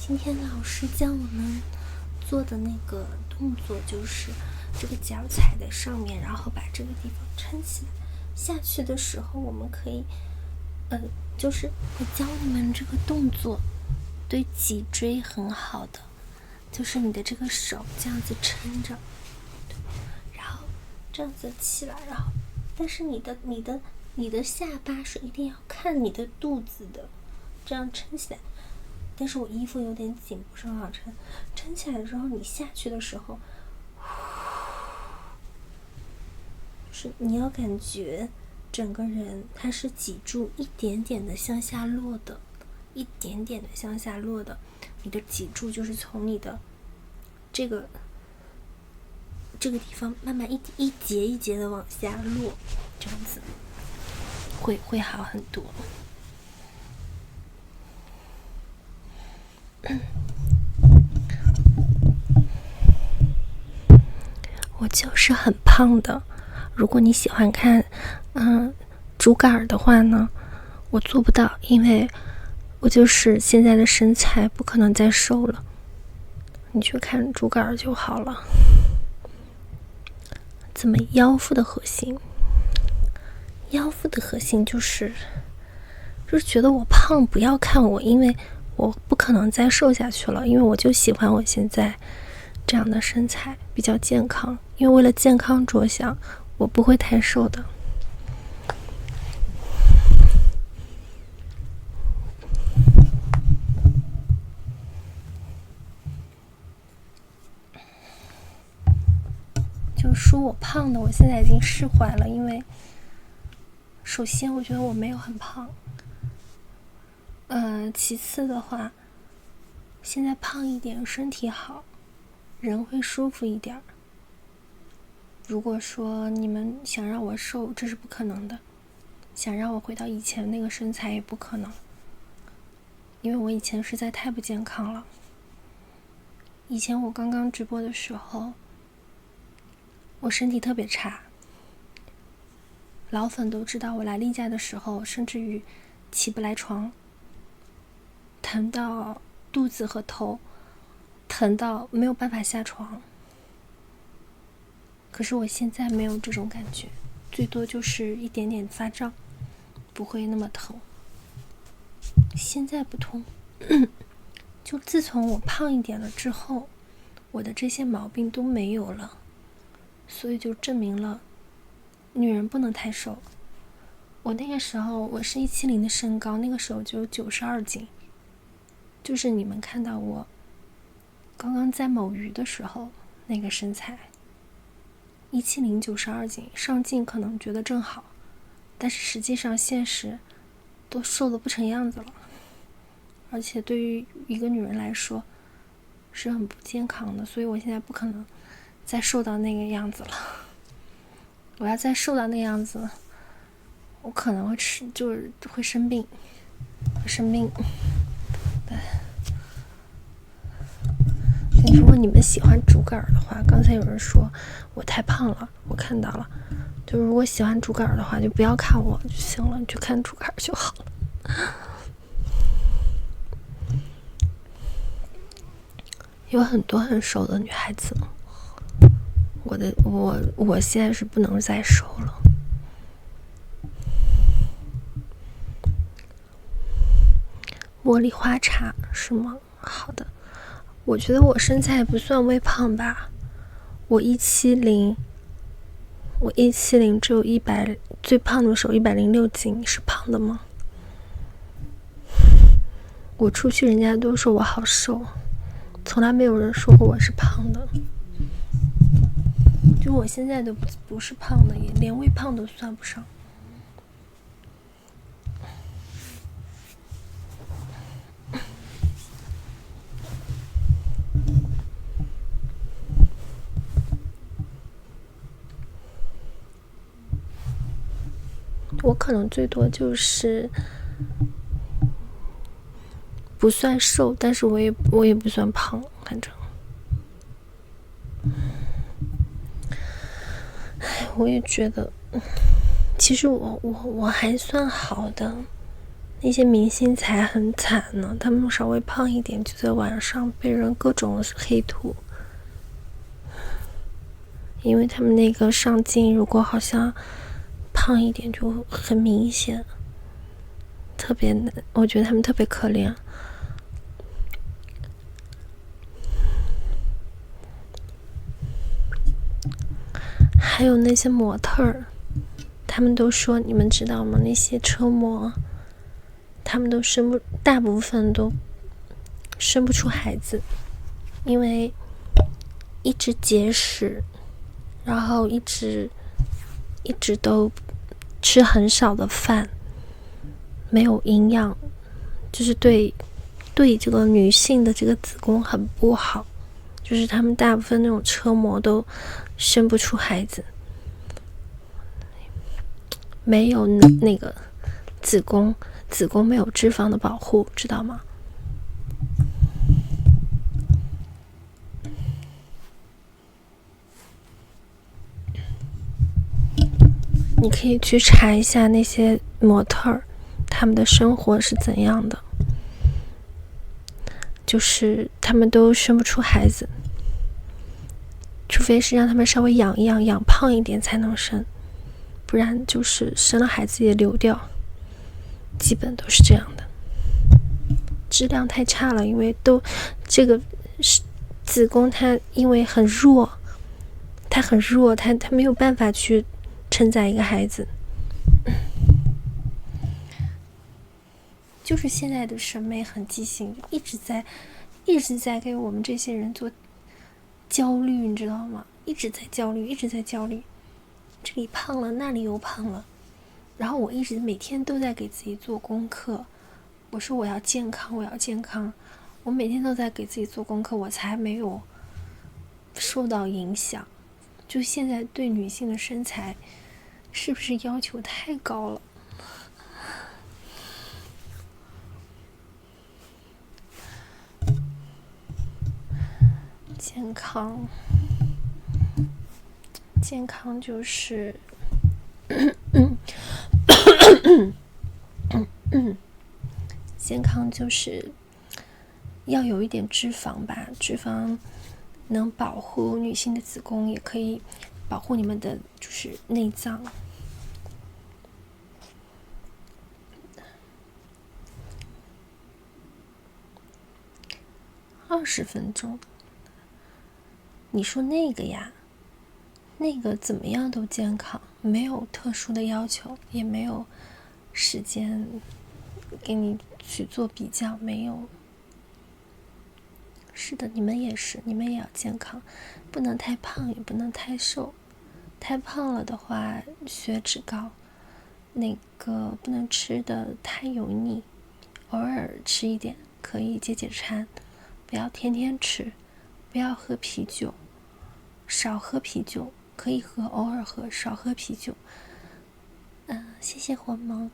今天老师教我们做的那个动作就是这个脚踩在上面，然后把这个地方撑起来。下去的时候我们可以就是我教你们这个动作对脊椎很好的，就是你的这个手这样子撑着，然后这样子起来，然后但是你的下巴是一定要看你的肚子的，这样撑起来。但是我衣服有点紧，不是很好撑。撑起来的时候，你下去的时候，就是你要感觉整个人它是脊柱一点点的向下落的，一点点的向下落的。你的脊柱就是从你的这个地方慢慢一节一节的往下落，这样子会好很多。我就是很胖的，如果你喜欢看竹竿的话呢，我做不到，因为我就是现在的身材不可能再瘦了，你去看竹竿就好了。怎么腰腹的核心？腰腹的核心就是觉得我胖不要看我，因为我不可能再瘦下去了，因为我就喜欢我现在这样的身材，比较健康。因为为了健康着想，我不会太瘦的。就说我胖的，我现在已经释怀了，因为首先我觉得我没有很胖。其次的话，现在胖一点身体好，人会舒服一点。如果说你们想让我瘦，这是不可能的，想让我回到以前那个身材也不可能，因为我以前实在太不健康了。以前我刚刚直播的时候，我身体特别差，老粉都知道，我来例假的时候甚至于起不来床，疼到肚子和头，疼到没有办法下床。可是我现在没有这种感觉，最多就是一点点发胀，不会那么疼。现在不痛，就就自从我胖一点了之后，我的这些毛病都没有了，所以就证明了女人不能太瘦。我那个时候我是170的身高，那个时候就92斤，就是你们看到我刚刚在某鱼的时候那个身材，170 92斤，上镜可能觉得正好，但是实际上现实都瘦得不成样子了，而且对于一个女人来说是很不健康的，所以我现在不可能再瘦到那个样子了。我要再瘦到那个样子，我可能会就是会生病，对。如果你们喜欢竹竿的话，刚才有人说我太胖了，我看到了，就如果喜欢竹竿的话，就不要看我就行了，你去看竹竿就好了。有很多很瘦的女孩子，我现在是不能再瘦了。茉莉花茶是吗？好的，我觉得我身材不算微胖吧，我170只有100，最胖的时候106斤，是胖的吗？我出去人家都说我好瘦，从来没有人说过我是胖的。就我现在都不是胖的，也连微胖都算不上。我可能最多就是不算瘦，但是我也不算胖，反正。我也觉得，其实我还算好的，那些明星才很惨呢，他们稍微胖一点就在网上被人各种黑吐，因为他们那个上镜如果好像胖一点就很明显，特别我觉得他们特别可怜。还有那些模特儿，他们都说，你们知道吗？那些车模，他们都大部分都生不出孩子，因为一直节食，然后一直都吃很少的饭，没有营养，就是对这个女性的这个子宫很不好，就是他们大部分那种车模都生不出孩子，没有那个子宫没有脂肪的保护，知道吗？你可以去查一下那些模特儿，他们的生活是怎样的，就是他们都生不出孩子，除非是让他们稍微养一养胖一点才能生，不然就是生了孩子也流掉，基本都是这样的，质量太差了，因为这个子宫它因为很弱，它没有办法去承载一个孩子。就是现在的审美很畸形，一直在给我们这些人做焦虑，你知道吗？一直在焦虑，这里胖了，那里又胖了，然后我一直每天都在给自己做功课，我说我要健康，我每天都在给自己做功课，我才没有受到影响。就现在对女性的身材是不是要求太高了？健康就是健康就是要有一点脂肪吧，脂肪能保护女性的子宫，也可以保护你们的就是内脏。20分钟。你说那个呀，那个怎么样都健康，没有特殊的要求，也没有时间给你去做比较，没有。是的，你们也是，你们也要健康，不能太胖，也不能太瘦。太胖了的话，血脂高，那个不能吃的太油腻，偶尔吃一点可以解解馋，不要天天吃，不要喝啤酒，少喝啤酒，可以喝，偶尔喝，少喝啤酒。谢谢火萌。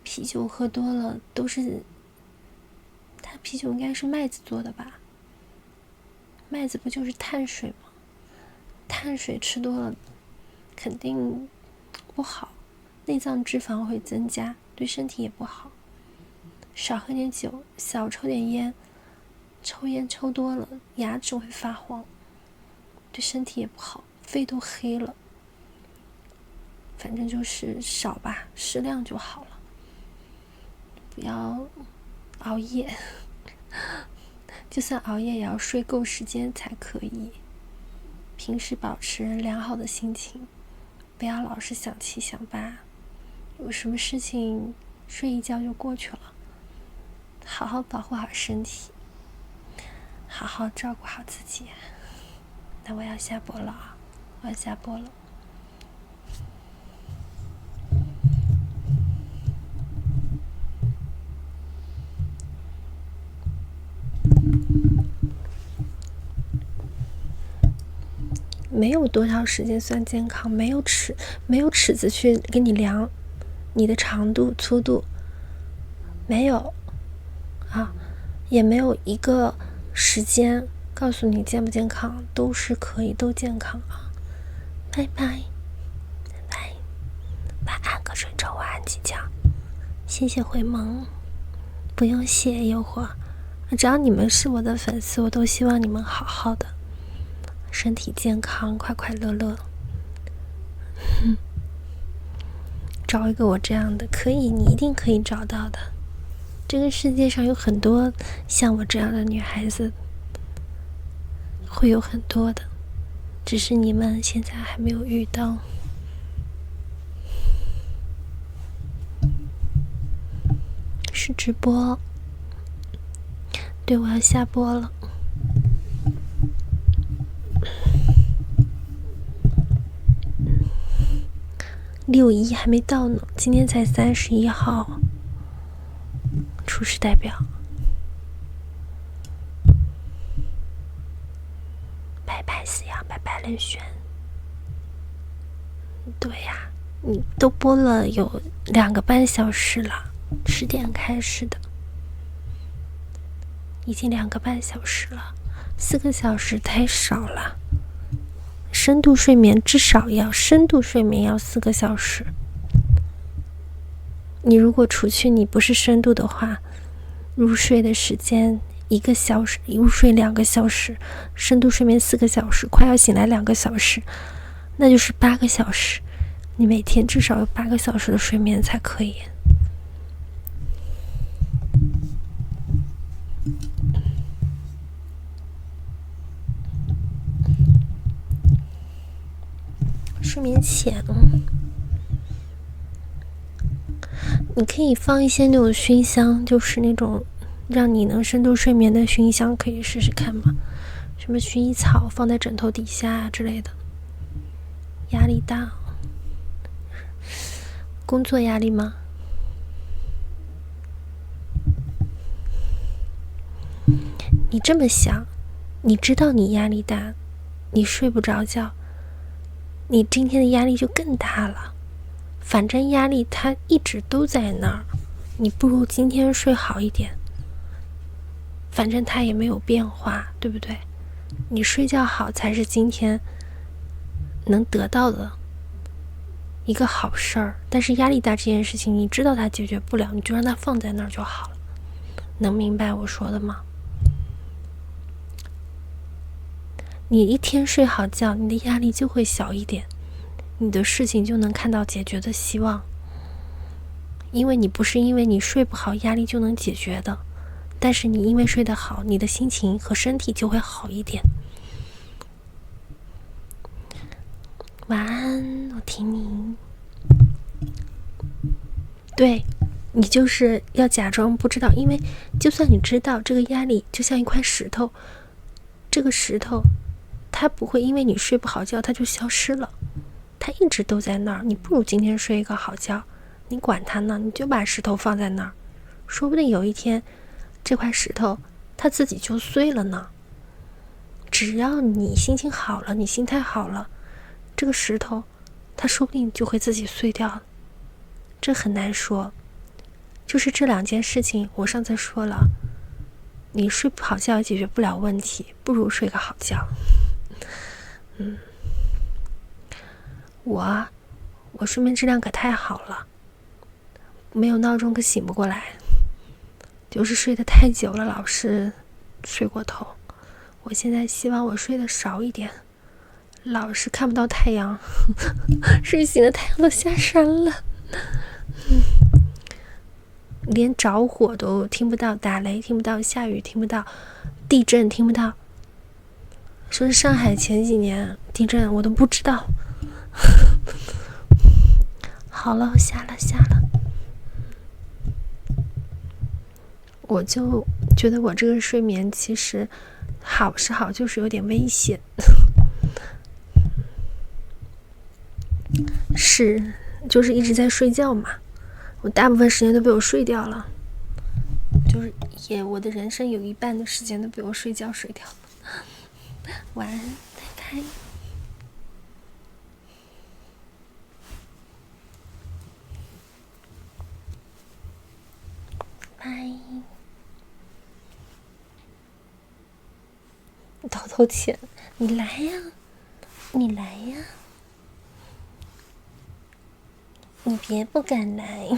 啤酒喝多了都是，它啤酒应该是麦子做的吧？麦子不就是碳水吗？碳水吃多了肯定不好，内脏脂肪会增加，对身体也不好。少喝点酒，少抽点烟，抽烟抽多了牙齿会发黄，对身体也不好，肺都黑了。反正就是少吧，适量就好了，不要熬夜。就算熬夜也要睡够时间才可以。平时保持良好的心情，不要老是想七想八，有什么事情睡一觉就过去了。好好保护好身体，好好照顾好自己。那我要下播了啊，我要下播了。没有多少时间算健康，没有尺子去给你量你的长度粗度，没有啊，也没有一个时间告诉你健不健康，都是可以，都健康啊。拜拜拜拜，晚安瞌睡中，晚安吉祥。谢谢回萌，不用谢诱惑，只要你们是我的粉丝，我都希望你们好好的，身体健康，快快乐乐。找一个我这样的，可以，你一定可以找到的。这个世界上有很多像我这样的女孩子，会有很多的，只是你们现在还没有遇到。是直播，对，我要下播了。6/1还没到呢，今天才31号。厨师代表，拜拜思阳，拜拜任璇。对呀，你都播了有2个半小时了，10点开始的，已经2个半小时了，4个小时太少了。深度睡眠至少要4个小时。你如果除去你不是深度的话，入睡的时间1个小时，入睡2个小时，深度睡眠4个小时，快要醒来2个小时，那就是8个小时。你每天至少有8个小时的睡眠才可以。睡眠前你可以放一些那种熏香，就是那种让你能深度睡眠的熏香，可以试试看嘛。什么薰衣草放在枕头底下之类的。压力大，工作压力吗？你这么想，你知道你压力大，你睡不着觉，你今天的压力就更大了。反正压力它一直都在那儿，你不如今天睡好一点，反正它也没有变化，对不对？你睡觉好才是今天能得到的一个好事儿。但是压力大这件事情，你知道它解决不了，你就让它放在那儿就好了。能明白我说的吗？你一天睡好觉，你的压力就会小一点，你的事情就能看到解决的希望。因为你不是因为你睡不好压力就能解决的，但是你因为睡得好，你的心情和身体就会好一点。晚安，我听你。对，你就是要假装不知道，因为就算你知道这个压力就像一块石头，这个石头它不会因为你睡不好觉它就消失了，它一直都在那儿。你不如今天睡一个好觉，你管它呢，你就把石头放在那儿，说不定有一天这块石头它自己就碎了呢。只要你心情好了，你心态好了，这个石头它说不定就会自己碎掉了。这很难说，就是这两件事情我上次说了，你睡不好觉也解决不了问题，不如睡个好觉。我睡眠质量可太好了，没有闹钟可醒不过来，就是睡得太久了，老是睡过头。我现在希望我睡得少一点，老是看不到太阳，睡醒了太阳都下山了，连着火都听不到，打雷听不到，下雨听不到，地震听不到。说是上海前几年地震我都不知道。好了，下了。我就觉得我这个睡眠其实好是好，就是有点危险。是，就是一直在睡觉嘛，我大部分时间都被我睡掉了，就是我的人生有一半的时间都被我睡觉睡掉了。晚安，拜拜。拜。偷钱，你来呀，你别不敢来。